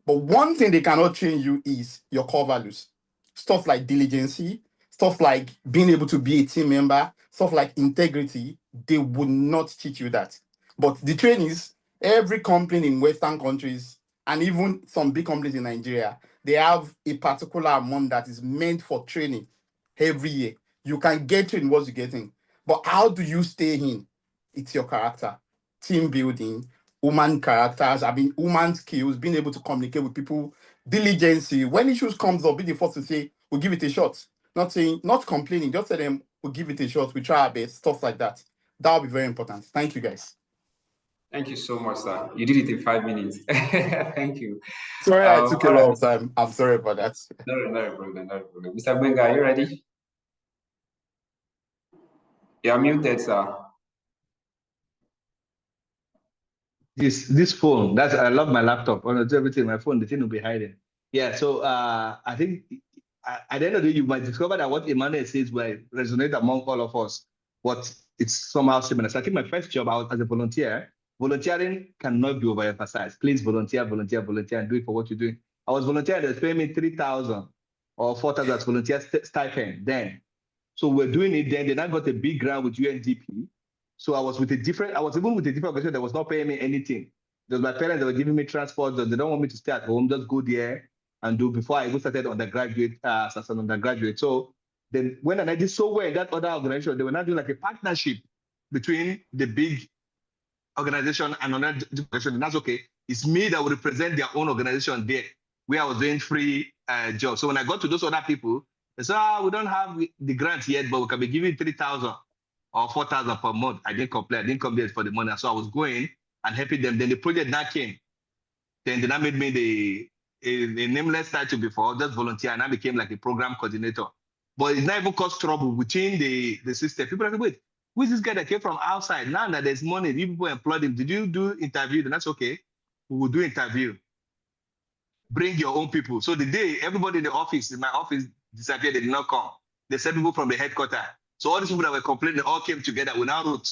But one thing they cannot train you is your core values. Stuff like diligence, stuff like being able to be a team member, stuff like integrity, they would not teach you that. But the trainees, every company in Western countries, and even some big companies in Nigeria, they have a particular amount that is meant for training every year. You can get trained what you're getting. But how do you stay in? It's your character, team building, human characters, human skills, being able to communicate with people, diligence. When issues comes up, be the first to say, we'll give it a shot. Not complaining, just tell them, we'll give it a shot, we try our best, stuff like that. That'll be very important. Thank you, guys. Thank you so much, sir. You did it in 5 minutes. Thank you. Sorry, I took a lot of time. I'm sorry about that. No problem. Mr. Benga, are you ready? You're muted, sir. This phone, I love my laptop. When I do everything, my phone, the thing will be hiding. Yeah, so I think at the end of the day, you might discover that what Emmanuel says will resonate among all of us, but it's somehow similar. So I think my first job, I was as a volunteer. Volunteering cannot be overemphasized. Please volunteer, and do it for what you're doing. I was volunteering, they were paying me 3,000 or 4,000 as volunteer stipend then. So we're doing it then. Then I got a big grant with UNDP. So I was even with a different organization that was not paying me anything. There's my parents that were giving me transport. They don't want me to stay at home, just go there and do before I even started undergraduate, as an undergraduate. So then when I did so well in that other organization, they were not doing like a partnership between the big organization and another organization. And that's okay. It's me that will represent their own organization there, where I was doing free jobs. So when I got to those other people, they said, we don't have the grant yet, but we can be giving 3,000 or 4,000 per month. I didn't complain. I didn't come there for the money. So I was going and helping them. Then the project now came. Then they now made me a nameless title before, just volunteer, and I became like a program coordinator. But it's not even caused trouble within the system. People are like, wait, who is this guy that came from outside? Now that there's money, you people employed him. Did you do interview? Then that's okay. We will do interview. Bring your own people. So the day everybody in my office disappeared, they did not come. They sent people from the headquarters. So all these people that were complaining, they all came together. We now wrote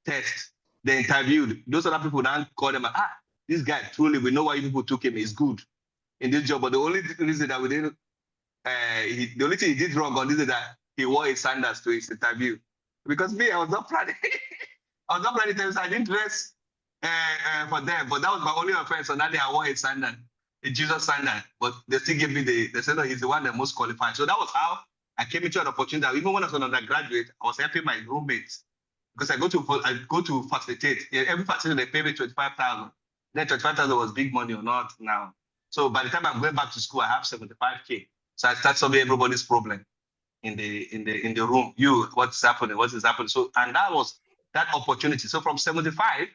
tests. They interviewed. Those other people now called them, this guy, truly, we know why you people took him. He's good in this job. But the only reason that we didn't, the only thing he did wrong on this is that he wore his sandals to his interview. Because me, I was not planning. I was not planning to, so I didn't dress for them. But that was my only offense. So that day I wore a sandal, a Jesus sandal. But they still gave me they said, no, he's the one that most qualified. So that was how I came into an opportunity that even when I was an undergraduate, I was helping my roommates. Because I go to facilitate. Every facility they pay me 25,000. Then 25,000 was big money or not now. So by the time I'm going back to school, I have 75K. So I start solving everybody's problem in the room. What's happening? What is happening? So and that was that opportunity. So from 75,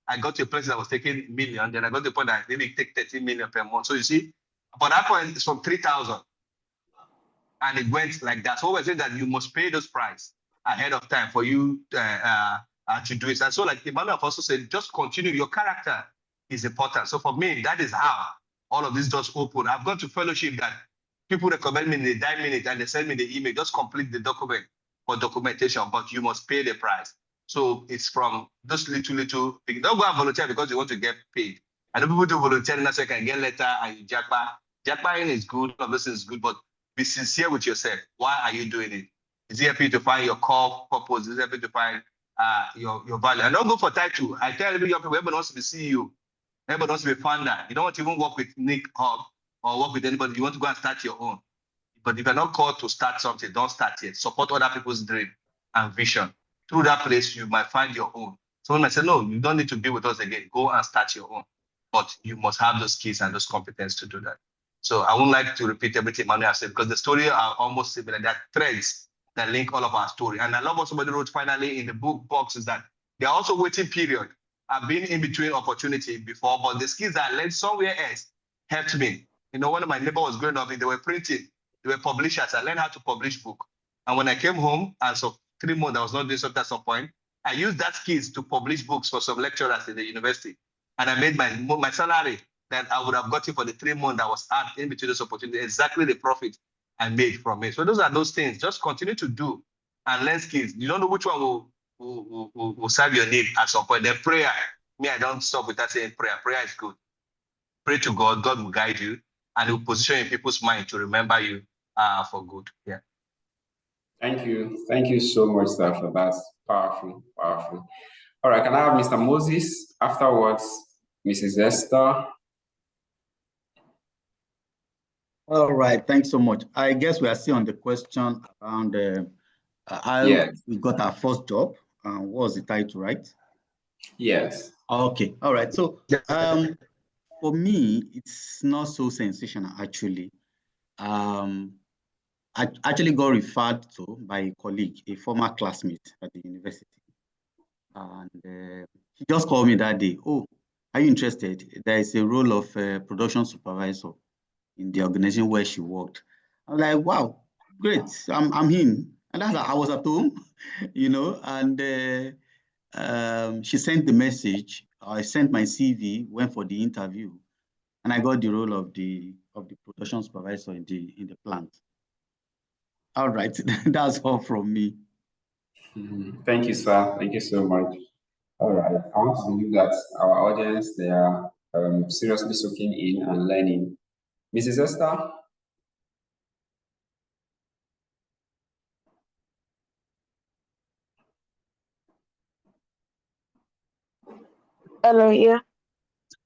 I got to a place that was taking million. Then I got to the point that I maybe take 13 million per month. So you see, but that point is from 3,000. And it went like that. So we're saying that you must pay those price ahead of time for you to do it. And so like Emmanuel also said, just continue. Your character is important. So for me, that is how all of these doors open. I've gone to fellowship that people recommend me in the 9 minutes and they send me the email, just complete the document for documentation, but you must pay the price. So it's from those little things. Don't go and volunteer because you want to get paid. I know people do volunteering so you can get letter and you jackpot. Jackpotting is good, obviously is good, but be sincere with yourself. Why are you doing it? Is it helping you to find your core purpose? Is it helping you to find your value? And don't go for title. I tell every young people, everybody wants to be CEO. Everybody wants to be founder. You don't want to even work with Nick Hub or work with anybody. You want to go and start your own. But if you're not called to start something, don't start yet. Support other people's dream and vision. Through that place, you might find your own. Someone might say, no, you don't need to be with us again. Go and start your own. But you must have those skills and those competence to do that. So I wouldn't like to repeat everything Manuel said because the story are almost similar. There are threads that link all of our story. And I love what somebody wrote finally in the book box is that they're also waiting period. I've been in between opportunity before, but the skills I learned somewhere else helped me. You know, one of my neighbors was growing up, they were printing. They were publishers. I learned how to publish book. And when I came home, as of 3 months, I was not doing something at some point. I used that skills to publish books for some lecturers in the university. And I made my salary that I would have gotten for the 3 months that was out in between those opportunities, exactly the profit I made from it. So those are those things. Just continue to do and learn skills. You don't know which one will serve your need at some point. Then prayer. Me, I don't stop with that saying prayer. Prayer is good. Pray to God. God will guide you and he will position in people's mind to remember you for good. Yeah. Thank you. Thank you so much, sir, for that. Powerful, powerful. All right, can I have Mr. Moses? Afterwards, Mrs. Esther. All right, thanks so much. I guess we are still on the question around how we got our first job. What was the title, right? Yes. Okay, all right. So for me, it's not so sensational, actually. I actually got referred to by a colleague, a former classmate at the university. And he just called me that day. Oh, are you interested? There is a role of production supervisor in the organization where she worked. I was like, wow, great, I'm in. And that's I was at home, and she sent the message. I sent my CV, went for the interview, and I got the role of the production supervisor in the plant. All right, that's all from me. Thank you, sir. Thank you so much. All right, I want to believe that our audience, they are seriously soaking in and learning. Mrs. Esther? Hello, yeah.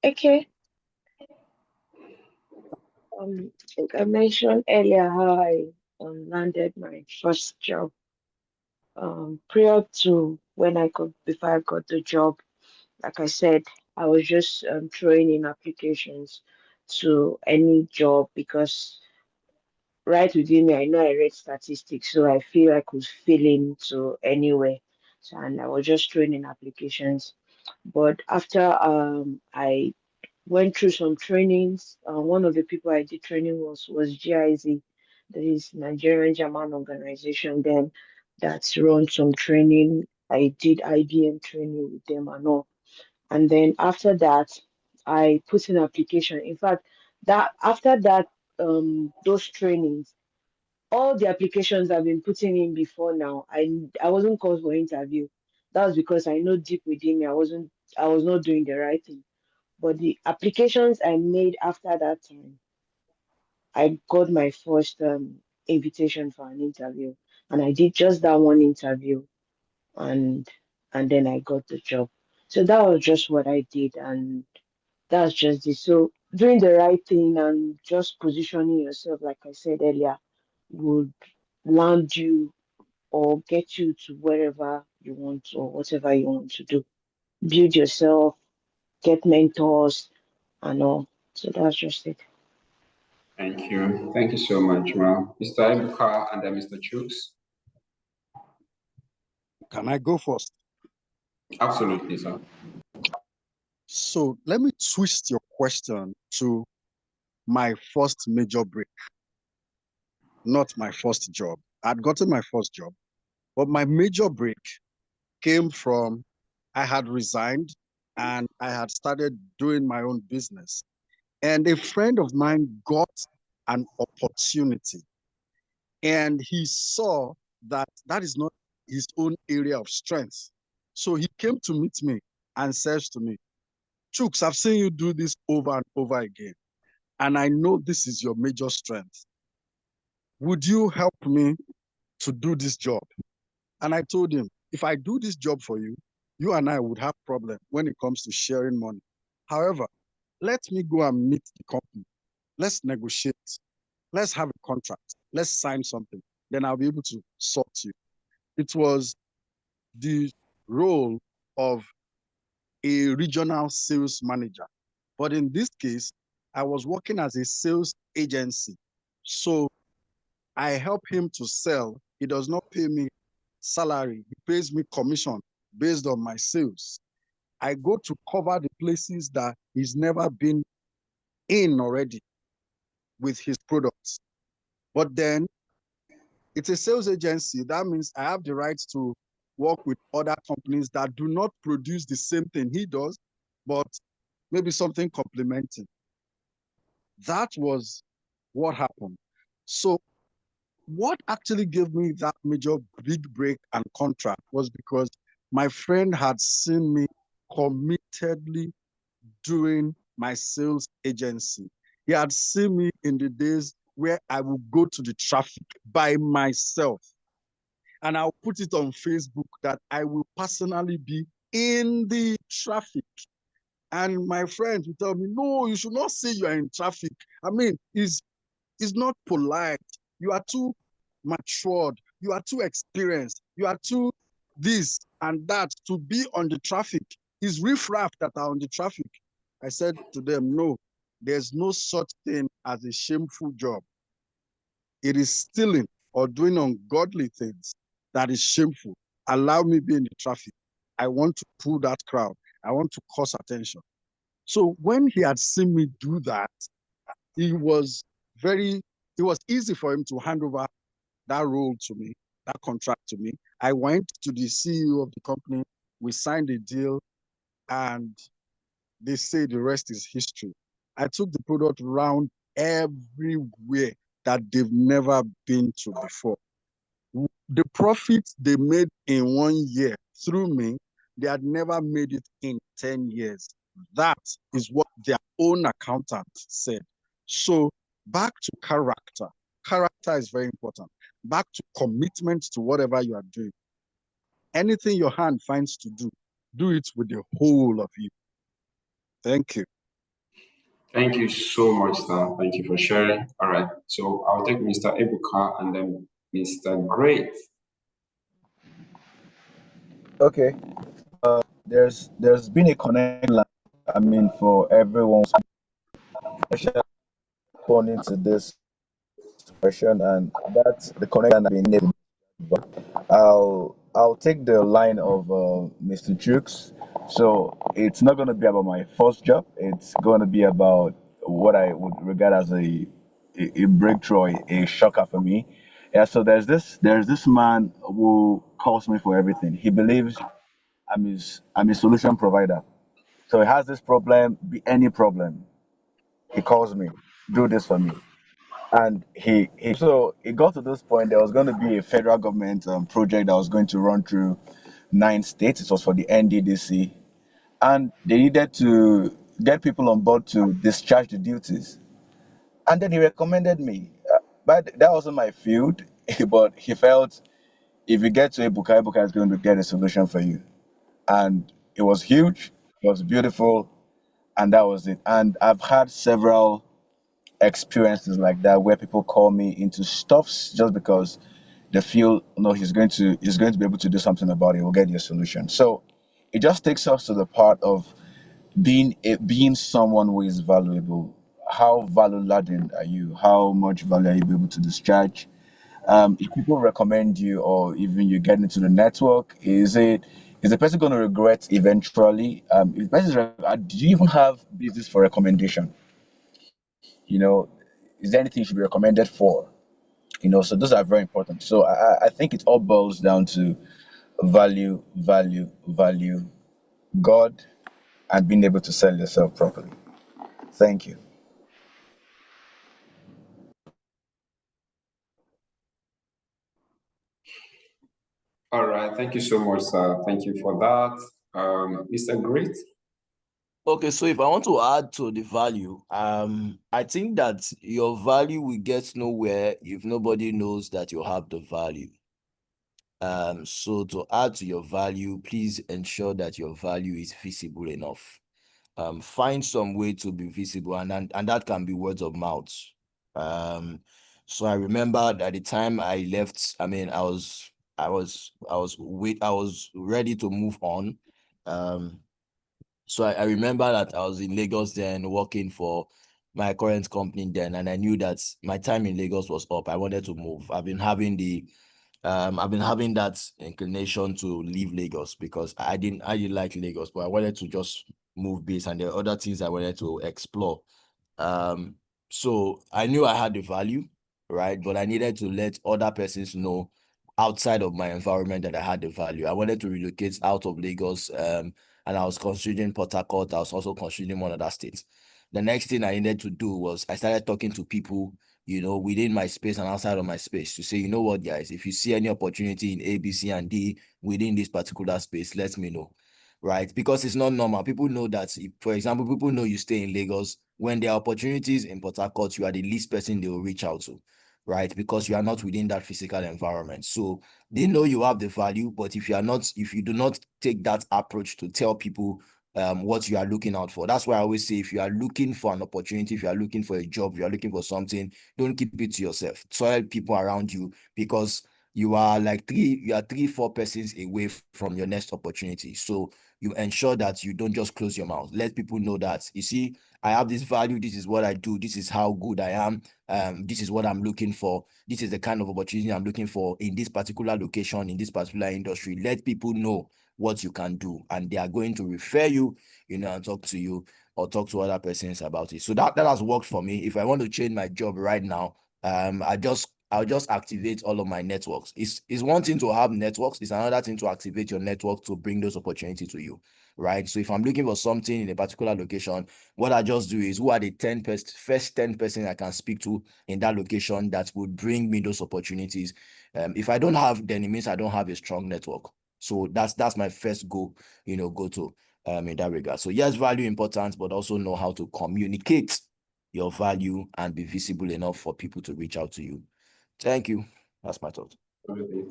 Okay. I think I mentioned earlier how I landed my first job. Prior to before I got the job, like I said, I was just throwing in applications to any job because right within me, I know I read statistics, so I feel I could fill into anywhere. So, and I was just throwing in applications. But after I went through some trainings, one of the people I did training was GIZ, that is Nigerian German organization. Then that's run some training. I did IBM training with them and all. And then after that, I put in application. In fact, that after that, those trainings, all the applications I've been putting in before now, I wasn't called for interview. That was because I know deep within me I was not doing the right thing. But the applications I made after that time, I got my first invitation for an interview, and I did just that one interview, and then I got the job. So that was just what I did, and that's just it. So doing the right thing and just positioning yourself, like I said earlier, would land you or get you to wherever you want or whatever you want to do. Build yourself, get mentors, and all. So that's just it. Thank you. Thank you so much, ma'am. Mr. Ibuka and then Mr. Chooks. Can I go first? Absolutely, sir. So let me twist your question to my first major break, not my first job. I'd gotten my first job, but my major break came from I had resigned and I had started doing my own business. And a friend of mine got an opportunity, and he saw that that is not his own area of strength. So he came to meet me and says to me, Chooks, I've seen you do this over and over again, and I know this is your major strength. Would you help me to do this job? And I told him, if I do this job for you, you and I would have problem when it comes to sharing money. However, let me go and meet the company. Let's negotiate. Let's have a contract. Let's sign something. Then I'll be able to sort you. It was the role of a regional sales manager. But in this case, I was working as a sales agency. So I help him to sell. He does not pay me salary. He pays me commission based on my sales. I go to cover the places that he's never been in already with his products. But then it's a sales agency. That means I have the right to work with other companies that do not produce the same thing he does, but maybe something complementing. That was what happened. So what actually gave me that major big break and contract was because my friend had seen me committedly doing my sales agency. He had seen me in the days where I would go to the traffic by myself. And I'll put it on Facebook that I will personally be in the traffic. And my friends will tell me, no, you should not say you are in traffic. I mean, it's not polite. You are too matured. You are too experienced. You are too this and that to be on the traffic. It's riffraff that are on the traffic. I said to them, no, there's no such thing as a shameful job. It is stealing or doing ungodly things that is shameful. Allow me be in the traffic. I want to pull that crowd. I want to cause attention. So when he had seen me do that, it was easy for him to hand over that role to me, that contract to me. I went to the CEO of the company, we signed a deal, and they say the rest is history. I took the product around everywhere that they've never been to before. The profits they made in 1 year through me, they had never made it in 10 years. That is what their own accountant said. So back to character. Character is very important. Back to commitment to whatever you are doing. Anything your hand finds to do it with the whole of you. Thank you. Thank you so much, sir. Thank you for sharing. All right. So I'll take Mr. Ebuka and then Mr. Great. Okay. There's been a connect line. I mean, for everyone, especially responding to this question, and that's the connection I've been able. But I'll take the line of Mr. Jukes. So it's not going to be about my first job. It's going to be about what I would regard as a breakthrough, a shocker for me. Yeah. So there's this man who calls me for everything. He believes I'm a solution provider. So he has this problem, be any problem, he calls me, do this for me. And he so it got to this point. There was going to be a federal government project that was going to run through 9 states. It was for the NDDC, and they needed to get people on board to discharge the duties. And then he recommended me, but that wasn't my field. But he felt if you get to Ebuka, Ebuka is going to get a solution for you. And it was huge, it was beautiful, and that was it. And I've had several experiences like that where people call me into stuffs just because they feel no he's going to be able to do something about it, we'll get you a solution. So it just takes us to the part of being someone who is valuable. How value laden are you? How much value are you able to discharge? If people recommend you or even you get into the network, is the person going to regret eventually? If the person do you even have business for recommendation? You know, is there anything you should be recommended for? So those are very important. So I think it all boils down to value, God, and being able to sell yourself properly. Thank you. All right, thank you so much, sir. Thank you for that. Mr. Great. Okay, so if I want to add to the value, I think that your value will get nowhere if nobody knows that you have the value. So to add to your value, please ensure that your value is visible enough. Find some way to be visible, and that can be words of mouth. So I remember at the time I left, I mean, I was ready to move on. So I remember that I was in Lagos then working for my current company then, and I knew that my time in Lagos was up. I wanted to move. I've been having that inclination to leave Lagos because I didn't like Lagos, but I wanted to just move base, and there are other things I wanted to explore. So I knew I had the value, right? But I needed to let other persons know outside of my environment that I had the value. I wanted to relocate out of Lagos, and I was considering Port Harcourt. I was also considering one other state. The next thing I needed to do was I started talking to people, within my space and outside of my space to say, you know what, guys, if you see any opportunity in A, B, C, and D within this particular space, let me know, right? Because it's not normal. People know that, if, for example, people know you stay in Lagos. When there are opportunities in Port Harcourt, you are the least person they will reach out to, right? Because you are not within that physical environment. So they know you have the value, but if you do not take that approach to tell people what you are looking out for. That's why I always say, if you are looking for an opportunity, if you are looking for a job, if you are looking for something, don't keep it to yourself. Tell people around you, because you are 3-4 persons away from your next opportunity. So you ensure that you don't just close your mouth. Let people know that, you see, I have this value, this is what I do, this is how good I am, this is what I'm looking for, this is the kind of opportunity I'm looking for in this particular location, in this particular industry. Let people know what you can do, and they are going to refer you, and talk to you or talk to other persons about it. So that has worked for me. If I want to change my job right now, I'll just activate all of my networks. It's one thing to have networks, it's another thing to activate your network to bring those opportunities to you, right? So if I'm looking for something in a particular location, what I just do is, who are the first 10 persons I can speak to in that location that would bring me those opportunities? If I don't have, then it means I don't have a strong network. So that's my first go to in that regard. So yes, value important, but also know how to communicate your value and be visible enough for people to reach out to you. Thank you. That's my thought.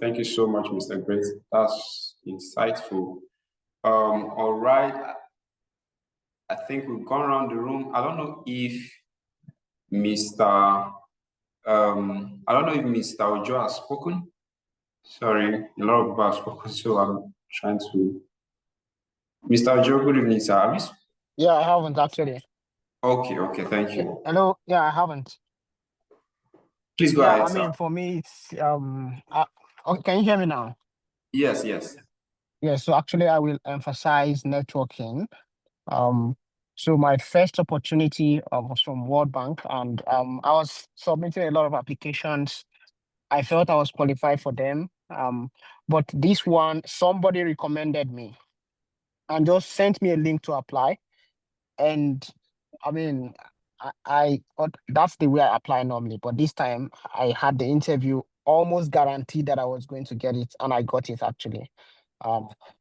Thank you so much, Mr. Grace. That's insightful. All right. I think we've gone around the room. I don't know if Mr. Ojo has spoken. Sorry, a lot of people have spoken, so I'm trying to. Mr. Ojo, good evening, sir. Yeah, I haven't actually. Okay, thank you. Hello. Yeah, I haven't. Please go ahead, sir. For me, it's okay, can you hear me now? Yes. Yeah, so actually I will emphasize networking. So my first opportunity was from World Bank, and I was submitting a lot of applications. I felt I was qualified for them. But this one, somebody recommended me and just sent me a link to apply. And I mean, that's the way I apply normally. But this time I had the interview, almost guaranteed that I was going to get it, and I got it actually.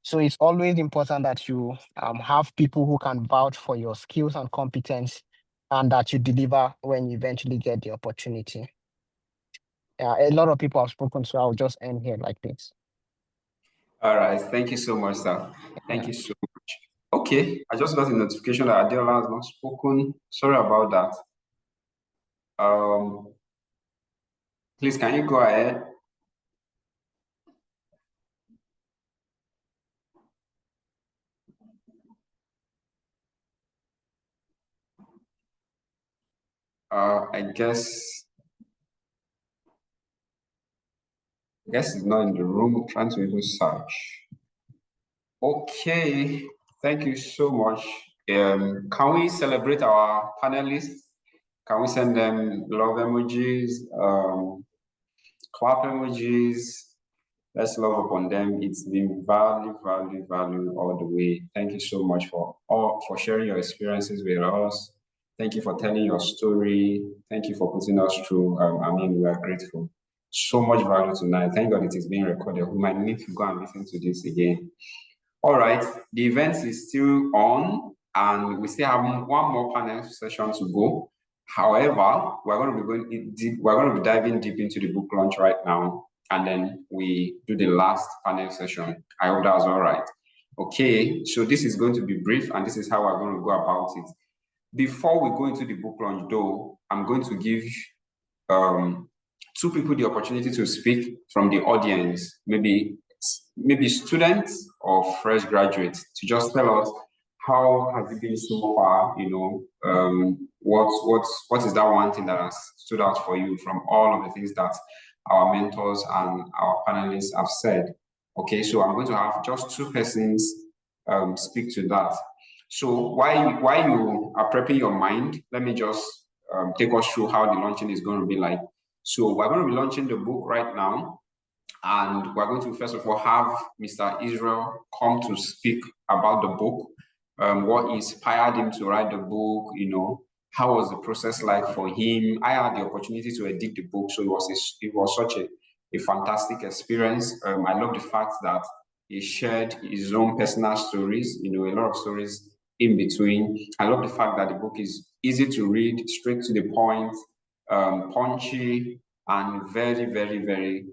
So it's always important that you have people who can vouch for your skills and competence, and that you deliver when you eventually get the opportunity. A lot of people have spoken, so I'll just end here like this. All right. Thank you so much, sir. Thank you so much. Okay, I just got a notification that Adela has not spoken. Sorry about that. Please, can you go ahead? I guess he's not in the room. I'm trying to even search. Okay, thank you so much. Can we celebrate our panelists? Can we send them love emojis, clap emojis? Let's love upon them. It's been value all the way. Thank you so much for sharing your experiences with us. Thank you for telling your story. Thank you for putting us through. We are grateful. so much value tonight. Thank God it is being recorded. We might need to go and listen to this again. All right, the event is still on, and we still have one more panel session to go. However, we're going to be going deep. We're going to be diving deep into the book launch right now, and then we do the last panel session. I hope that's all right. Okay, so this is going to be brief, and this is how we're going to go about it. Before we go into the book launch, though, I'm going to give two people the opportunity to speak from the audience, maybe students or fresh graduates, to just tell us how has it been so far. What is that one thing that has stood out for you from all of the things that our mentors and our panelists have said. Okay, so I'm going to have just two persons speak to that. So while you are prepping your mind, let me just take us through how the launching is going to be like. So we're going to be launching the book right now, and we're going to first of all have Mr. Israel come to speak about the book, what inspired him to write the book, how was the process like for him. I had the opportunity to edit the book, so it was such a fantastic experience. I love the fact that he shared his own personal stories, a lot of stories in between. I love the fact that the book is easy to read, straight to the point, punchy, and very, very, very,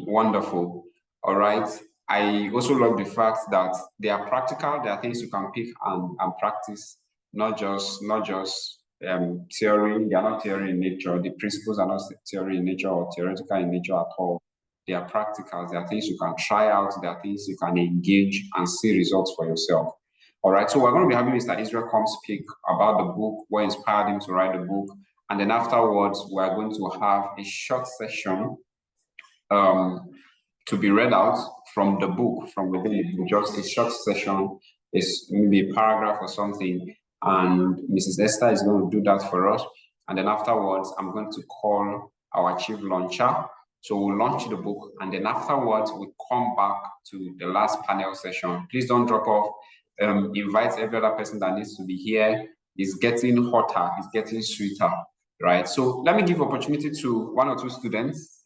wonderful. All right. I also love the fact that they are practical. There are things you can pick and practice, not just theory. They are not theory in nature. The principles are not theory in nature or theoretical in nature at all. They are practical. There are things you can try out. There are things you can engage and see results for yourself. All right, so we're going to be having Mr. Israel come speak about the book, what inspired him to write the book. And then afterwards, we're going to have a short session to be read out from the book, from within the book, just a short session, is maybe a paragraph or something. And Mrs. Esther is going to do that for us. And then afterwards, I'm going to call our chief launcher. So we'll launch the book, and then afterwards, we come back to the last panel session. Please don't drop off. Invite every other person that needs to be here. It's getting hotter, it's getting sweeter, right? So let me give opportunity to one or two students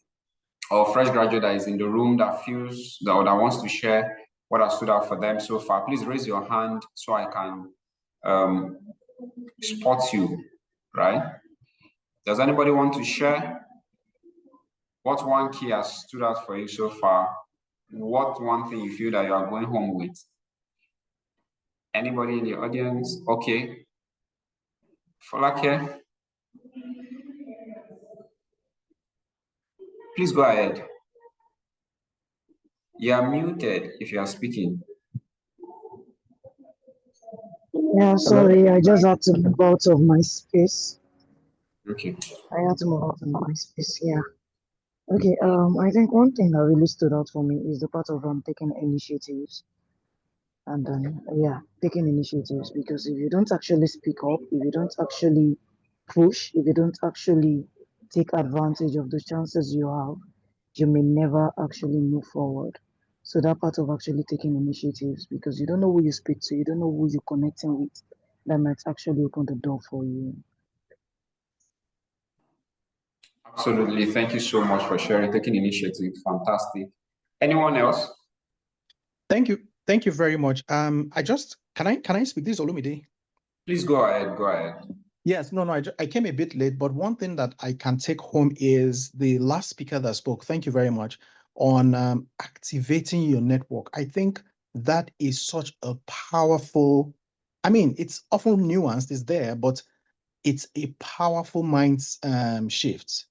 or fresh graduate that is in the room that feels that wants to share what has stood out for them so far. Please raise your hand so I can spot you, right? Does anybody want to share? What one key has stood out for you so far? What one thing you feel that you are going home with? Anybody in the audience? Okay. Folake, please go ahead. You are muted if you are speaking. Yeah, sorry, I just had to move out of my space. Okay. I had to move out of my space, yeah. Okay, I think one thing that really stood out for me is the part of taking initiatives. And taking initiatives, because if you don't actually speak up, if you don't actually push, if you don't actually take advantage of the chances you have, you may never actually move forward. So that part of actually taking initiatives, because you don't know who you speak to, you don't know who you're connecting with, that might actually open the door for you. Absolutely. Thank you so much for sharing, taking initiative. Fantastic. Anyone else? Thank you. Thank you very much. Can I speak? This is Olumide. Please go ahead. Go ahead. Yes, no, I came a bit late, but one thing that I can take home is the last speaker that spoke. Thank you very much on activating your network. I think that is such a powerful, it's often nuanced, it's there, but it's a powerful mind shift,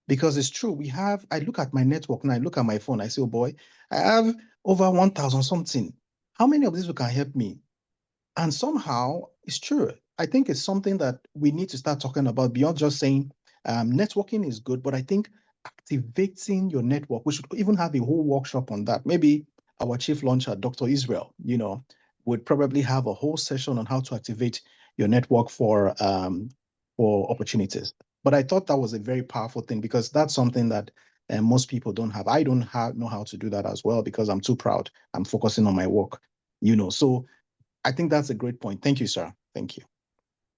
because it's true. I look at my network and I look at my phone, I say, oh boy, I have over 1,000 something. How many of these can help me? And somehow it's true. I think it's something that we need to start talking about beyond just saying networking is good, but I think activating your network, we should even have a whole workshop on that. Maybe our chief launcher, Dr. Israel, would probably have a whole session on how to activate your network for opportunities. But I thought that was a very powerful thing, because that's something that most people don't have. I don't know how to do that as well, because I'm too proud. I'm focusing on my work, so I think that's a great point. Thank you, sir. Thank you.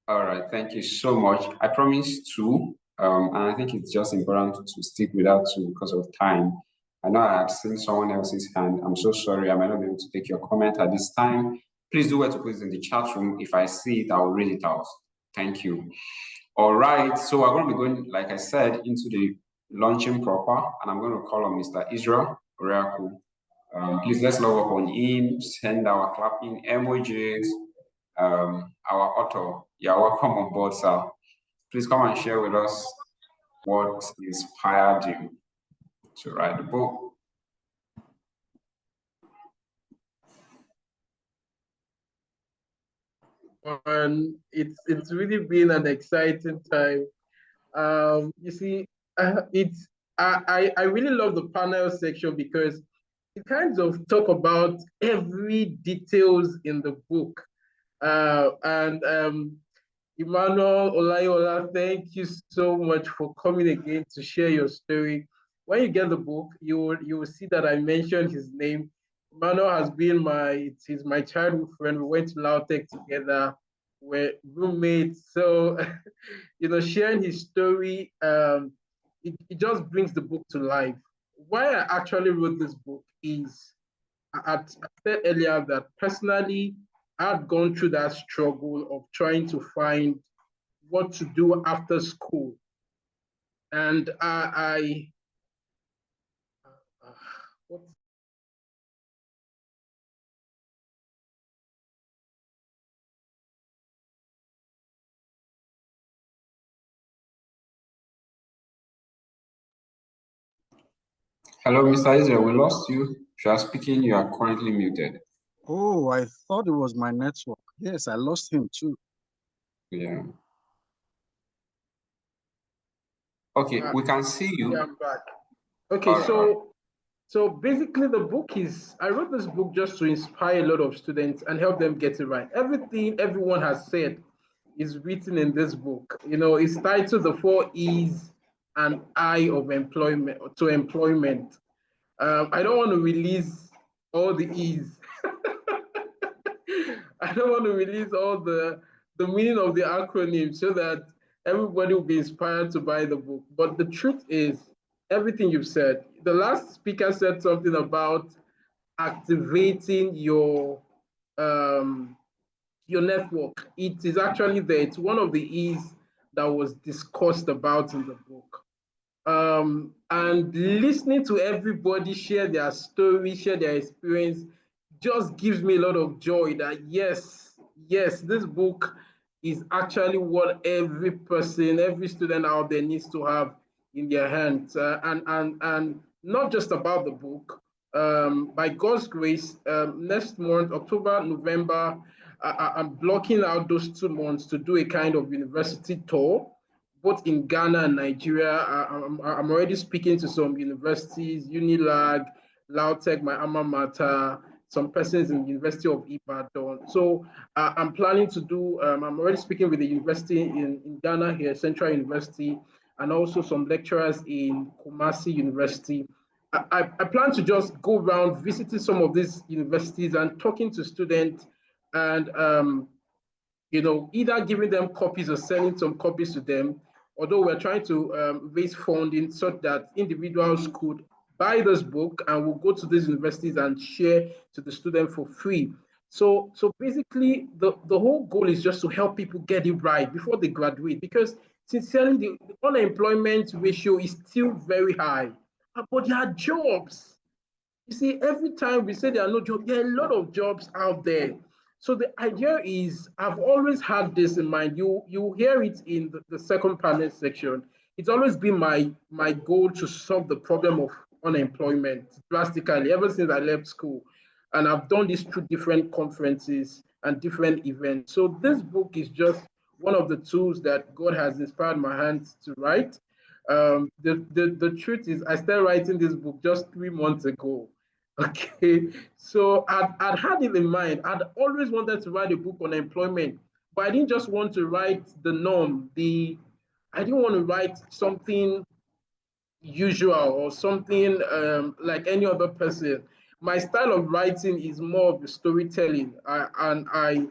All right. Thank you so much. I promise to And I think it's just important to stick with that too because of time. I know I have seen someone else's hand. I'm so sorry. I might not be able to take your comment at this time. Please do well to put it in the chat room. If I see it, I will read it out. Thank you. All right. So we're going to be going, like I said, into the launching proper. And I'm going to call on Mr. Israel Oriaku. Please let's love up on him. Send our clapping emojis. Our author, you're welcome on board, sir. Please come and share with us what inspired you to write the book. And it's really been an exciting time. You see, I really love the panel section because it kind of talk about every details in the book. Emmanuel Olayola, thank you so much for coming again to share your story. When you get the book, you will see that I mentioned his name. Emmanuel has been he's my childhood friend. We went to Lautech together. We're roommates. So, sharing his story, it just brings the book to life. Why I actually wrote this book is, I said earlier that personally, I've gone through that struggle of trying to find what to do after school. And Hello, Mr. Israel, we lost you. If you are speaking, you are currently muted. Oh, I thought it was my network. Yes, I lost him too. Yeah. Okay, we can see you. Yeah, I'm back. Okay, so basically the book I wrote this book just to inspire a lot of students and help them get it right. Everything everyone has said is written in this book. It's titled The 4 E's and I of Employment to Employment. I don't want to release all the E's. I don't want to release all the meaning of the acronym so that everybody will be inspired to buy the book. But the truth is, everything you've said. The last speaker said something about activating your network. It is actually there. It's one of the E's that was discussed about in the book. And listening to everybody share their story, share their experience, just gives me a lot of joy that yes, this book is actually what every person, every student out there needs to have in their hands. And not just about the book. By God's grace, next month, October, November, I'm blocking out those 2 months to do a kind of university tour, both in Ghana and Nigeria. I'm already speaking to some universities, Unilag, Lautech, my alma mater, some persons in the University of Ibadan. So I'm planning to do, I'm already speaking with the university in Ghana here, Central University, and also some lecturers in Kumasi University. I plan to just go around visiting some of these universities and talking to students and either giving them copies or selling some copies to them, although we're trying to raise funding so that individuals could buy this book and we'll go to these universities and share to the student for free. So basically, the whole goal is just to help people get it right before they graduate, because sincerely, the unemployment ratio is still very high, but there are jobs. You see, every time we say there are no jobs, there are a lot of jobs out there. So the idea is, I've always had this in mind. You hear it in the second panel section. It's always been my goal to solve the problem of unemployment drastically ever since I left school. And I've done this through different conferences and different events. So this book is just one of the tools that God has inspired my hands to write. The truth is, I started writing this book just 3 months ago. Okay, so I'd had it in mind. I'd always wanted to write a book on employment, but I didn't just want to write the norm. I didn't want to write something usual or something like any other person. My style of writing is more of the storytelling, and I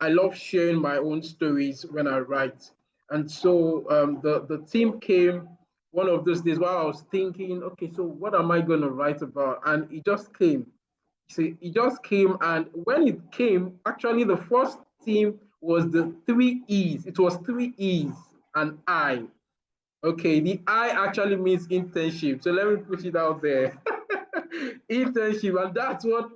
love sharing my own stories when I write. And so the team came one of those days while I was thinking, okay, so what am I going to write about? And it just came. See, it just came, and when it came, actually the first team was the 3 E's. It was 3 E's and I. Okay, the I actually means internship. So let me put it out there. Internship, and that's what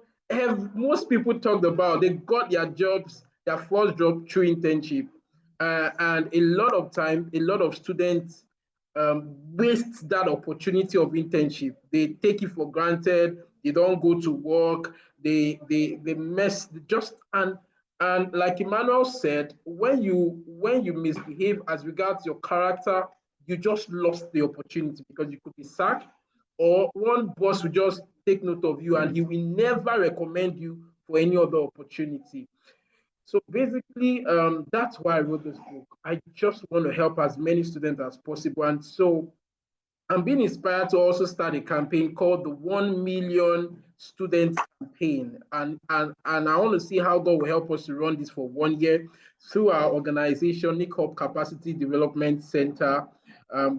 most people talked about. They got their jobs, their first job through internship. And a lot of time, a lot of students waste that opportunity of internship. They take it for granted. They don't go to work. They mess just and like Emmanuel said, when you misbehave as regards your character, you just lost the opportunity because you could be sacked, or one boss will just take note of you and he will never recommend you for any other opportunity. So basically, that's why I wrote this book. I just want to help as many students as possible. And so I'm being inspired to also start a campaign called the 1 Million Students Campaign. And I want to see how God will help us to run this for 1 year through our organization, Nick Hub Capacity Development Center,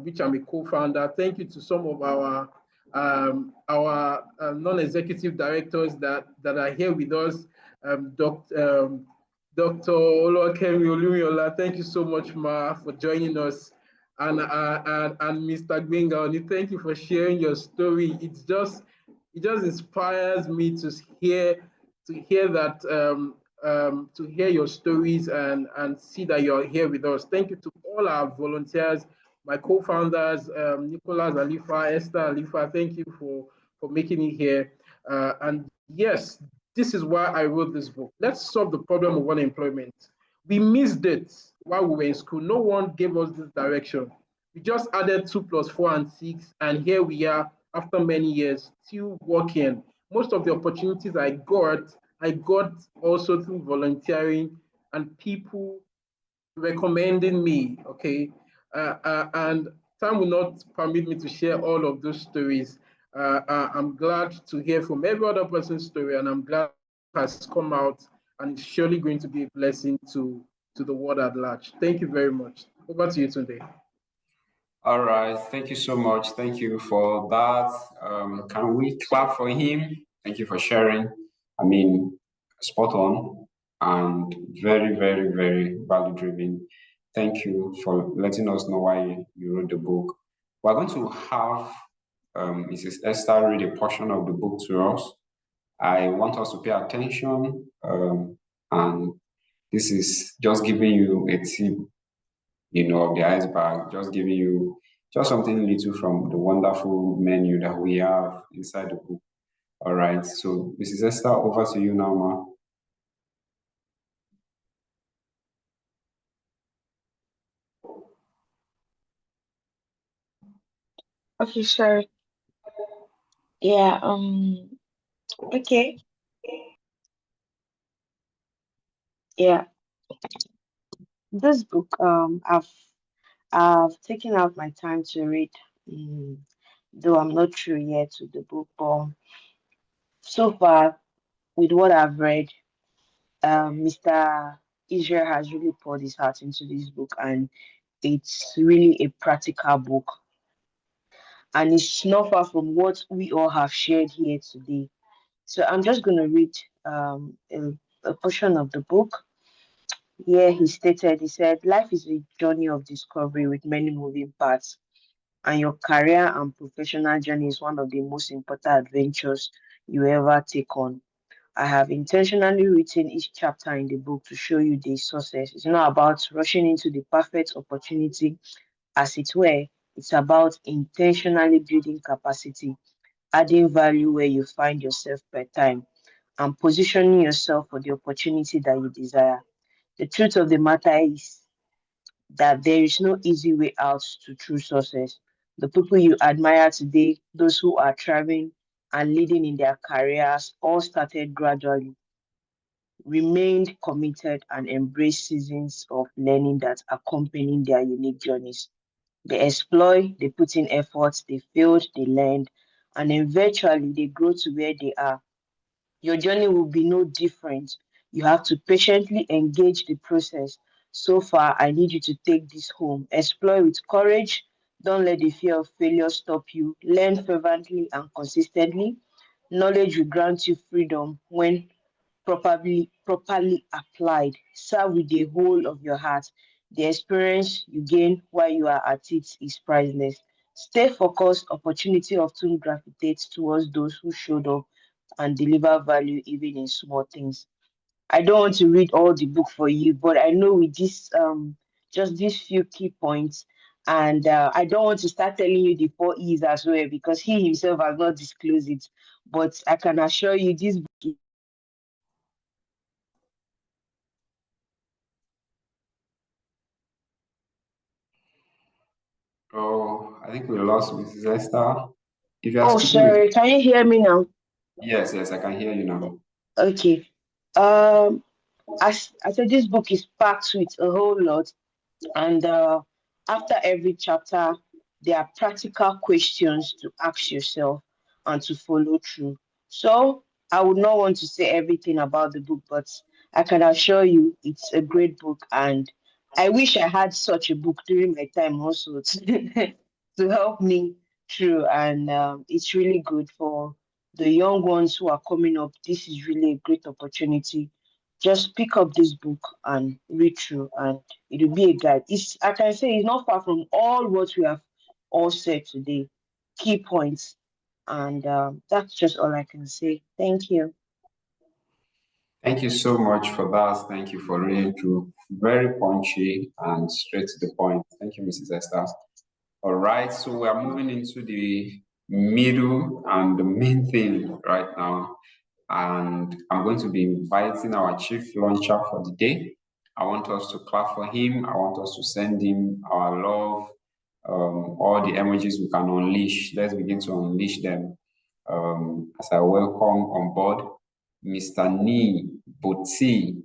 which I'm a co-founder. Thank you to some of our non-executive directors that are here with us. Dr. Olokemi Olumiola, thank you so much, Ma, for joining us. And Mr. Gbenga, thank you for sharing your story. It just inspires me to hear that to hear your stories and see that you're here with us. Thank you to all our volunteers, my co-founders, Nicholas Alifa, Esther Alifa. Thank you for making it here. And yes, this is why I wrote this book. Let's solve the problem of unemployment. We missed it while we were in school. No one gave us this direction. We just added 2 plus 4 and 6, and here we are after many years still working. Most of the opportunities I got also through volunteering and people recommending me. Okay, and time will not permit me to share all of those stories. I'm glad to hear from every other person's story, and I'm glad it has come out, and it's surely going to be a blessing to the world at large. Thank you very much. Over to you today. All right, thank you so much. Thank you for that. Can we clap for him? Thank you for sharing. I mean, spot on and very, very, very value driven. Thank you for letting us know why you wrote the book. We're going to have Mrs. Esther read a portion of the book to us. I want us to pay attention, and this is just giving you a tip, of the iceberg, just giving you just something little from the wonderful menu that we have inside the book. All right, so Mrs. Esther, over to you now, ma. Okay, sure. Yeah, okay. Yeah. This book, I've taken out my time to read, though I'm not through yet with the book, but so far with what I've read, Mr. Israel has really poured his heart into this book, and it's really a practical book. And it's not far from what we all have shared here today. So I'm just going to read a portion of the book. Here he said, life is a journey of discovery with many moving parts, and your career and professional journey is one of the most important adventures you ever take on. I have intentionally written each chapter in the book to show you the success. It's not about rushing into the perfect opportunity, as it were. It's about intentionally building capacity, adding value where you find yourself per time, and positioning yourself for the opportunity that you desire. The truth of the matter is that there is no easy way out to true success. The people you admire today, those who are thriving and leading in their careers, all started gradually, remained committed, and embraced seasons of learning that accompany their unique journeys. They explore, they put in efforts, they failed, they learned, and eventually they grow to where they are. Your journey will be no different. You have to patiently engage the process, so far. I need you to take this home. Explore with courage. Don't let the fear of failure stop you. Learn fervently and consistently. Knowledge will grant you freedom when properly applied. Serve with the whole of your heart. The experience you gain while you are at it is priceless. Stay focused. Opportunity often gravitates towards those who showed up and deliver value even in small things. I don't want to read all the book for you, but I know with this just these few key points, and I don't want to start telling you the 4 E's as well because he himself has not disclosed it. But I can assure you this book. Oh, I think we lost Mrs. Esther. If you are Oh, speaking with, sorry. Can you hear me now? yes, yes, I can hear you now. Okay. Um, as I said, this book is packed with a whole lot. And after every chapter, there are practical questions to ask yourself and to follow through. So I would not want to say everything about the book, but I can assure you it's a great book. And I wish I had such a book during my time also to help me through. And it's really good for the young ones who are coming up. This is really a great opportunity. Just pick up this book and read through, and it will be a guide. It's, I can say, it's not far from all what we have all said today. Key points, and that's just all I can say. Thank you. Thank you so much for that. Thank you for reading through. Very punchy and straight to the point. Thank you, Mrs. Esther. All right, so we are moving into the middle and the main thing right now. And I'm going to be inviting our chief launcher for the day. I want us to clap for him. I want us to send him our love, all the emojis we can unleash. Let's begin to unleash them. As I welcome on board Mr. Nee Boti.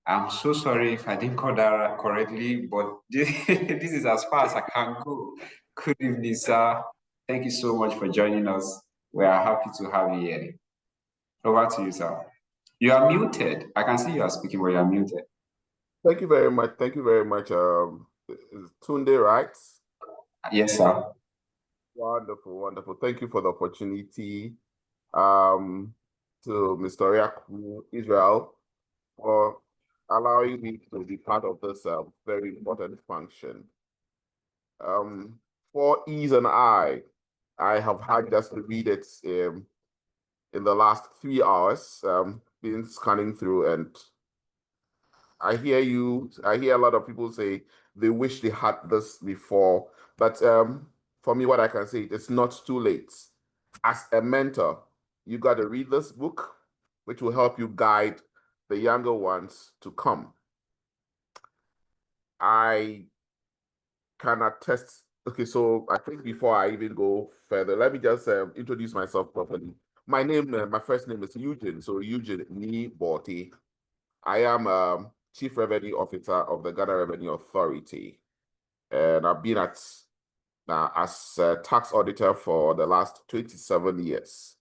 I'm so sorry if I didn't call that correctly, but this is as far as I can go. Good evening, sir. Thank you so much for joining us. We are happy to have you here. Over to you, sir. You are muted. I can see you are speaking, but you are muted. Thank you very much. Thank you very much. Is Tunde, right? Yes, sir. Wonderful, wonderful. Thank you for the opportunity. To Mr. Oriaku, Israel, for allowing me to be part of this very important function. 4 E's and I have had just to read it in the last 3 hours, been scanning through, and I hear a lot of people say they wish they had this before, but for me, what I can say, it's not too late. As a mentor, you got to read this book, which will help you guide the younger ones to come. I can attest. Okay, so I think before I even go further, let me just introduce myself properly. My first name is Eugene. So Eugene Nee Boti. I am Chief Revenue Officer of the Ghana Revenue Authority, and I've been as a tax auditor for the last 27 years.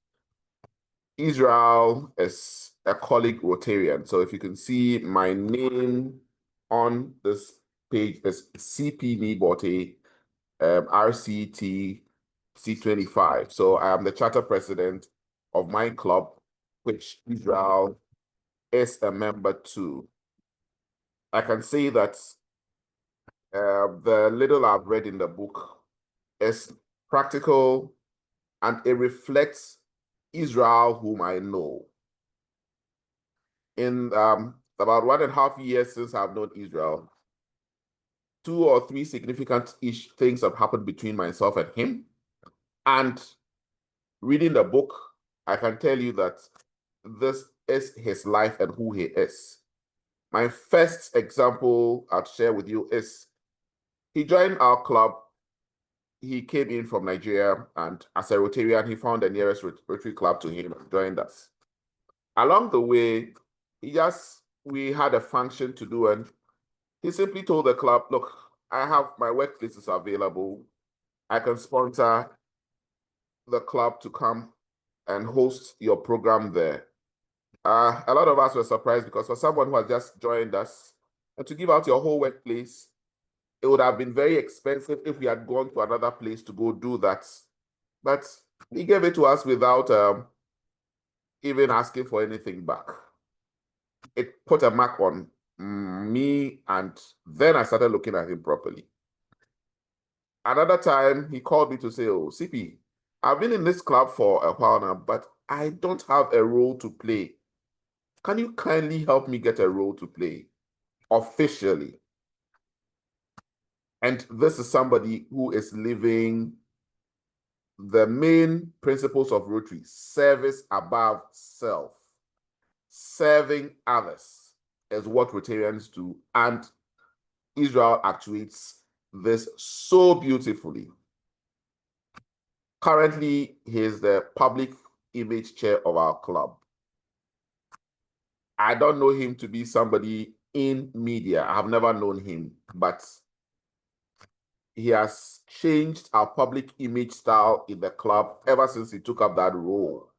Israel is a colleague Rotarian, so if you can see my name on this page is CP Nibote, RCT C25. So I am the charter president of my club, which Israel is a member to. I can say that the little I've read in the book is practical and it reflects Israel, whom I know. In about 1.5 years since I've known Israel, 2 or 3 significant-ish things have happened between myself and him. And reading the book, I can tell you that this is his life and who he is. My first example I'll share with you is he joined our club. He came in from Nigeria, and as a Rotarian, he found the nearest Rotary club to him and joined us. Along the way, we had a function to do, and he simply told the club, look, I have my workplaces available. I can sponsor the club to come and host your program there. A lot of us were surprised because for someone who has just joined us, And to give out your whole workplace, it would have been very expensive if we had gone to another place to go do that. But he gave it to us without even asking for anything back. It put a mark on me, and then I started looking at him properly. Another time, he called me to say, oh, CP, I've been in this club for a while now, but I don't have a role to play. Can you kindly help me get a role to play officially? And this is somebody who is living the main principles of Rotary: service above self. Serving others is what Rotarians do, and Israel actuates this so beautifully. Currently, he is the public image chair of our club. I don't know him to be somebody in media. I have never known him, but he has changed our public image style in the club ever since he took up that role.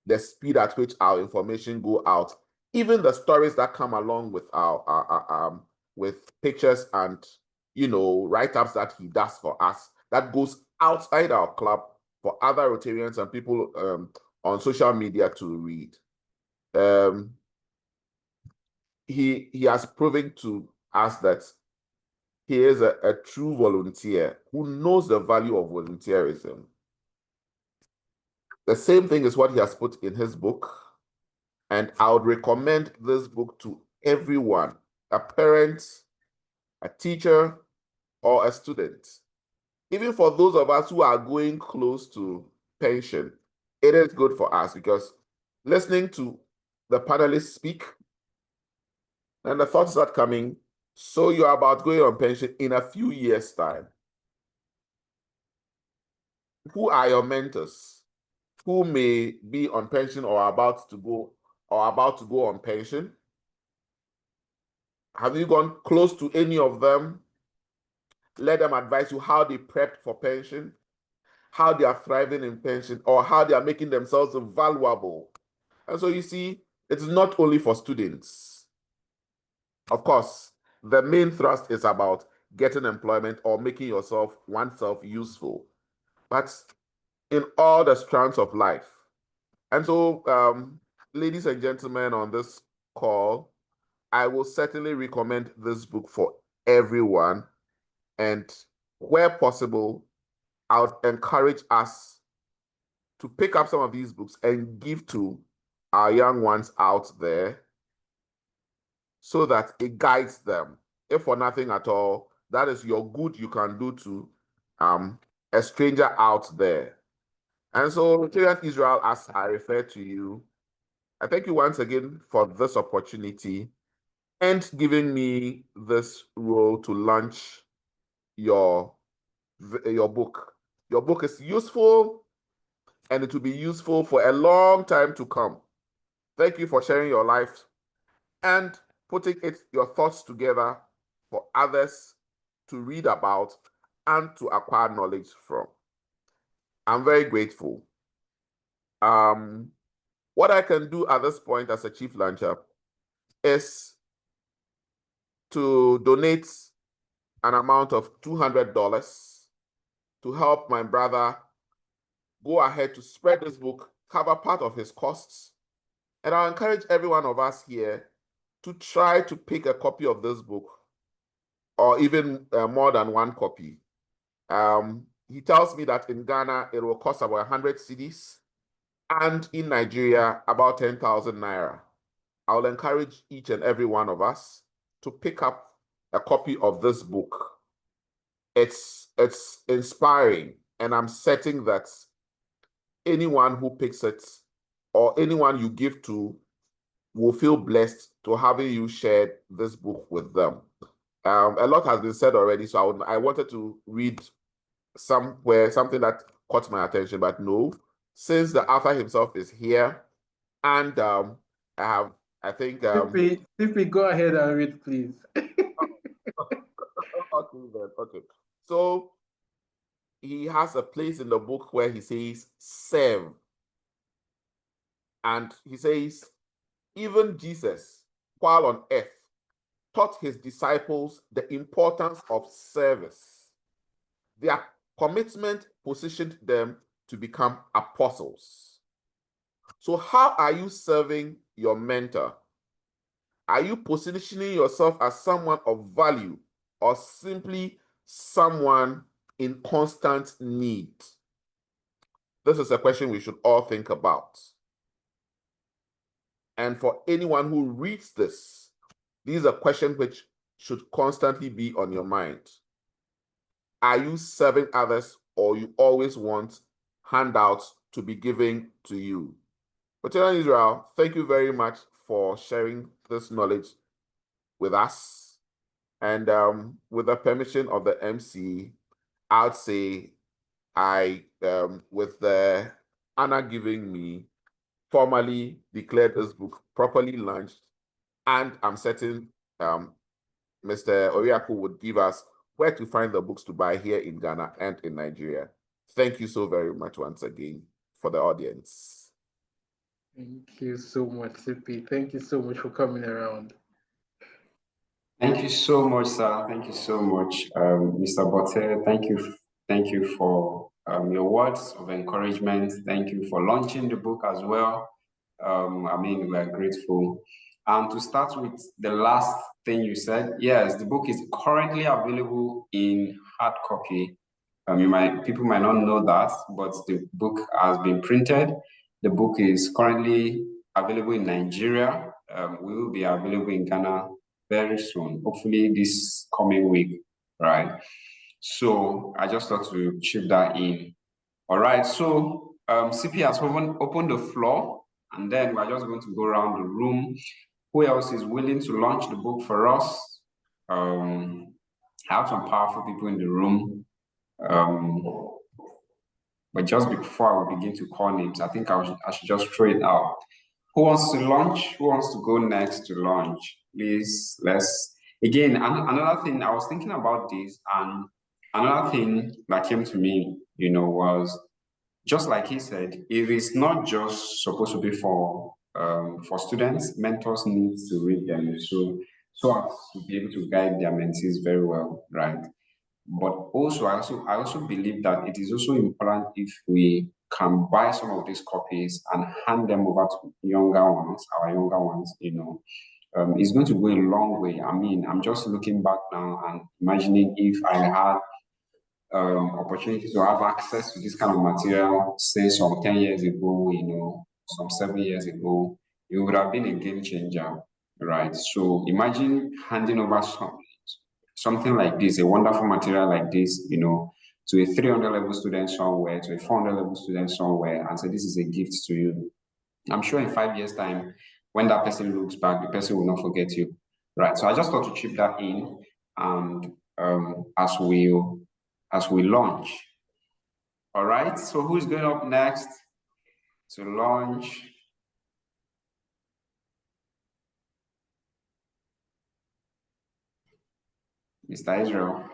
The speed at which our information go out, even the stories that come along with our with pictures and write-ups that he does for us, that goes outside our club for other Rotarians and people on social media to read. He has proven to us that he is a true volunteer who knows the value of volunteerism. The same thing is what he has put in his book, and I would recommend this book to everyone, a parent, a teacher, or a student. Even for those of us who are going close to pension, it is good for us, because listening to the panelists speak and the thoughts start coming, so you're about going on pension in a few years' time. Who are your mentors who may be on pension or about to go on pension? Have you gone close to any of them? Let them advise you how they prepped for pension, how they are thriving in pension, or how they are making themselves valuable. And so you see, it's not only for students. Of course, the main thrust is about getting employment or making oneself useful, but in all the strands of life. And so, ladies and gentlemen on this call, I will certainly recommend this book for everyone. And where possible, I would encourage us to pick up some of these books and give to our young ones out there so that it guides them. If for nothing at all, that is your good you can do to a stranger out there. And so, Rotarian Israel, as I refer to you, I thank you once again for this opportunity and giving me this role to launch your book. Your book is useful, and it will be useful for a long time to come. Thank you for sharing your life and putting your thoughts together for others to read about and to acquire knowledge from. I'm very grateful. What I can do at this point as a chief launcher is to donate an amount of $200 to help my brother go ahead to spread this book, cover part of his costs. And I'll encourage every one of us here to try to pick a copy of this book, or even more than one copy. He tells me that in Ghana, it will cost about 100 cedis, and in Nigeria, about 10,000 naira. I'll encourage each and every one of us to pick up a copy of this book. It's inspiring, and I'm certain that anyone who picks it or anyone you give to will feel blessed to having you shared this book with them. A lot has been said already, so I wanted to read something that caught my attention, but no, since the author himself is here, and I think If go ahead and read, please. Okay. So he has a place in the book where he says serve, and he says even Jesus, while on earth, taught his disciples the importance of service. Their commitment positioned them to become apostles. So how are you serving your mentor? Are you positioning yourself as someone of value or simply someone in constant need? This is a question we should all think about. And for anyone who reads this, these are questions which should constantly be on your mind. Are you serving others, or you always want handouts to be given to you? Veteran Israel, thank you very much for sharing this knowledge with us. And with the permission of the MC, I'd say with the honor giving me, formally declared this book properly launched, and I'm certain Mr. Oriaku would give us where to find the books to buy here in Ghana and in Nigeria. Thank you so very much once again for the audience. Thank you so much, Sippy. Thank you so much for coming around. Thank you so much, sir. Thank you so much, Mr. Botte. Thank you for your words of encouragement. Thank you for launching the book as well. I mean, we are grateful. To start with the last thing you said, yes, the book is currently available in hard copy. People might not know that, but the book has been printed. The book is currently available in Nigeria. We will be available in Ghana very soon, hopefully this coming week, right? So I just thought to chip that in. All right, so CP has opened the floor, and then we're just going to go around the room. Who else is willing to launch the book for us? I have some powerful people in the room. But just before I begin to call names, I think I should just throw it out. Who wants to launch? Who wants to go next to launch? Please, again, another thing, I was thinking about this, and another thing that came to me, was just like he said, it is not just supposed to be for students. Mentors need to read them so as to be able to guide their mentees very well, right? But also, I also believe that it is also important if we can buy some of these copies and hand them over to our younger ones, it's going to go a long way. I mean, I'm just looking back now and imagining if I had opportunity to have access to this kind of material, say some 10 years ago, some 7 years ago, it would have been a game changer, right? So imagine handing over something like this, a wonderful material like this, to a 300 level student somewhere, to a 400 level student somewhere, and say, this is a gift to you. I'm sure in 5 years' time, when that person looks back, the person will not forget you, right? So I just thought to chip that in, and as we launch. All right, so who's going up next to launch? Mr. Israel.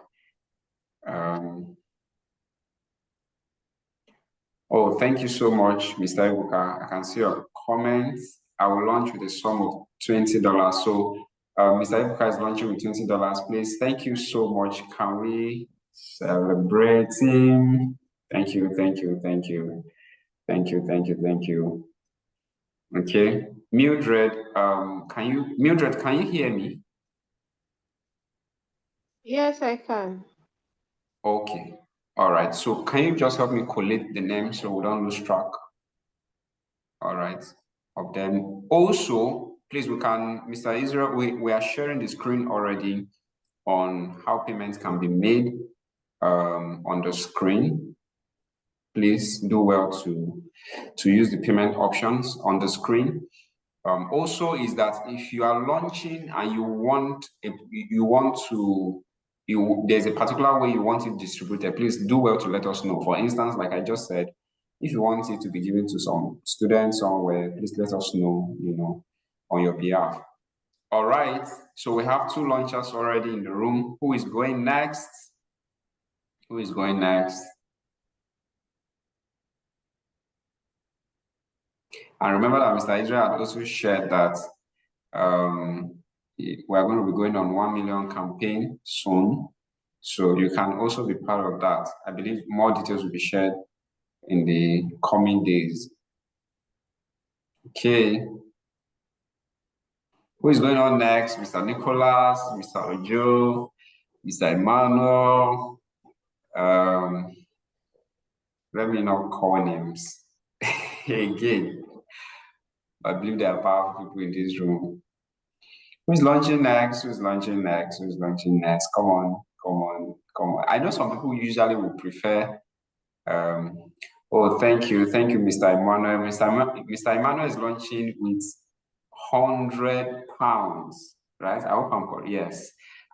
Oh, thank you so much, Mr. Ibuka. I can see your comments. I will launch with a sum of $20. So Mr. Ibuka is launching with $20. Please, thank you so much. Can we celebrate him? Thank you, thank you, thank you. Thank you, thank you, thank you. Okay, Mildred, can you hear me? Yes, I can. Okay, all right. So can you just help me collate the names so we don't lose track? All right, of them. Also, please, Mr. Israel, we are sharing the screen already on how payments can be made on the screen. Please do well to use the payment options on the screen. Also, is that if you are launching and there's a particular way you want it distributed, please do well to let us know. For instance, like I just said, if you want it to be given to some students somewhere, please let us know, on your behalf. All right, so we have 2 launchers already in the room. Who is going next? Who is going next? And remember that Mr. Israel had also shared that We're going to be going on 1 million campaign soon. So you can also be part of that. I believe more details will be shared in the coming days. Okay. Who is going on next? Mr. Nicholas, Mr. Ojo, Mr. Emmanuel. Let me not call names again. I believe there are powerful people in this room. Who's launching next? Who's launching next? Who's launching next? Come on, come on, come on. I know some people usually would prefer. Oh, thank you, Mr. Emmanuel. Mr. Emmanuel is launching with £100, right? I hope I'm correct. Yes,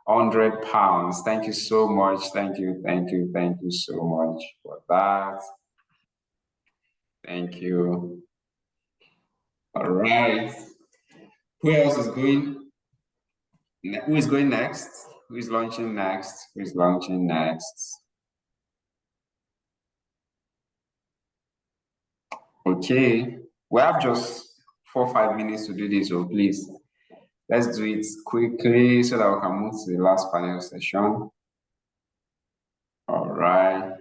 £100. Thank you so much. Thank you so much for that. Thank you. All right. Who else is going? Who is going next? Who is launching next? Who is launching next? Okay. We have just 4 or 5 minutes to do this, so please, let's do it quickly so that we can move to the last panel session. All right.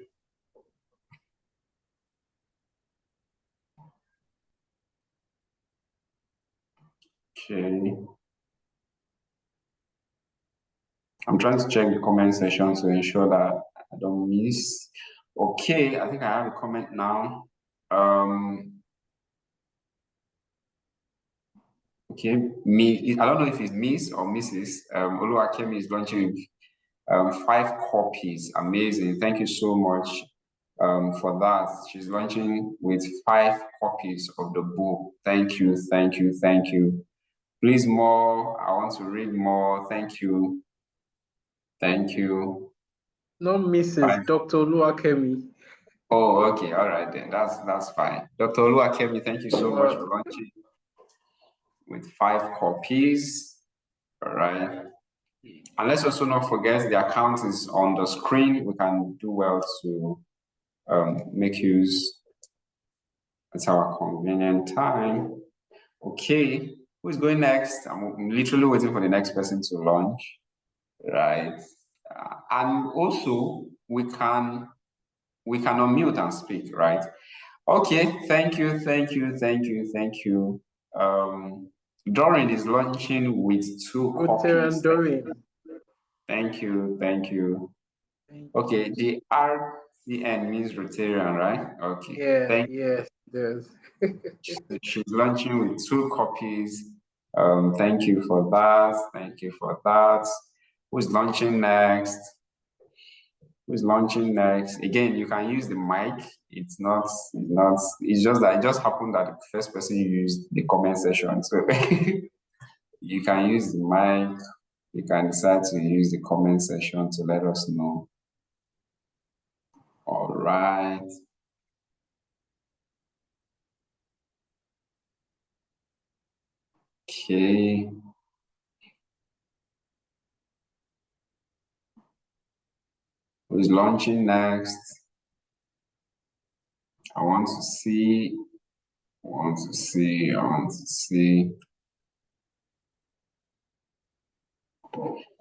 Okay. I'm trying to check the comment section to ensure that I don't miss. Okay, I think I have a comment now. Okay, I don't know if it's Miss or Mrs. Oluwakemi is launching 5 copies. Amazing. Thank you so much for that. She's launching with 5 copies of the book. Thank you. Please, more. I want to read more. Thank you. No, Mrs. Dr. Oluwakemi. Oh, okay. All right then. That's fine. Dr. Oluwakemi, thank you so much for launching with 5 copies. All right. And let's also not forget the account is on the screen. We can do well to make use at our convenient time. Okay, who's going next? I'm literally waiting for the next person to launch, right? And also we can unmute and speak, right? Okay, thank you. Doreen is launching with 2 copies. Doreen. Thank you. Okay, the RTN means Rotarian, right? Okay. Yeah, yes, it does. She's launching with 2 copies. Thank you for that. Who's launching next? Again, you can use the mic. It's just that it just happened that the first person used the comment section. So you can use the mic. You can decide to use the comment section to let us know. All right. Okay. Who's launching next? I want to see.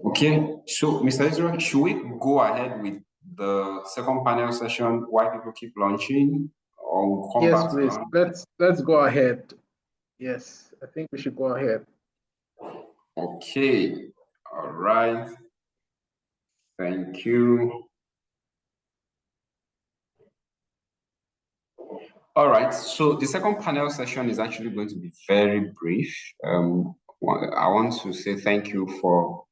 Okay, so Mr. Israel, should we go ahead with the second panel session while people keep launching, or we'll come back to please. Let's go ahead. Yes, I think we should go ahead. Okay, all right. Thank you. All right, so the second panel session is actually going to be very brief. I want to say thank you for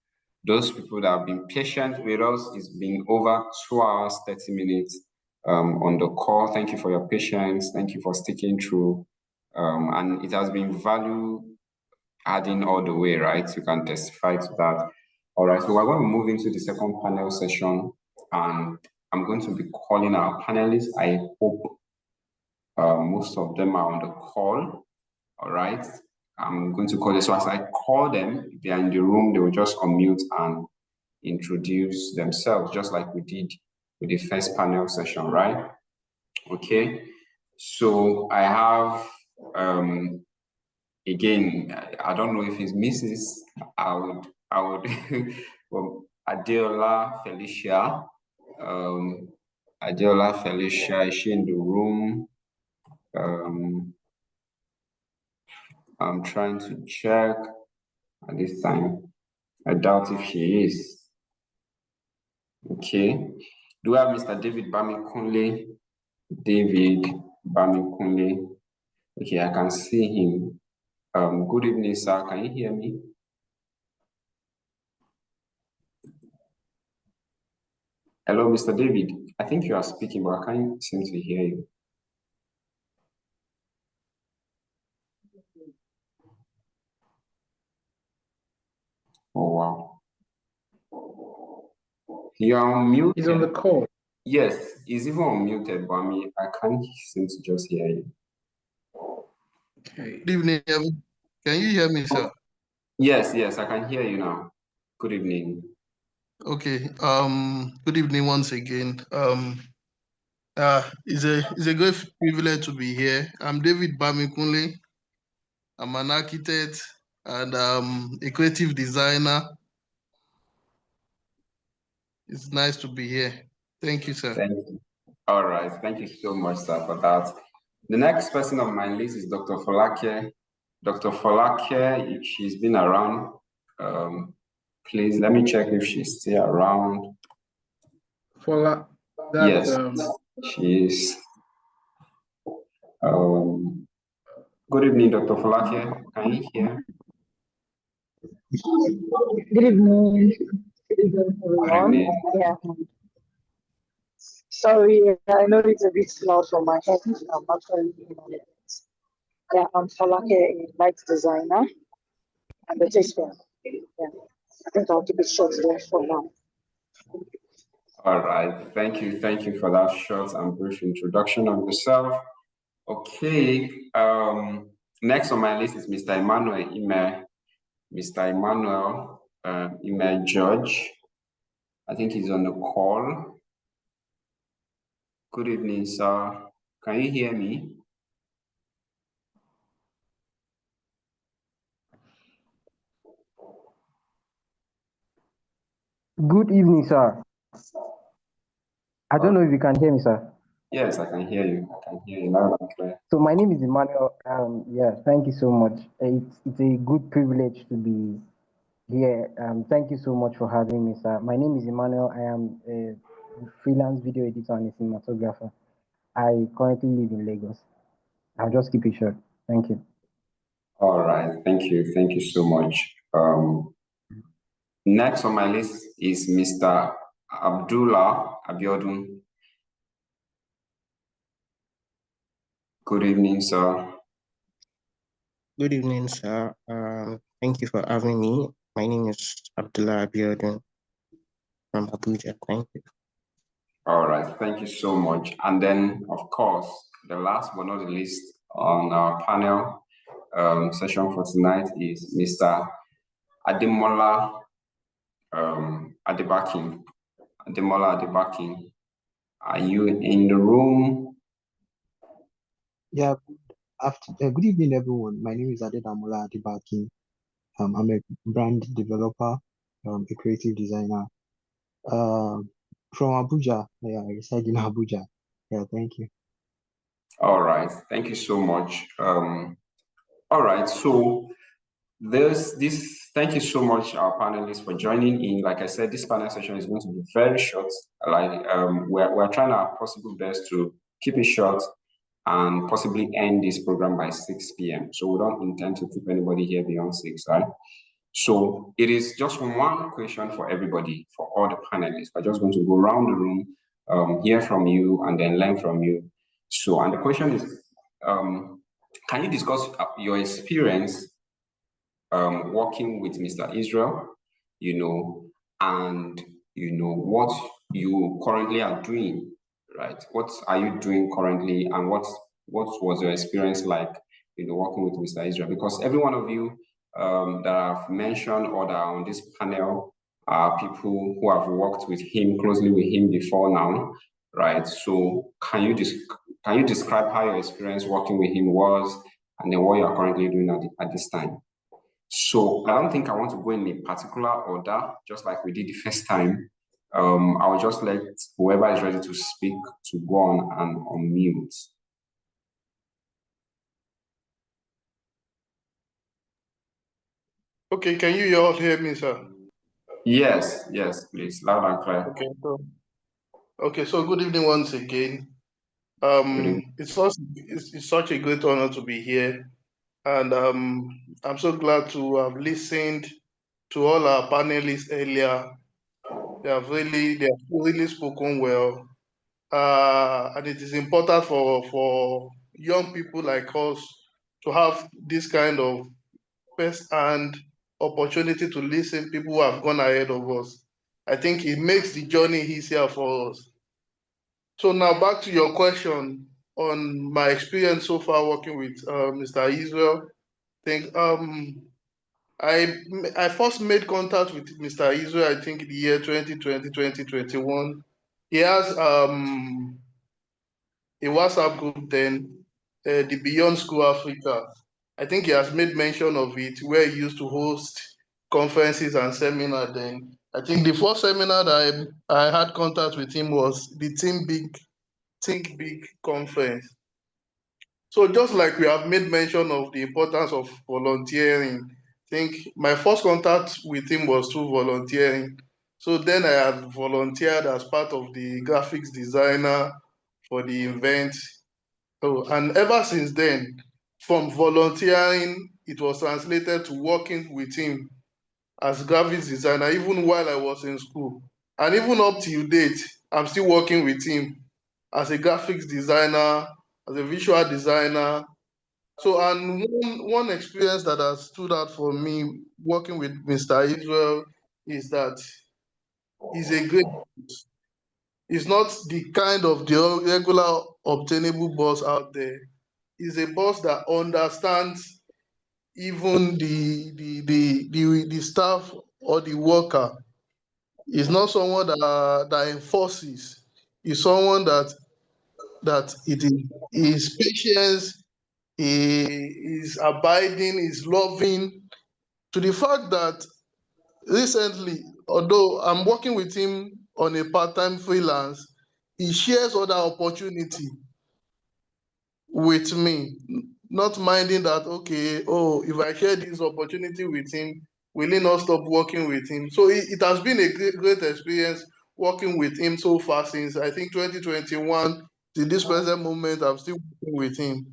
those people that have been patient with us. It's been over 2 hours, 30 minutes on the call. Thank you for your patience. Thank you for sticking through. And it has been value adding all the way, right? You can testify to that. All right, so we're going to move into the second panel session, and I'm going to be calling our panelists. I hope most of them are on the call. All right, I'm going to call this. So as I call them, if they're in the room, they will just unmute and introduce themselves, just like we did with the first panel session, right? Okay, so I have again, I don't know if it's Mrs. I would, well, Adeola Felicia. Adeola Felicia, is she in the room? I'm trying to check at this time. I doubt if she is. Okay. Do we have Mr. David Bamikunle? David Bamikunle. Okay, I can see him. Good evening, sir. Can you hear me? Hello, Mr. David. I think you are speaking, but I can't seem to hear you. Oh, wow. You are unmuted. He's on the call. Yes, he's even unmuted, but I can't seem to just hear you. Okay. Good evening, everyone. Can you hear me, sir? Yes, I can hear you now. Good evening. Okay. Good evening once again. It's a great privilege to be here. I'm David Bamikunle. I'm an architect and a creative designer. It's nice to be here. Thank you, sir. Thank you. All right. Thank you so much, sir, for that. The next person on my list is Dr. Folake. Dr. Folake, she's been around. Please let me check if she's still around. Yes, she is. Good evening, Dr. Folake. Can you hear? Good evening. Good evening, everyone. Good evening. Yeah. Sorry, I know it's a bit loud from my end. I'm actually in on it. Yeah, I'm Falake, a light designer and a taster. Yeah. I think I'll keep it short there for now. All right. Thank you. Thank you for that short and brief introduction of yourself. Okay. Next on my list is Mr. Emmanuel Ime. Mr. Emmanuel Ime George. I think he's on the call. Good evening, sir. Can you hear me? Good evening, sir. I don't know if you can hear me, sir. Yes, I can hear you. I can hear you loud and clear. So my name is Emmanuel. Yeah, thank you so much. It's a good privilege to be here. Thank you so much for having me, sir. My name is Emmanuel. I am a freelance video editor and a cinematographer. I currently live in Lagos. I'll just keep it short. Thank you. All right. Thank you. Thank you so much. Next on my list is Mr. Abdullah Abiodun. Good evening, sir. Good evening, sir. Thank you for having me. My name is Abdullah Abiodun from Abuja. Thank you. All right. Thank you so much. And then, of course, the last but not the least on our panel session for tonight is Mr. Ademola Adebakin. Ademola Adebakin. Are you in the room? Yeah. Good evening, everyone. My name is Ademola Adebakin. I'm a brand developer, a creative designer. From Abuja. Yeah, I reside in Abuja. Yeah, thank you. All right. Thank you so much. All right. So thank you so much, our panelists, for joining in. Like I said, this panel session is going to be very short. Like we're trying our possible best to keep it short and possibly end this program by 6 p.m. So we don't intend to keep anybody here beyond 6, right? So it is just one question for everybody, for all the panelists. We're just going to go around the room, hear from you, and then learn from you. So, and the question is, can you discuss your experience working with Mr. Israel, and what you currently are doing, right? What are you doing currently, and what was your experience like, working with Mr. Israel? Because every one of you that I've mentioned or that are on this panel are people who have worked with him, closely with him before now, right? So can you describe how your experience working with him was, and then what you are currently doing at this time. So I don't think I want to go in a particular order, just like we did the first time. I will just let whoever is ready to speak to go on and unmute. Okay, can you all hear me, sir? Yes, please, loud and clear. So good evening once again. It's such a great honor to be here, and I'm so glad to have listened to all our panelists earlier. They have really spoken well, and it is important for young people like us to have this kind of first-hand opportunity to listen people who have gone ahead of us. I think it makes the journey easier for us. So now back to your question on my experience so far working with Mr. Israel. I think I first made contact with Mr. Israel, I think in the year 2020, 2021. He has a WhatsApp group then, the Beyond School Africa. I think he has made mention of it, where he used to host conferences and seminars then. I think the first seminar that I had contact with him was the Think Big conference. So just like we have made mention of the importance of volunteering, I think my first contact with him was through volunteering. So then I had volunteered as part of the graphics designer for the event. So, and ever since then, from volunteering, it was translated to working with him as graphics designer, even while I was in school. And even up till date, I'm still working with him as a graphics designer, as a visual designer. So, and one experience that has stood out for me working with Mr. Israel is that he's a great boss. He's not the kind of the regular obtainable boss out there. He's a boss that understands even the staff or the worker. He's not someone that enforces. He's someone that it is patience, he is abiding, is loving, to the fact that recently, although I'm working with him on a part-time freelance, he shares other opportunity with me, not minding that, okay, oh, if I share this opportunity with him, will he not stop working with him? So it has been a great experience working with him so far since I think 2021 to this present moment. I'm still working with him.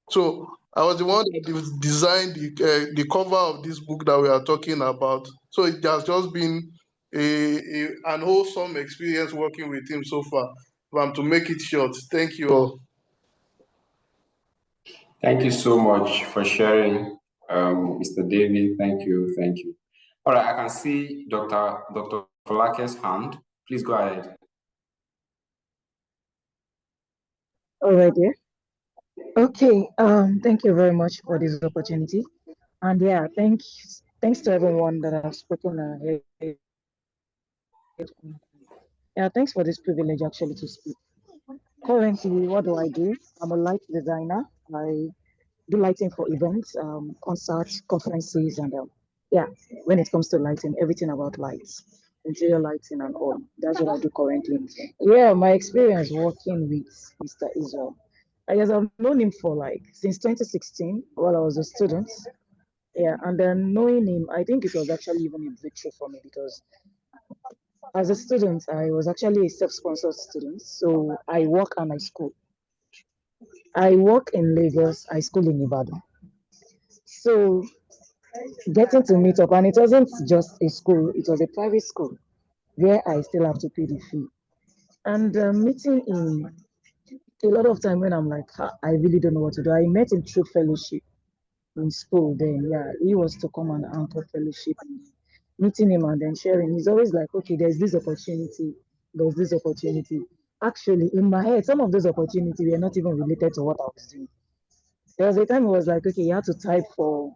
So I was the one that designed the cover of this book that we are talking about. So it has just been an wholesome experience working with him so far. To make it short, thank you all. Thank you so much for sharing, Mr. David. Thank you. All right, I can see Dr. Falake's hand. Please go ahead. All right, yeah. Okay, thank you very much for this opportunity. And yeah, thanks to everyone that have spoken ahead. Yeah, thanks for this privilege actually to speak. Currently, what do? I'm a light designer. I do lighting for events, concerts, conferences, and yeah, when it comes to lighting, everything about lights, interior lighting, and all. That's what I do currently. Yeah, my experience working with Mr. Israel. I guess I've known him for like since 2016 while I was a student. Yeah, and then knowing him, I think it was actually even a breakthrough for me because as a student, I was actually a self-sponsored student. So I work and I school. I work in Lagos, I school in Ibadan. So getting to meet up, and it wasn't just a school, it was a private school where I still have to pay the fee. And meeting him, a lot of time when I'm like, I really don't know what to do. I met him through fellowship in school then. Yeah, he was to come and anchor fellowship. And meeting him and then sharing, he's always like, okay, there's this opportunity. Actually, in my head, some of those opportunities were not even related to what I was doing. There was a time it was like, okay, you had to type for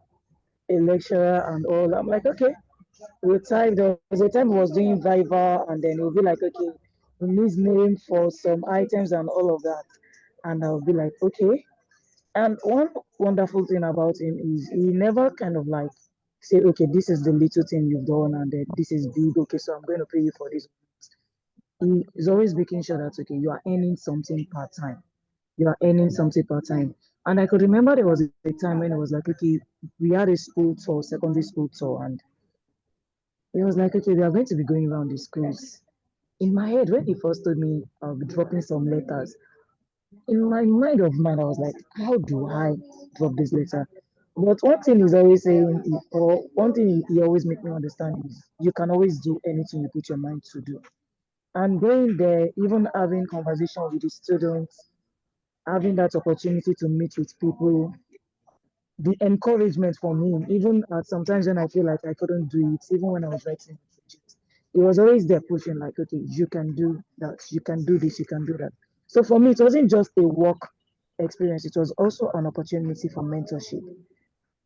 a lecturer and all. I'm like, okay, we'll type. There was a time I was doing Viva, and then it'll be like, okay, we need name for some items and all of that. And I'll be like, okay. And one wonderful thing about him is he never kind of like say, okay, this is the little thing you've done, and then this is big. Okay, so I'm going to pay you for this. He is always making sure that okay, you are earning something part time. You are earning something part time. And I could remember there was a time when it was like, okay, we had a school tour, secondary school tour, and it was like, okay, we are going to be going around the schools. In my head, when he first told me I'll be dropping some letters, in my mind, I was like, how do I drop this letter? But one thing he's always saying, or one thing he always make me understand is you can always do anything you put your mind to do. And going there, even having conversation with the students, having that opportunity to meet with people, the encouragement from him, even at sometimes when I feel like I couldn't do it, even when I was writing the project, he was always there pushing, like, okay, you can do that, you can do this, you can do that. So for me, it wasn't just a work experience, it was also an opportunity for mentorship.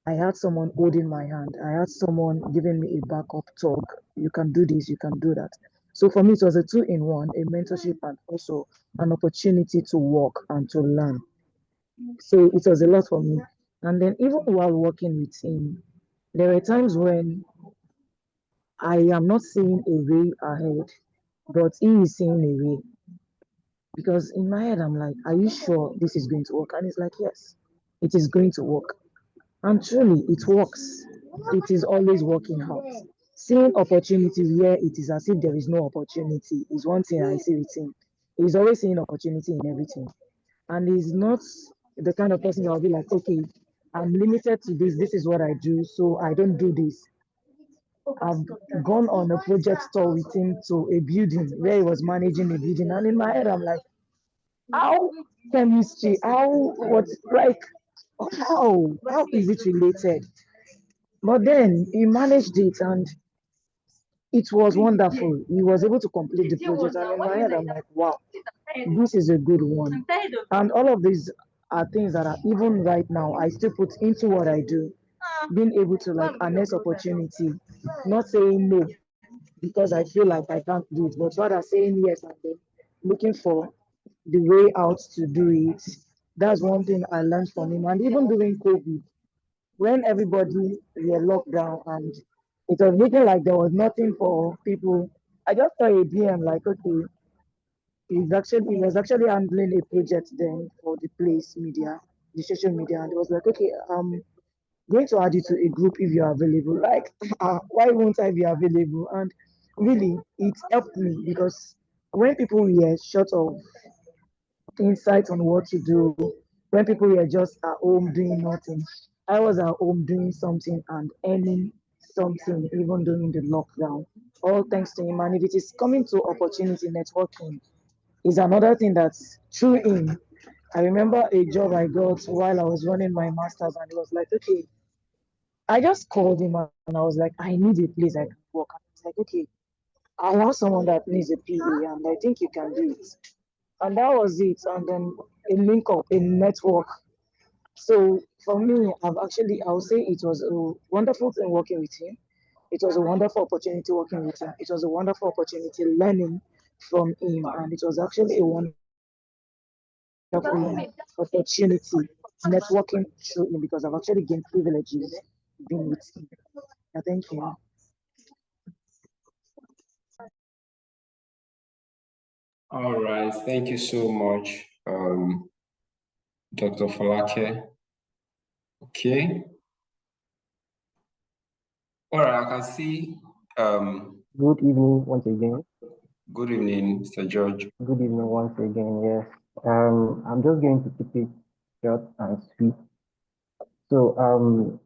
I had someone holding my hand, I had someone giving me a backup talk. You can do this, you can do that. So for me, it was a two in one, a mentorship and also an opportunity to work and to learn. So it was a lot for me. And then even while working with him, there were times when I am not seeing a way ahead, but he is seeing a way. Because in my head, I'm like, are you sure this is going to work? And he's like, yes, it is going to work. And truly, it works. It is always working out. Seeing opportunity where it is as if there is no opportunity is one thing I see with him. He's always seeing opportunity in everything. And he's not the kind of person that will be like, okay, I'm limited to this. This is what I do, so I don't do this. I've gone on a project tour with him to a building where he was managing a building, and in my head, I'm like, how chemistry? How what like how is it related? But then he managed it, and it was wonderful. He was able to complete the project, and in my head, I'm like, wow, this is a good one. And all of these are things that are even right now I still put into what I do. Being able to like harness opportunity, not saying no because I feel like I can't do it, but rather saying yes and then looking for the way out to do it. That's one thing I learned from him. And even during COVID, when everybody were locked down and it was looking like there was nothing for people, I just saw a DM like, okay, he was actually handling a project then for the place media, the social media, and it was like, okay, going to add you to a group if you're available. Like, why won't I be available? And really, it helped me because when people were short of insight on what to do, when people were just at home doing nothing, I was at home doing something and earning something even during the lockdown. All thanks to him. And if it is coming to opportunity networking, is another thing that's through him. I remember a job I got while I was running my master's, and it was like, okay, I just called him and I was like, I need a place I can work. And he's like, okay, I have someone that needs a PA and I think you can do it. And that was it. And then a link up, a network. So for me, I'll say it was a wonderful thing working with him. It was a wonderful opportunity working with him. It was a wonderful opportunity learning from him. And it was actually a wonderful opportunity networking through him because I've actually gained privileges being with him. Yeah, thank you. All right, thank you so much, Dr. Falake. Okay. All right, I can see. Good evening once again. Good evening, Mr. George. Good evening once again. Yes. I'm just going to keep it short and sweet. So,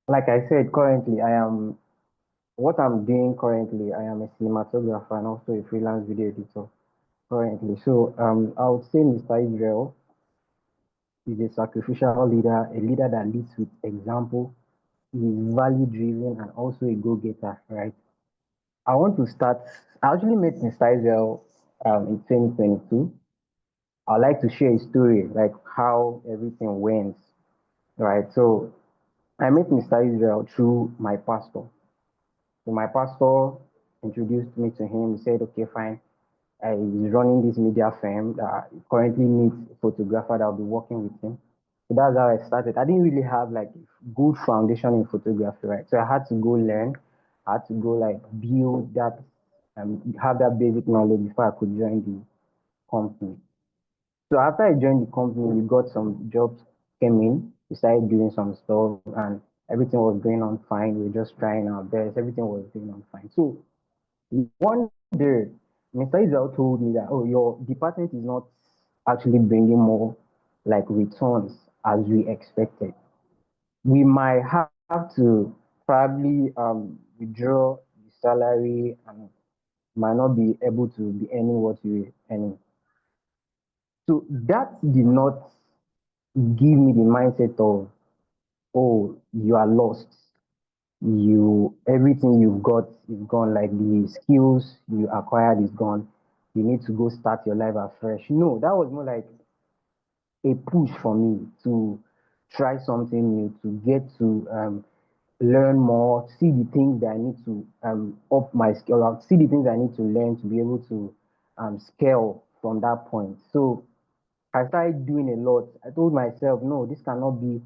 like I said, currently what I'm doing currently, I am a cinematographer and also a freelance video editor currently. So, I would say Mr. Israel is a sacrificial leader, a leader that leads with example. He is value driven and also a go-getter, right? I want to start. I actually met Mr. Israel in 2022. I'd like to share a story, like how everything went, right? So I met Mr. Israel through my pastor. So my pastor introduced me to him. He said, okay, fine. He's running this media firm that currently needs a photographer that will be working with him. So that's how I started. I didn't really have like good foundation in photography, right? So I had to go learn, I had to go like build that, have that basic knowledge before I could join the company. So after I joined the company, we got some jobs came in, we started doing some stuff, and everything was going on fine. We were just trying our best, everything was going on fine. So one day, Mr. Israel told me that, oh, your department is not actually bringing more like returns as we expected. We might have to probably withdraw the salary and might not be able to be earning what you were earning. So that did not give me the mindset of, oh, you are lost. You everything you've got is gone, like the skills you acquired is gone. You need to go start your life afresh. No, that was more like a push for me to try something new, to get to learn more, see the things that I need to up my skill, see the things I need to learn to be able to scale from that point. So I started doing a lot. I told myself, no, this cannot be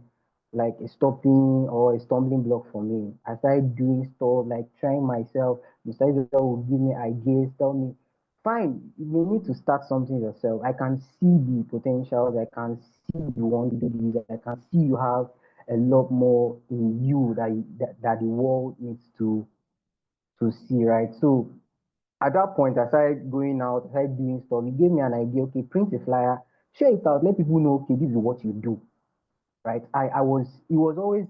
like a stopping or a stumbling block for me. I started doing stuff like trying myself. Mr. Israel will give me ideas, tell me, fine, you need to start something yourself. I can see the potentials. I can see you want to do this. I can see you have a lot more in you that the world needs to see, right? So at that point, I started going out, I started doing stuff. He gave me an idea, okay, print a flyer, share it out, let people know, okay, this is what you do, right? He was always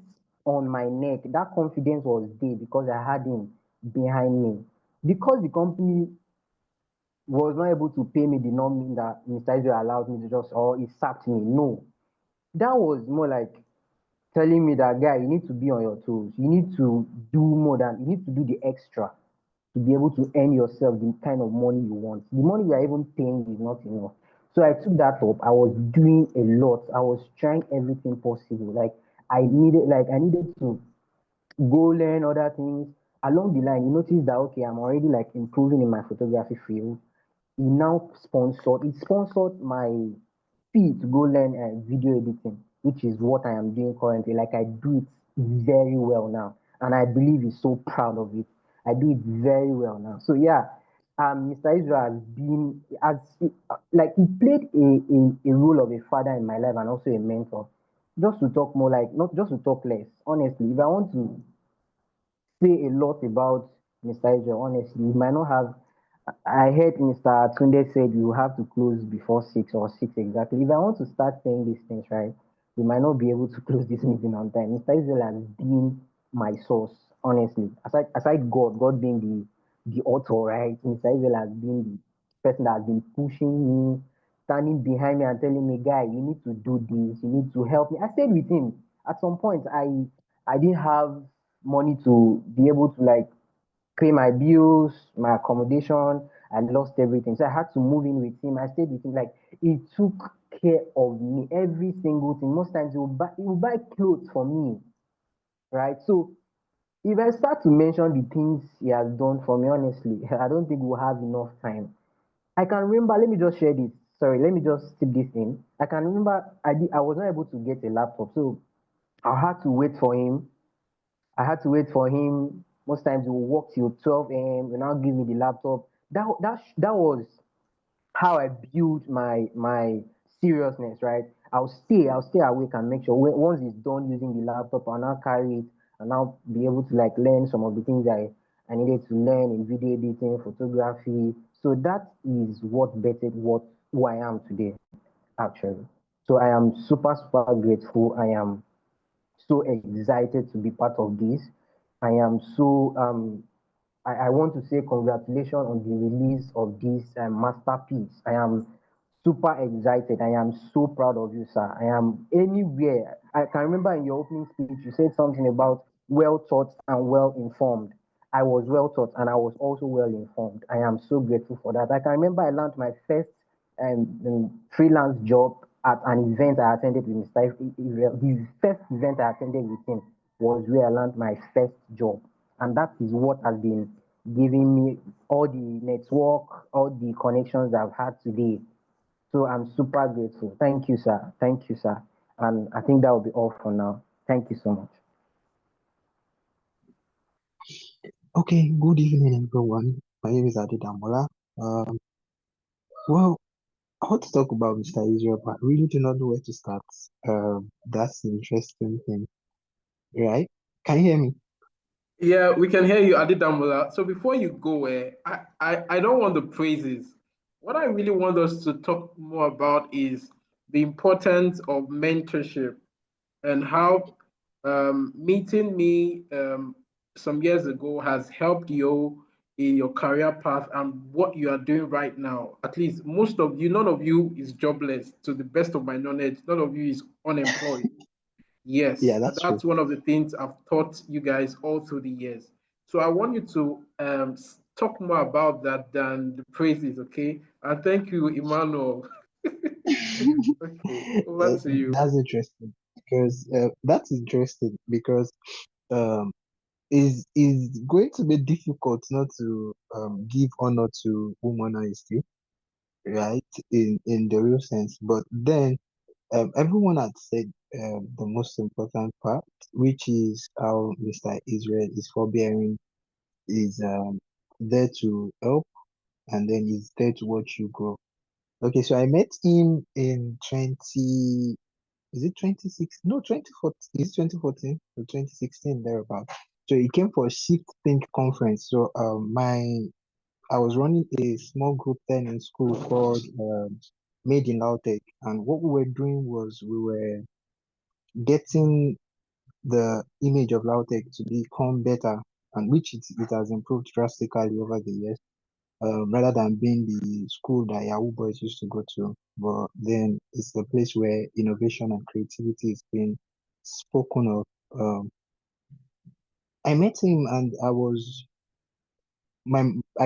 on my neck. That confidence was there because I had him behind me. Because the company was not able to pay me did not mean that Mr. Israel allowed me to just, or he sacked me. No. That was more like telling me that, guy, you need to be on your toes. You need to do more than, you need to do the extra to be able to earn yourself the kind of money you want. The money you are even paying is not enough. So I took that up. I was doing a lot. I was trying everything possible. I needed to go learn other things. Along the line, you notice that okay, I'm already like improving in my photography field. He sponsored my fee to go learn video editing, which is what I am doing currently. Like I do it very well now, and I believe he's so proud of it. I do it very well now. So yeah, Mr. Israel has been as like he played a role of a father in my life and also a mentor. Just to talk more, like not just to talk less. Honestly, if I want to say a lot about Mr. Israel, honestly, you might not have. I heard Mr. Tunde said you have to close before 6 exactly. If I want to start saying these things, right, we might not be able to close this meeting on time. Mr. Israel has been my source, honestly. Aside God being the author, right? Mr. Israel has been the person that has been pushing me, standing behind me and telling me, guy, you need to do this, you need to help me. I stayed with him. At some point, I didn't have money to be able to like pay my bills, my accommodation. I lost everything. So I had to move in with him. I stayed with him. Like he took care of me, every single thing. Most times he will buy clothes for me, right? So if I start to mention the things he has done for me, honestly, I don't think we'll have enough time. I can remember, let me just share this. Sorry, let me just tip this in. I can remember I was not able to get a laptop. So I had to wait for him. I had to wait for him. Most times he will work till 12 a.m. He now give me the laptop. That was how I built my seriousness, right? I'll stay awake and make sure once it's done using the laptop, I'll now carry it and now be able to like learn some of the things I needed to learn in video editing, photography. So that is what bettered what who I am today, actually. So I am super grateful. I am so excited to be part of this. I am so I want to say congratulations on the release of this masterpiece. I am super excited. I am so proud of you, sir. I am anywhere. I can remember in your opening speech, you said something about well taught and well informed. I was well taught and I was also well informed. I am so grateful for that. I can remember I learned my first freelance job at an event I attended with Mr. Israel. The first event I attended with him was where I learned my first job. And that is what has been giving me all the network, all the connections I've had today. So I'm super grateful. Thank you, sir. Thank you, sir. And I think that will be all for now. Thank you so much. Okay, good evening, everyone. My name is Adedamola. Um, well, I want to talk about Mr. Israel, but I really do not know where to start. That's the interesting thing, right? Can you hear me? Yeah, we can hear you, Adidamola. So before you go, I don't want the praises. What I really want us to talk more about is the importance of mentorship and how meeting me some years ago has helped you in your career path and what you are doing right now. At least most of you, none of you is jobless, to the best of my knowledge. None of you is unemployed. Yeah, Yes, that's true. that's one of the things I've taught you guys all through the years. So I want you to talk more about that than the praises, okay? And thank you, Emmanuel. Okay, over to you. That's interesting because um, is going to be difficult not to give honor to whom honor is due, right? In the real sense, but then everyone had said the most important part, which is how Mr. Israel is forbearing, is there to help, and then is there to watch you grow. Okay, so I met him in 20, is it 26? No, 2014. Is it 2014 or 2016 thereabout? So he came for a Shift Think conference. So I was running a small group then in school called Made in Lautech, and what we were doing was we were getting the image of Lautech to become better, and which it has improved drastically over the years. Rather than being the school that Yahoo boys used to go to, but then it's the place where innovation and creativity is being spoken of. I met him, and I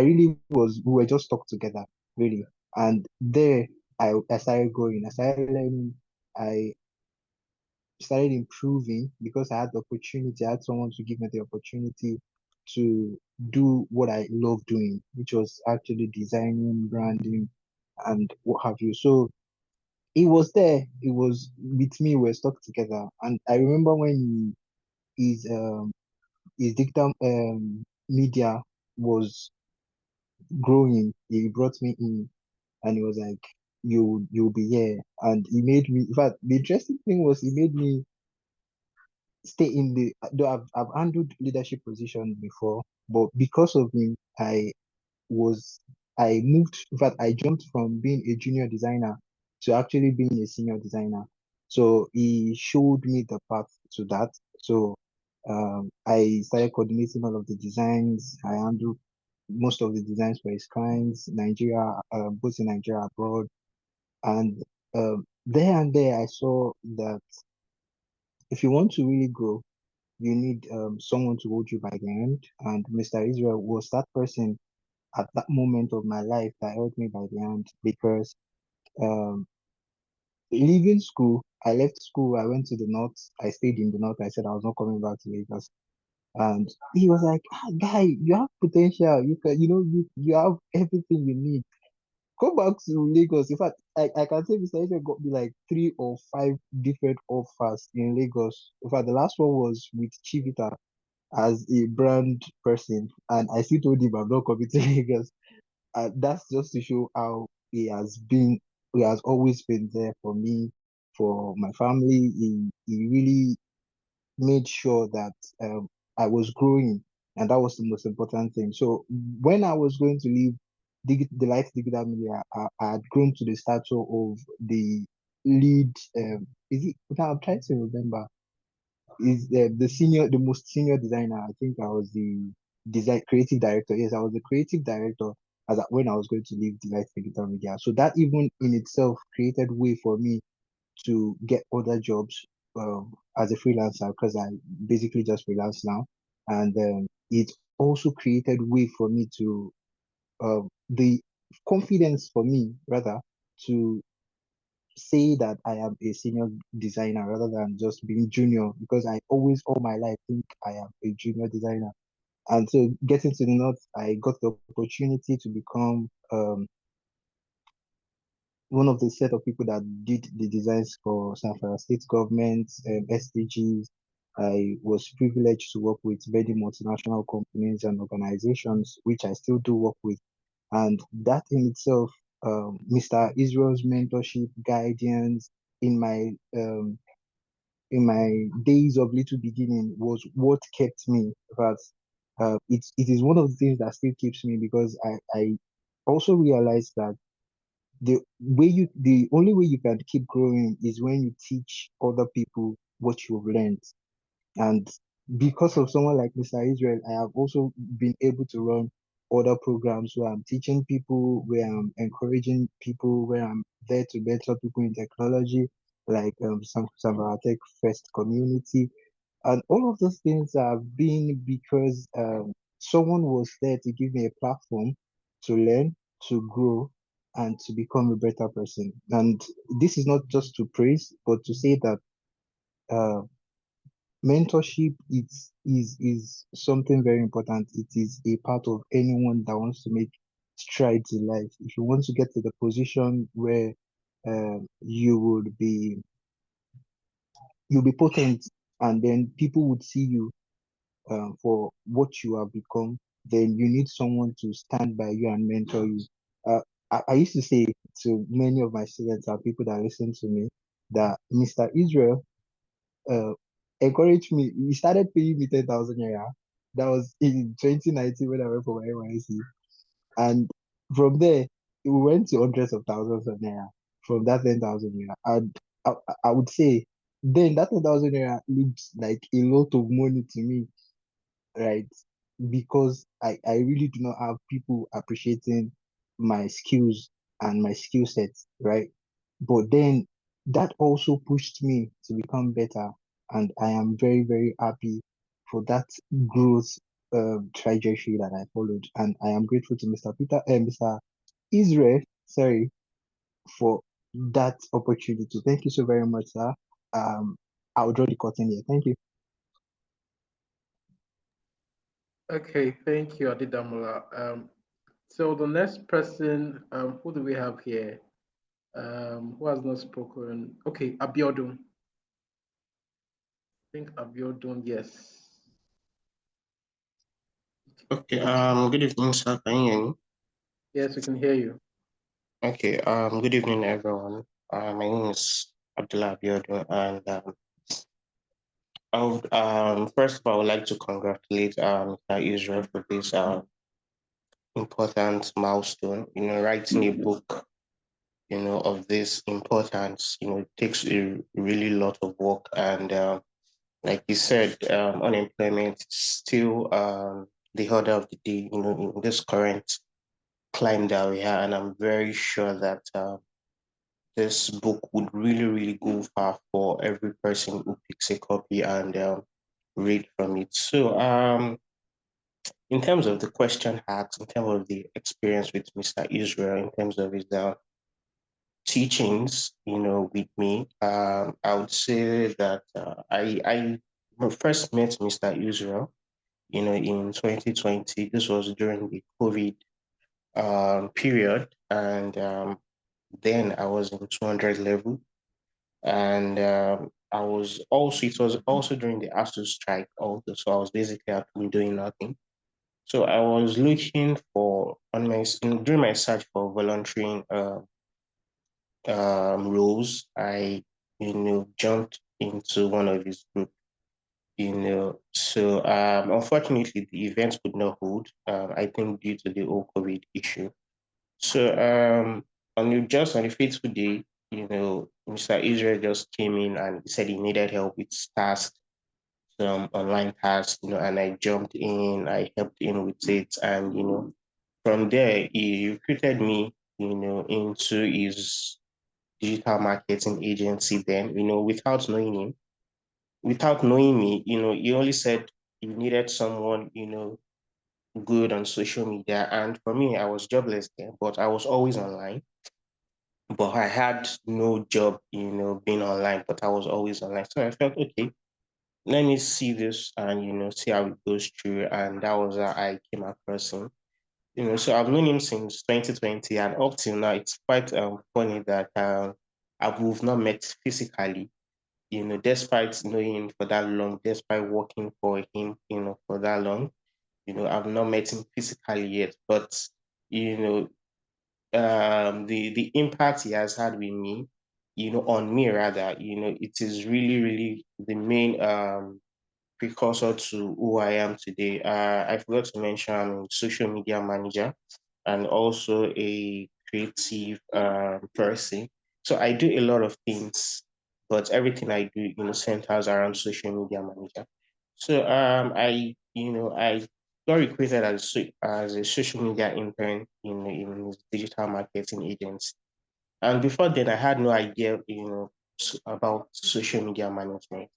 really was, we were just stuck together, really. And there, I started growing, I started learning, I started improving because I had the opportunity, I had someone to give me the opportunity to do what I love doing, which was actually designing, branding, and what have you. So it was there, it was with me, we're stuck together. And I remember when his digital media was growing, he brought me in and he was like, you'll be here. And he made me, in fact, the interesting thing was he made me stay in the, though I've handled leadership positions before, but because of him, was I moved, in fact, I jumped from being a junior designer to actually being a senior designer. So he showed me the path to that. So I started coordinating all of the designs. I handled most of the designs for his clients, Nigeria, both in Nigeria abroad. And there and there, I saw that if you want to really grow, you need someone to hold you by the hand. And Mr. Israel was that person at that moment of my life that held me by the hand because um, leaving school, I left school, I went to the north, I stayed in the north, I said I was not coming back to Lagos. And he was like, guy, you have potential, you can, you have everything you need. Go back to Lagos. In fact, I can say Mr. Israel got me like 3 or 5 different offers in Lagos. In fact, the last one was with Chivita as a brand person, and I still told him I'm not coming to Lagos. That's just to show how he has always been there for me, for my family. He really made sure that I was growing, and that was the most important thing. So when I was going to leave the Light Digital Media, I had grown to the stature of the lead. Is it? Now I'm trying to remember. Is the most senior designer? I think I was the design creative director. Yes, I was the creative director when I was going to leave the Light Digital Media. So that even in itself created way for me to get other jobs as a freelancer because I basically just freelance now, and it also created way for me to the confidence for me rather to say that I am a senior designer rather than just being junior because I always all my life think I am a junior designer. And so getting to the north, I got the opportunity to become one of the set of people that did the designs for San Francisco State government, SDGs. I was privileged to work with many multinational companies and organizations, which I still do work with. And that in itself, Mr. Israel's mentorship, guidance in my days of little beginning was what kept me. But it is one of the things that still keeps me because I also realized that the only way you can keep growing is when you teach other people what you've learned. And because of someone like Mr. Israel, I have also been able to run other programs where I'm teaching people, where I'm encouraging people, where I'm there to mentor people in technology, like Tech First Community. And all of those things have been because someone was there to give me a platform to learn, to grow, and to become a better person. And this is not just to praise, but to say that uh, mentorship is something very important. It is a part of anyone that wants to make strides in life. If you want to get to the position where you would be you'll be potent, and then people would see you for what you have become, then you need someone to stand by you and mentor you. I used to say to many of my students and people that listen to me that Mr. Israel uh, encouraged me. He started paying me 10,000 naira. That was in 2019 when I went for my NYC. And from there, we went to hundreds of thousands of naira from that 10,000 naira. And I would say then that 10,000 naira looks like a lot of money to me, right? Because I really do not have people appreciating my skills and my skill sets, right? But then that also pushed me to become better. And I am very, very happy for that growth trajectory that I followed. And I am grateful to Mr. Israel, sorry, for that opportunity. Thank you so very much, sir. I'll draw the curtain here. Thank you. Okay, thank you, Adidamola. So the next person, who do we have here? Who has not spoken? Okay, Abiodun. I think Abiodun, yes. Okay, good evening, sir. Can you hear me? Yes, we can hear you. Okay, good evening, everyone. My name is Abdullah Abiodun, and I would, first of all, I would like to congratulate Mr. Israel for this important milestone. Writing a book, of this importance, it takes a really lot of work. And like you said, unemployment is still the order of the day, in this current climate that we are. And I'm very sure that this book would really, really go far for every person who picks a copy and read from it. So, in terms of the question asked, in terms of the experience with Mr. Israel, in terms of his teachings, with me, I would say that I first met Mr. Israel, in 2020. This was during the COVID period, and then I was in 200 level, and it was also during the ASU strike also, so I was basically actually doing nothing. So I was looking for during my search for volunteering roles. I jumped into one of his group. So unfortunately the event could not hold. I think due to the whole COVID issue. So just on the fateful day, Mr. Israel just came in and he said he needed help with tasks, some online tasks, and I jumped in, I helped him with it, and from there he recruited me, into his digital marketing agency. Then, without knowing him, without knowing me, he only said he needed someone, good on social media. And for me, I was jobless then, but I was always online. But I had no job, being online, but I was always online. So I felt, okay, let me see this and, see how it goes through. And that was how I came across him. So I've known him since 2020, and up till now, it's quite funny that we've not met physically. Despite knowing him for that long, despite working for him, for that long, I've not met him physically yet. But the impact he has had with me, on me rather, it is really, really the main precursor to who I am today. I forgot to mention I'm a social media manager and also a creative person. So I do a lot of things, but everything I do, centers around social media manager. So I got recruited as a social media intern in digital marketing agency. And before then, I had no idea, about social media management.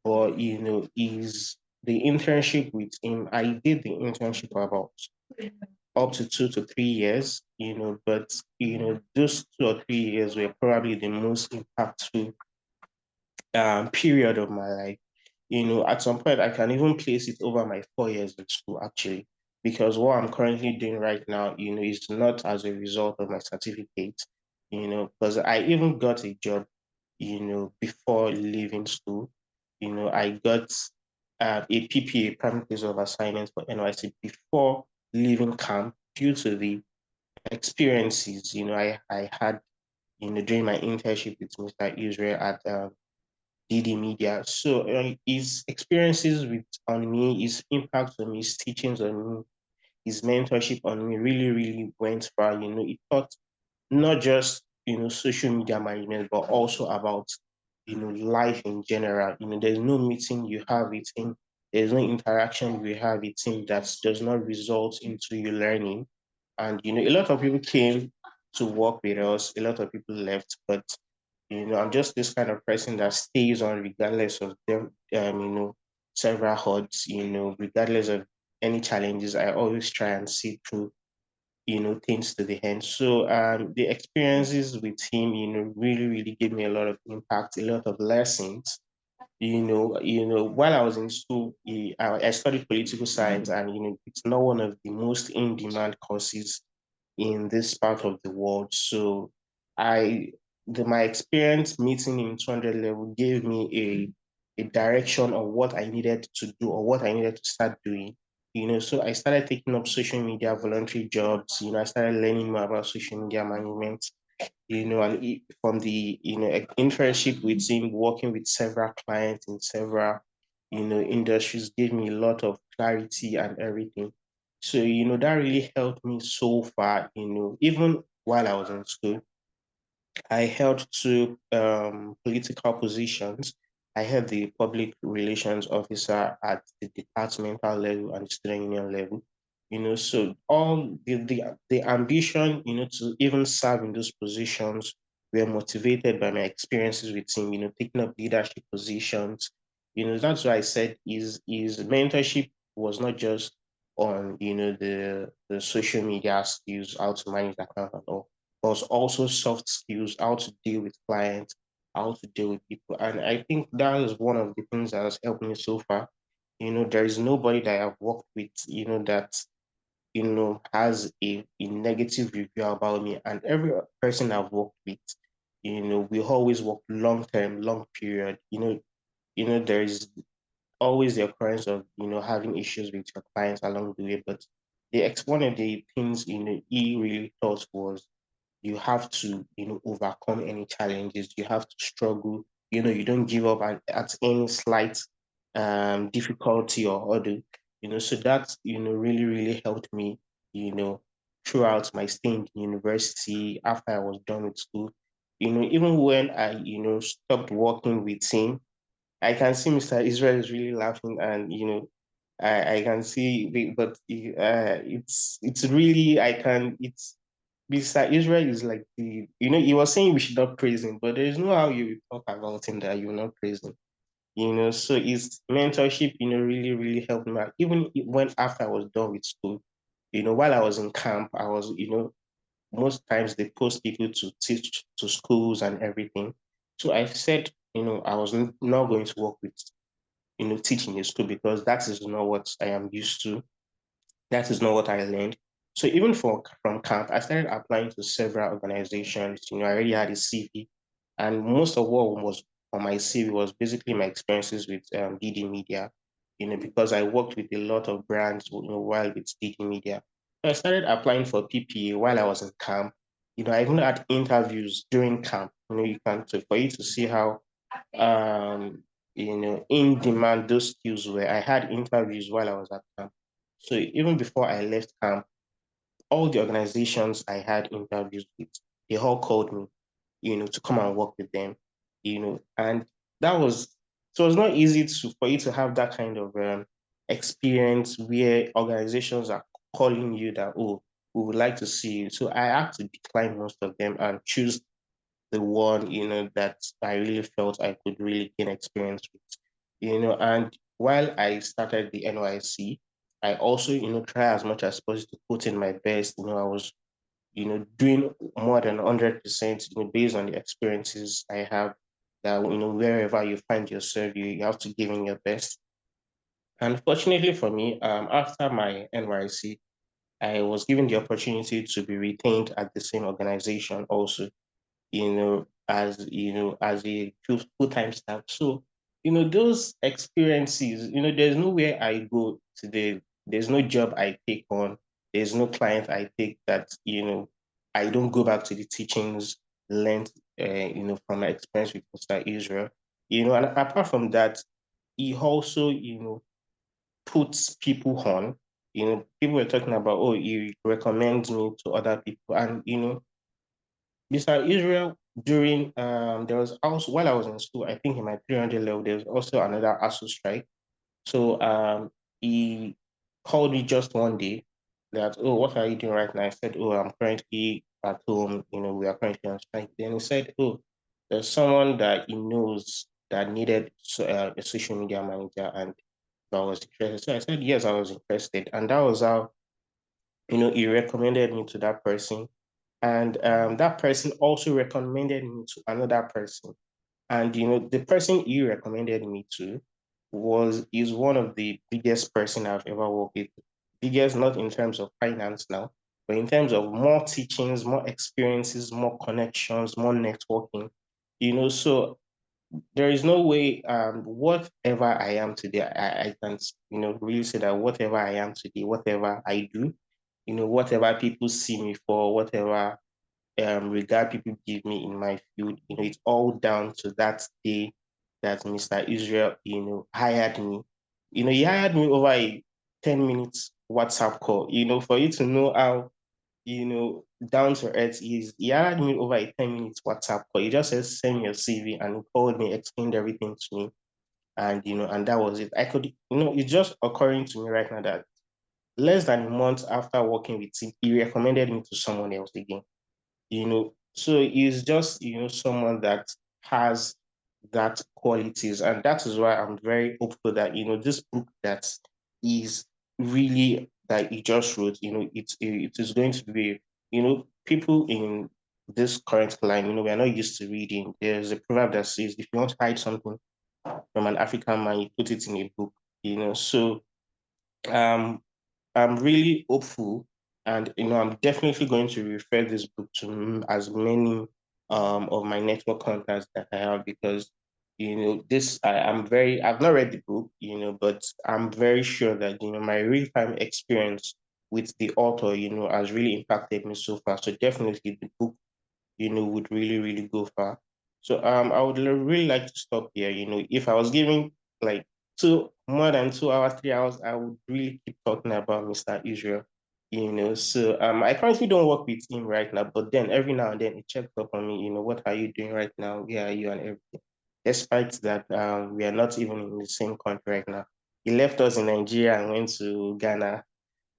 But is the internship with him. I did the internship for about up to 2 to 3 years. But those 2 or 3 years were probably the most impactful period of my life. At some point, I can even place it over my 4 years in school, actually, because what I'm currently doing right now, is not as a result of my certificate, because I even got a job, before leaving school. I got a PPA, primary place of assignment for NYC before leaving camp due to the experiences, I had, during my internship with Mr. Israel at DD Media. So his experiences on me, his impact on me, his teachings on me, his mentorship on me really, really went far. It taught not just social media management, but also about life in general. There's no meeting you have with him, there's no interaction you have with him that does not result into you learning. And a lot of people came to work with us, a lot of people left, but I'm just this kind of person that stays on regardless of them, several odds, regardless of any challenges. I always try and see through things to the end. So the experiences with him, really, really gave me a lot of impact, a lot of lessons. While I was in school, I studied political science, and it's not one of the most in-demand courses in this part of the world. So my experience meeting in 200 level gave me a direction of what I needed to do or what I needed to start doing. So I started taking up social media voluntary jobs. I started learning more about social media management. And from the internship with him, working with several clients in several industries gave me a lot of clarity and everything. So that really helped me so far. Even while I was in school, I held two political positions. I had the public relations officer at the departmental level and student union level. So all the ambition, to even serve in those positions were motivated by my experiences with him, taking up leadership positions. That's why I said his mentorship was not just on, the social media skills, how to manage account and all, but also soft skills, how to deal with clients, how to deal with people. And I think that is one of the things that has helped me so far. There is nobody that I've worked with, that, has a negative review about me. And every person I've worked with, we always work long term, long period. There is always the occurrence of, having issues with your clients along the way. But one of the things, he really thought was you have to, overcome any challenges. You have to struggle. You don't give up at any slight difficulty or hurdle. So that, really, really helped me, you know, throughout my stay in university after I was done with school. Even when I, stopped working with him, I can see Mr. Israel is really laughing, and I can see, but it's really I can it's Mr. Israel is like he was saying we should not praise him, but there's no how you will talk about him that you will not praise him. So his mentorship, really, really helped me out. Even when after I was done with school, while I was in camp, I was, most times they post people to teach to schools and everything. So I said, I was not going to work with, teaching in school because that is not what I am used to. That is not what I learned. So even from camp, I started applying to several organizations. I already had a CV, and most of what was on my CV was basically my experiences with DD Media. Because I worked with a lot of brands, while with DD Media. So I started applying for PPA while I was in camp. I even had interviews during camp. You can for you to see how in demand those skills were. I had interviews while I was at camp. So even before I left camp, all the organizations I had interviews with, they all called me, to come and work with them, and that was, so it was not easy for you to have that kind of experience where organizations are calling you that, oh, we would like to see you. So I had to decline most of them and choose the one, that I really felt I could really gain experience with, and while I started the NYC, I also, try as much as possible to put in my best. I was, doing more than 100%, based on the experiences I have, that, wherever you find yourself, you have to give in your best. And fortunately for me, after my NYC, I was given the opportunity to be retained at the same organization also, as a full-time staff. So, those experiences, there's nowhere I go today, there's no job I take on, there's no client I take that, I don't go back to the teachings learned, from my experience with Mr. Israel. And apart from that, he also, puts people on. People were talking about, oh, he recommends me to other people. And, Mr. Israel, during there was also, while I was in school, I think in my 300 level, there was also another ASU strike. So he called me just one day that, oh, what are you doing right now? I said, oh, I'm currently at home, we are currently on strike. Then he said, oh, there's someone that he knows that needed a social media manager, and I was interested. So I said, yes, I was interested. And that was how, he recommended me to that person. And that person also recommended me to another person. And the person he recommended me to is one of the biggest person I've ever worked with. Biggest not in terms of finance now, but in terms of more teachings, more experiences, more connections, more networking. So there is no way, whatever I am today, I can really say that whatever I am today, whatever I do, whatever people see me for, whatever regard people give me in my field, it's all down to that day that Mr. Israel, hired me. He hired me over a 10 minutes WhatsApp call, for you to know how, down to earth is. He hired me over a 10 minutes WhatsApp call. He just said, send your CV, and he called me, explained everything to me. And, and that was it. I could, it's just occurring to me right now that less than a month after working with him, he recommended me to someone else again. So he's just, someone that has that qualities. And that is why I'm very hopeful that, this book that is really, that he just wrote, it is going to be, people in this current climate, we are not used to reading. There's a proverb that says, if you want to hide something from an African man, you put it in a book, So um, I'm really hopeful, and I'm definitely going to refer this book to as many of my network contacts that I have, because I've not read the book, but I'm very sure that my real-time experience with the author, has really impacted me so far. So definitely the book, would really, really go far. So I would really like to stop here. If I was giving like more than 2 hours, 3 hours, I would really keep talking about Mr. Israel. So I currently don't work with him right now, but then every now and then he checks up on me, what are you doing right now? Where are you, and everything. Despite that, we are not even in the same country right now. He left us in Nigeria and went to Ghana.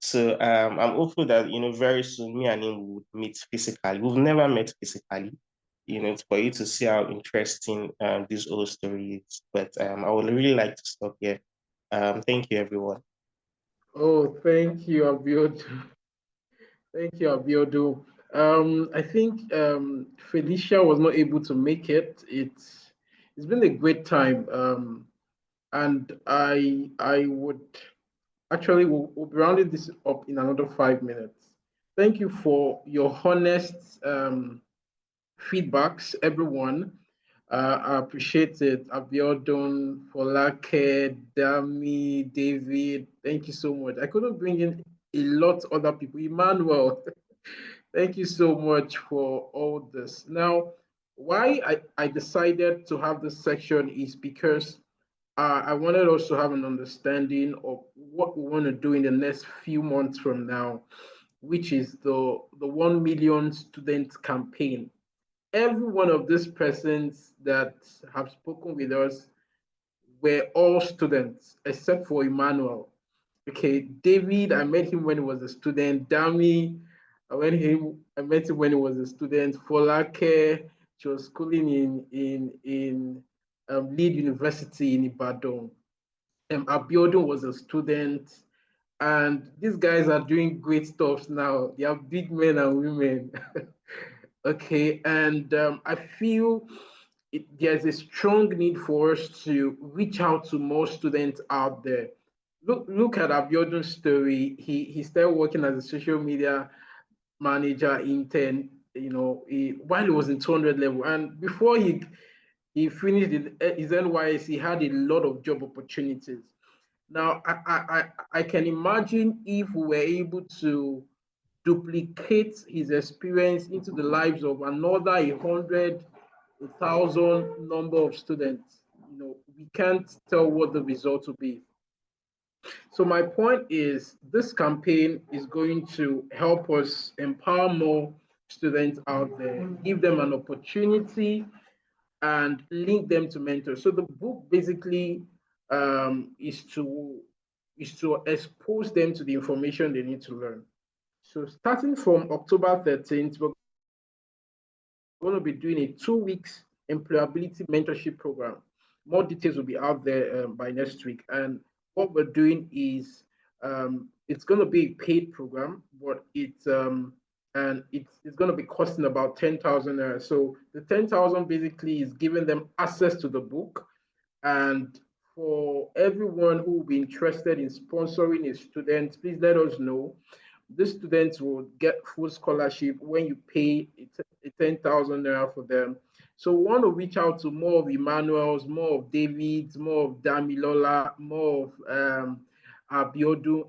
So I'm hopeful that very soon me and him would meet physically. We've never met physically, for you to see how interesting this whole story is. But I would really like to stop here. Thank you, everyone. Oh, thank you, Abiodun. Thank you, Abiodun. I think Felicia was not able to make it. It's been a great time. And I would actually we'll be rounding this up in another 5 minutes. Thank you for your honest feedbacks, everyone. I appreciate it. Abiodun, Folake, Dami, David, thank you so much. I couldn't bring in a lot of other people. Emmanuel, thank you so much for all this. Now, why I decided to have this section is because I wanted us to have an understanding of what we want to do in the next few months from now, which is the 1 million student campaign. Every one of these persons that have spoken with us were all students except for Emmanuel. Okay, David, I met him when he was a student. Dami, I met him when he was a student. Folake, she was schooling in Lead University in Ibadan. Abiodun was a student, and these guys are doing great stuff now. They are big men and women. Okay, and I feel there's a strong need for us to reach out to more students out there. Look at Abiodun's story. He started working as a social media manager intern, while he was in 200 level, and before he finished his NYS, he had a lot of job opportunities. Now, I can imagine if we were able to duplicate his experience into the lives of another 100, 1,000 number of students. We can't tell what the result will be. So my point is, this campaign is going to help us empower more students out there, give them an opportunity, and link them to mentors. So the book basically is to expose them to the information they need to learn. So starting from October 13th, we're going to be doing a 2 weeks employability mentorship program. More details will be out there by next week. And what we're doing is it's going to be a paid program, but it's going to be costing about 10,000 naira. So the 10,000 basically is giving them access to the book, and for everyone who will be interested in sponsoring a student, please let us know. The students will get full scholarship when you pay 10,000 naira for them. So we want to reach out to more of Emmanuel's, more of David's, more of Damilola, more of Abiodu,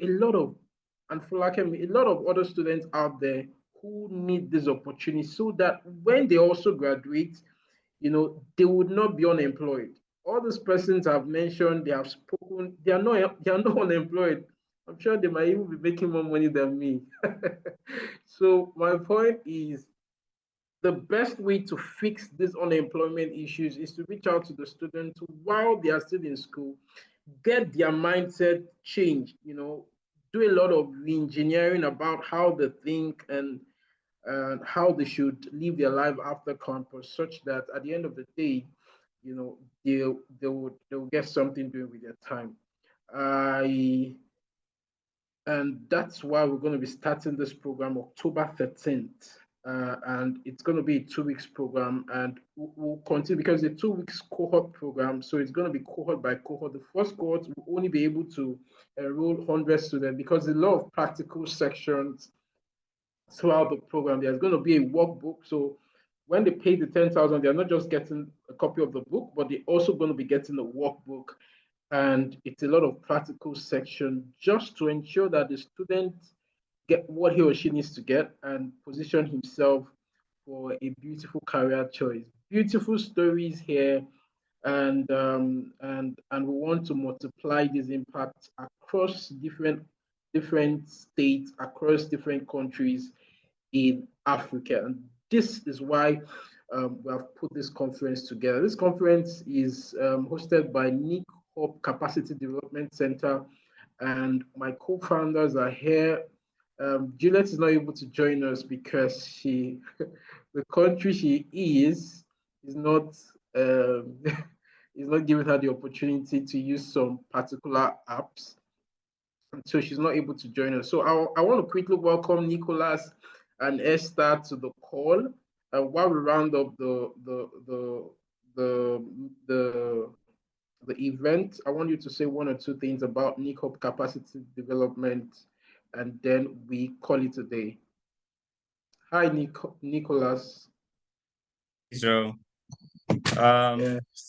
and Fulakemi, a lot of other students out there who need this opportunity so that when they also graduate, they would not be unemployed. All these persons I've mentioned, they have spoken, they are not unemployed. I'm sure they might even be making more money than me. So my point is, the best way to fix these unemployment issues is to reach out to the students while they are still in school, get their mindset changed, do a lot of engineering about how they think and how they should live their life after campus, such that at the end of the day, they'll get something doing with their time. And that's why we're going to be starting this program October 13th. And it's going to be a 2 weeks program, and we'll continue because it's a 2 weeks cohort program. So it's going to be cohort by cohort. The first cohort will only be able to enroll 100 students because there's a lot of practical sections throughout the program. There's going to be a workbook. So when they pay the 10,000, they're not just getting a copy of the book, but they're also going to be getting a workbook. And it's a lot of practical section just to ensure that the student get what he or she needs to get and position himself for a beautiful career choice. Beautiful stories here, and we want to multiply this impact across different states, across different countries in Africa. And this is why we have put this conference together. This conference is hosted by Nick Hope Capacity Development Center, and my co-founders are here. Juliet is not able to join us because the country she is not is not giving her the opportunity to use some particular apps, so she's not able to join us. So I want to quickly welcome Nicholas and Esther to the call. While we round up the event, I want you to say one or two things about NICOP capacity development, and then we call it a day. Hi, Nicholas. Israel.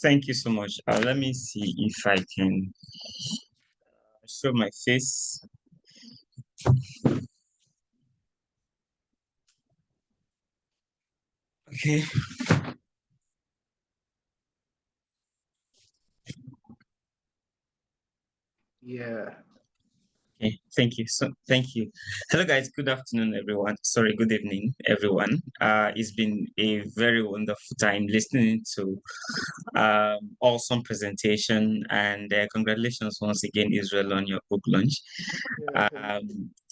Thank you so much. Let me see if I can show my face. Okay. Yeah. Okay, thank you. So thank you. Hello guys, good afternoon everyone. Sorry, good evening everyone. It's been a very wonderful time listening to awesome presentation, and congratulations once again Israel on your book launch.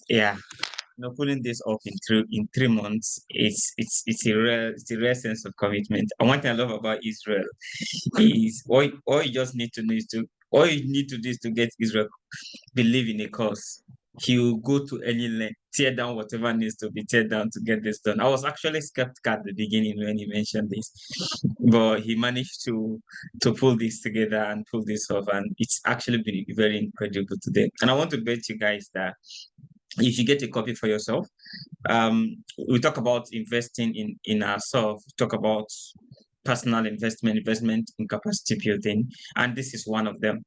Yeah, putting this off in 3 months, it's a rare sense of commitment. And one thing I love about Israel is all you just need to do is to get Israel believe in a cause. He'll go to any length, tear down whatever needs to be teared down to get this done. I was actually skeptical at the beginning when he mentioned this, but he managed to pull this together and pull this off, and it's actually been very incredible today. And I want to bet you guys that if you get a copy for yourself, we talk about investing in ourselves, talk about personal investment in capacity building, and this is one of them.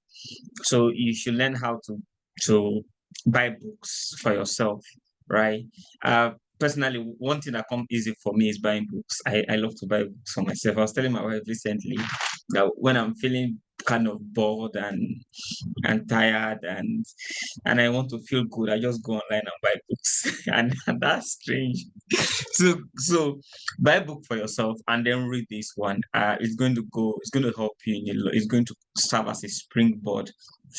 So you should learn how to buy books for yourself, right? Personally, one thing that comes easy for me is buying books. I love to buy books for myself. I was telling my wife recently that when I'm feeling kind of bored and tired and I want to feel good, I just go online and buy books. and that's strange. So buy a book for yourself and then read this one. It's going to help you it's going to serve as a springboard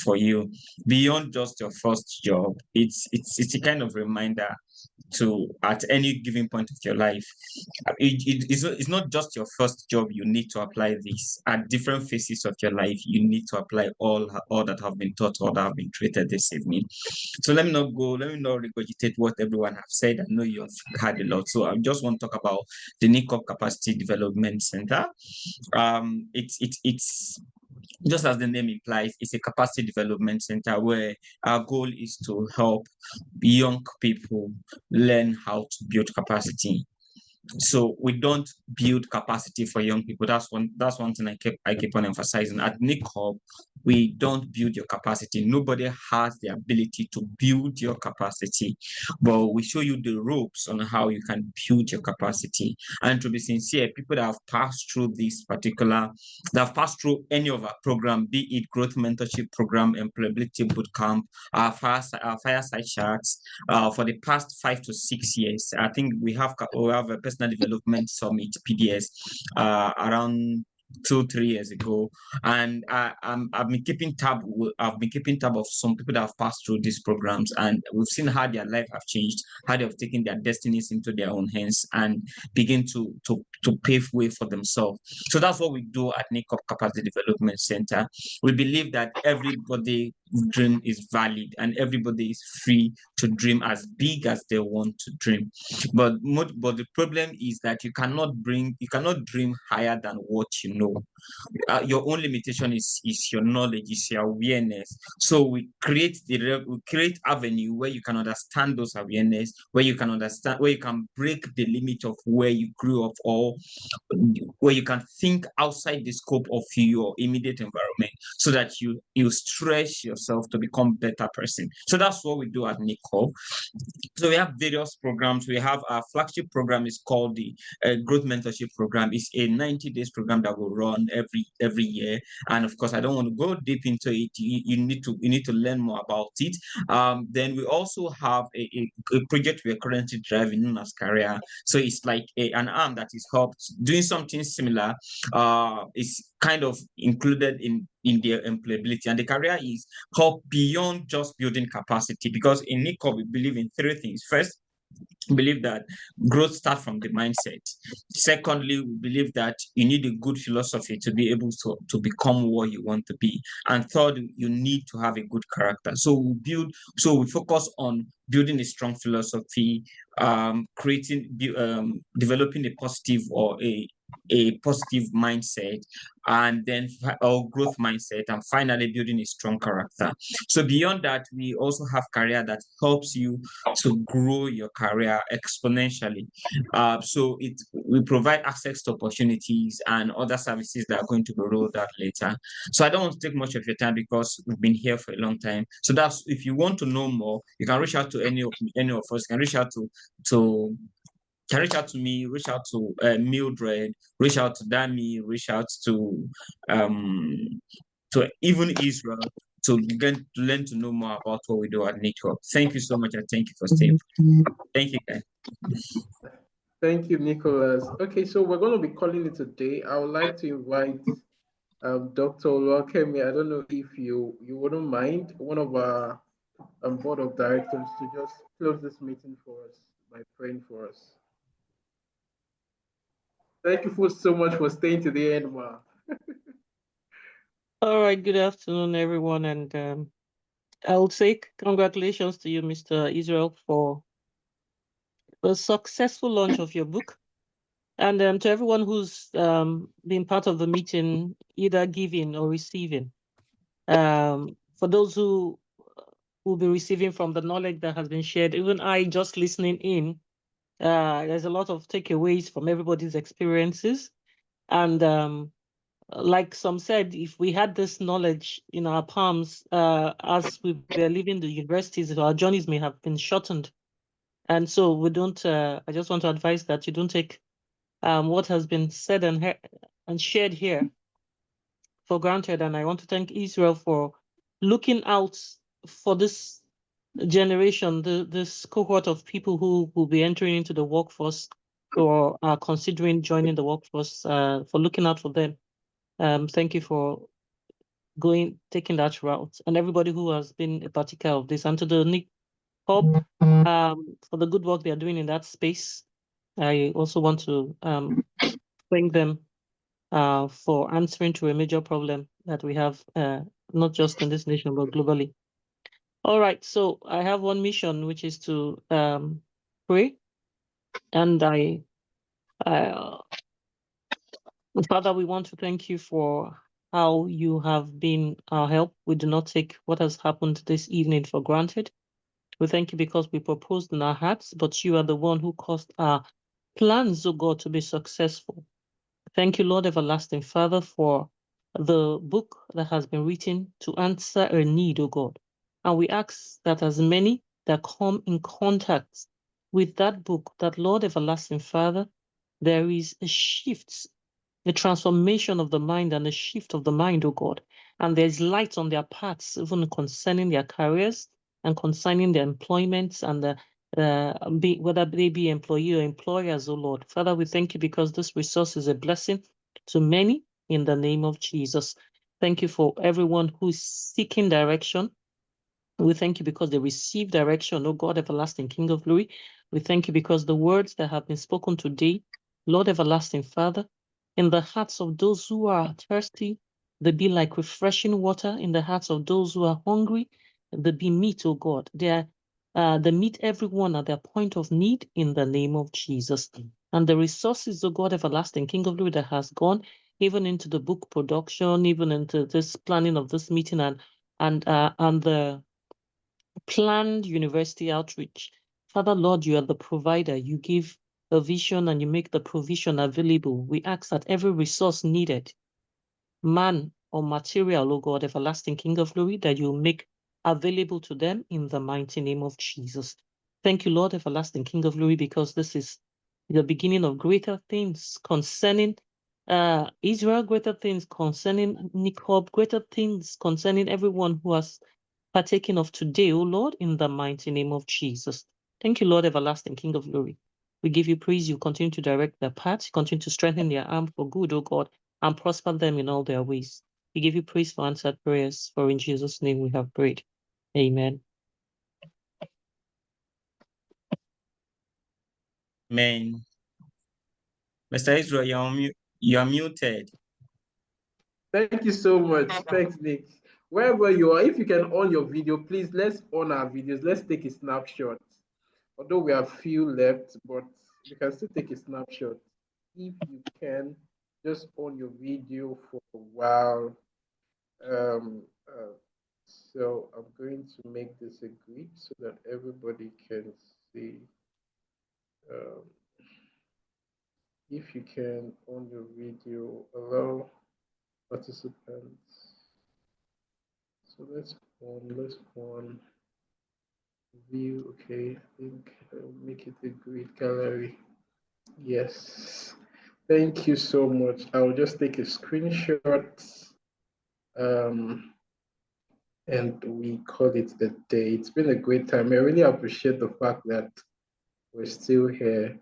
for you beyond just your first job. It's a kind of reminder to at any given point of your life. It's not just your first job you need to apply this. At different phases of your life, you need to apply all that have been taught, all that have been created this evening. So let me not regurgitate what everyone has said. I know you have had a lot. So I just want to talk about the NICOP Capacity Development Center. It's just as the name implies, it's a capacity development center where our goal is to help young people learn how to build capacity. So we don't build capacity for young people. That's one thing I keep on emphasizing. At NICOP, we don't build your capacity. Nobody has the ability to build your capacity, but we show you the ropes on how you can build your capacity. And to be sincere, people that have passed through that have passed through any of our program, be it growth mentorship program, employability bootcamp, our fireside chats, for the past 5 to 6 years. I think we have a personal development summit PDS around 2-3 years ago, and I've been keeping tab of some people that have passed through these programs, and we've seen how their life have changed, how they have taken their destinies into their own hands and begin to pave way for themselves. So that's what we do at NICOP Capacity Development Center. We believe that everybody's dream is valid and everybody is free to dream as big as they want to dream. But the problem is that you cannot dream higher than what you know. Your own limitation is your knowledge, is your awareness. So we create avenue where you can understand those awareness, where you can break the limit of where you grew up, or where you can think outside the scope of your immediate environment, so that you stretch yourself to become a better person. So that's what we do at NICO. So we have various programs. We have our flagship program is called the Growth Mentorship Program. It's a 90 days program that will run every year. And of course, I don't want to go deep into it. You need to learn more about it. Then we also have a project we're currently driving known as Career. So it's like an arm that is helped doing something similar. It's kind of included in their employability, and the career is help beyond just building capacity, because in NICO we believe in 3 things. First, we believe that growth starts from the mindset. Secondly, we believe that you need a good philosophy to be able to become what you want to be. And third, you need to have a good character. So we focus on building a strong philosophy, developing a positive or a a positive mindset, and then or growth mindset, and finally building a strong character. So beyond that, we also have career that helps you to grow your career exponentially. So we provide access to opportunities and other services that are going to be rolled out later. So I don't want to take much of your time because we've been here for a long time. So that's, if you want to know more, you can reach out to any of us. You can reach out to me, reach out to Mildred, reach out to Dami, reach out to even Israel to learn to know more about what we do at NICOP. Thank you so much, and thank you for staying. Thank you, guys. Thank you, Nicholas. Okay, so we're going to be calling it a day. I would like to invite Dr. Oluwakemi. I don't know if you wouldn't mind, one of our board of directors, to just close this meeting for us by praying for us. Thank you so much for staying to the end, Ma. All right, good afternoon, everyone. And I'll say congratulations to you, Mr. Israel, for the successful launch of your book. And to everyone who's been part of the meeting, either giving or receiving. For those who will be receiving from the knowledge that has been shared, even I just listening in, there's a lot of takeaways from everybody's experiences. And like some said, if we had this knowledge in our palms as we were leaving the universities, our journeys may have been shortened. And so we don't, I just want to advise that you don't take what has been said and shared here for granted. And I want to thank Israel for looking out for this generation, this cohort of people who will be entering into the workforce or are considering joining the workforce, for looking out for them. Thank you for taking that route, and everybody who has been a partaker of this, and to the NIC Hub for the good work they are doing in that space. I also want to thank them for answering to a major problem that we have, not just in this nation, but globally. All right, so I have one mission, which is to pray. And Father, we want to thank you for how you have been our help. We do not take what has happened this evening for granted. We thank you because we proposed in our hearts, but you are the one who caused our plans, oh God, to be successful. Thank you, Lord everlasting Father, for the book that has been written to answer a need, oh God. And we ask that as many that come in contact with that book, that Lord everlasting Father, there is a shift, a transformation of the mind and a shift of the mind, oh God. And there's light on their paths, even concerning their careers and concerning their employments and whether they be employee or employers, oh Lord. Father, we thank you because this resource is a blessing to many in the name of Jesus. Thank you for everyone who is seeking direction. We thank you because they receive direction, oh God, everlasting King of glory. We thank you because the words that have been spoken today, Lord everlasting Father, in the hearts of those who are thirsty, they be like refreshing water. In the hearts of those who are hungry, they be meat, oh God. They meet everyone at their point of need in the name of Jesus. And the resources, oh God, everlasting King of glory, that has gone even into the book production, even into this planning of this meeting and the planned university outreach. Father, Lord, you are the provider. You give a vision and you make the provision available. We ask that every resource needed, man or material, oh God, everlasting King of glory, that you make available to them in the mighty name of Jesus. Thank you, Lord, everlasting King of glory, because this is the beginning of greater things concerning Israel, greater things concerning Nicob, greater things concerning everyone who has partaking of today, O Lord, in the mighty name of Jesus. Thank you, Lord, everlasting King of glory. We give you praise. You continue to direct their paths, continue to strengthen their arm for good, O God, and prosper them in all their ways. We give you praise for answered prayers, for in Jesus' name we have prayed. Amen. Amen. Mr. Israel, you're muted. Thank you so much. Thanks, Nick. Wherever you are, if you can on your video, please, let's on our videos. Let's take a snapshot. Although we have few left, but we can still take a snapshot. if you can just on your video for a while. So I'm going to make this a grid so that everybody can see. If you can on your video allow participants. So let's go on view. Okay, I think I'll make it a grid gallery. Yes. Thank you so much. I'll just take a screenshot. And we call it a day. It's been a great time. I really appreciate the fact that we're still here.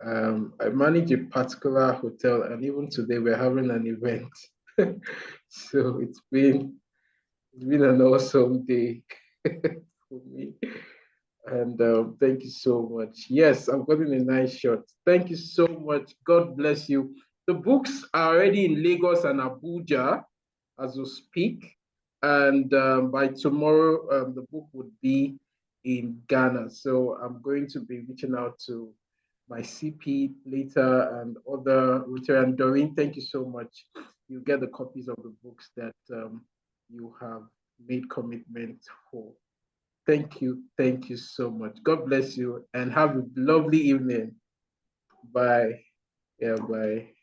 I manage a particular hotel, and even today we're having an event. So it's been an awesome day for me. And thank you so much. Yes, I've gotten a nice shot. Thank you so much. God bless you. The books are already in Lagos and Abuja as we speak. And by tomorrow, the book would be in Ghana. So I'm going to be reaching out to my CP later and other Rotary. And Doreen, thank you so much. You get the copies of the books that you have made commitment for. Thank you. Thank you so much. God bless you and have a lovely evening. Bye. Yeah, bye.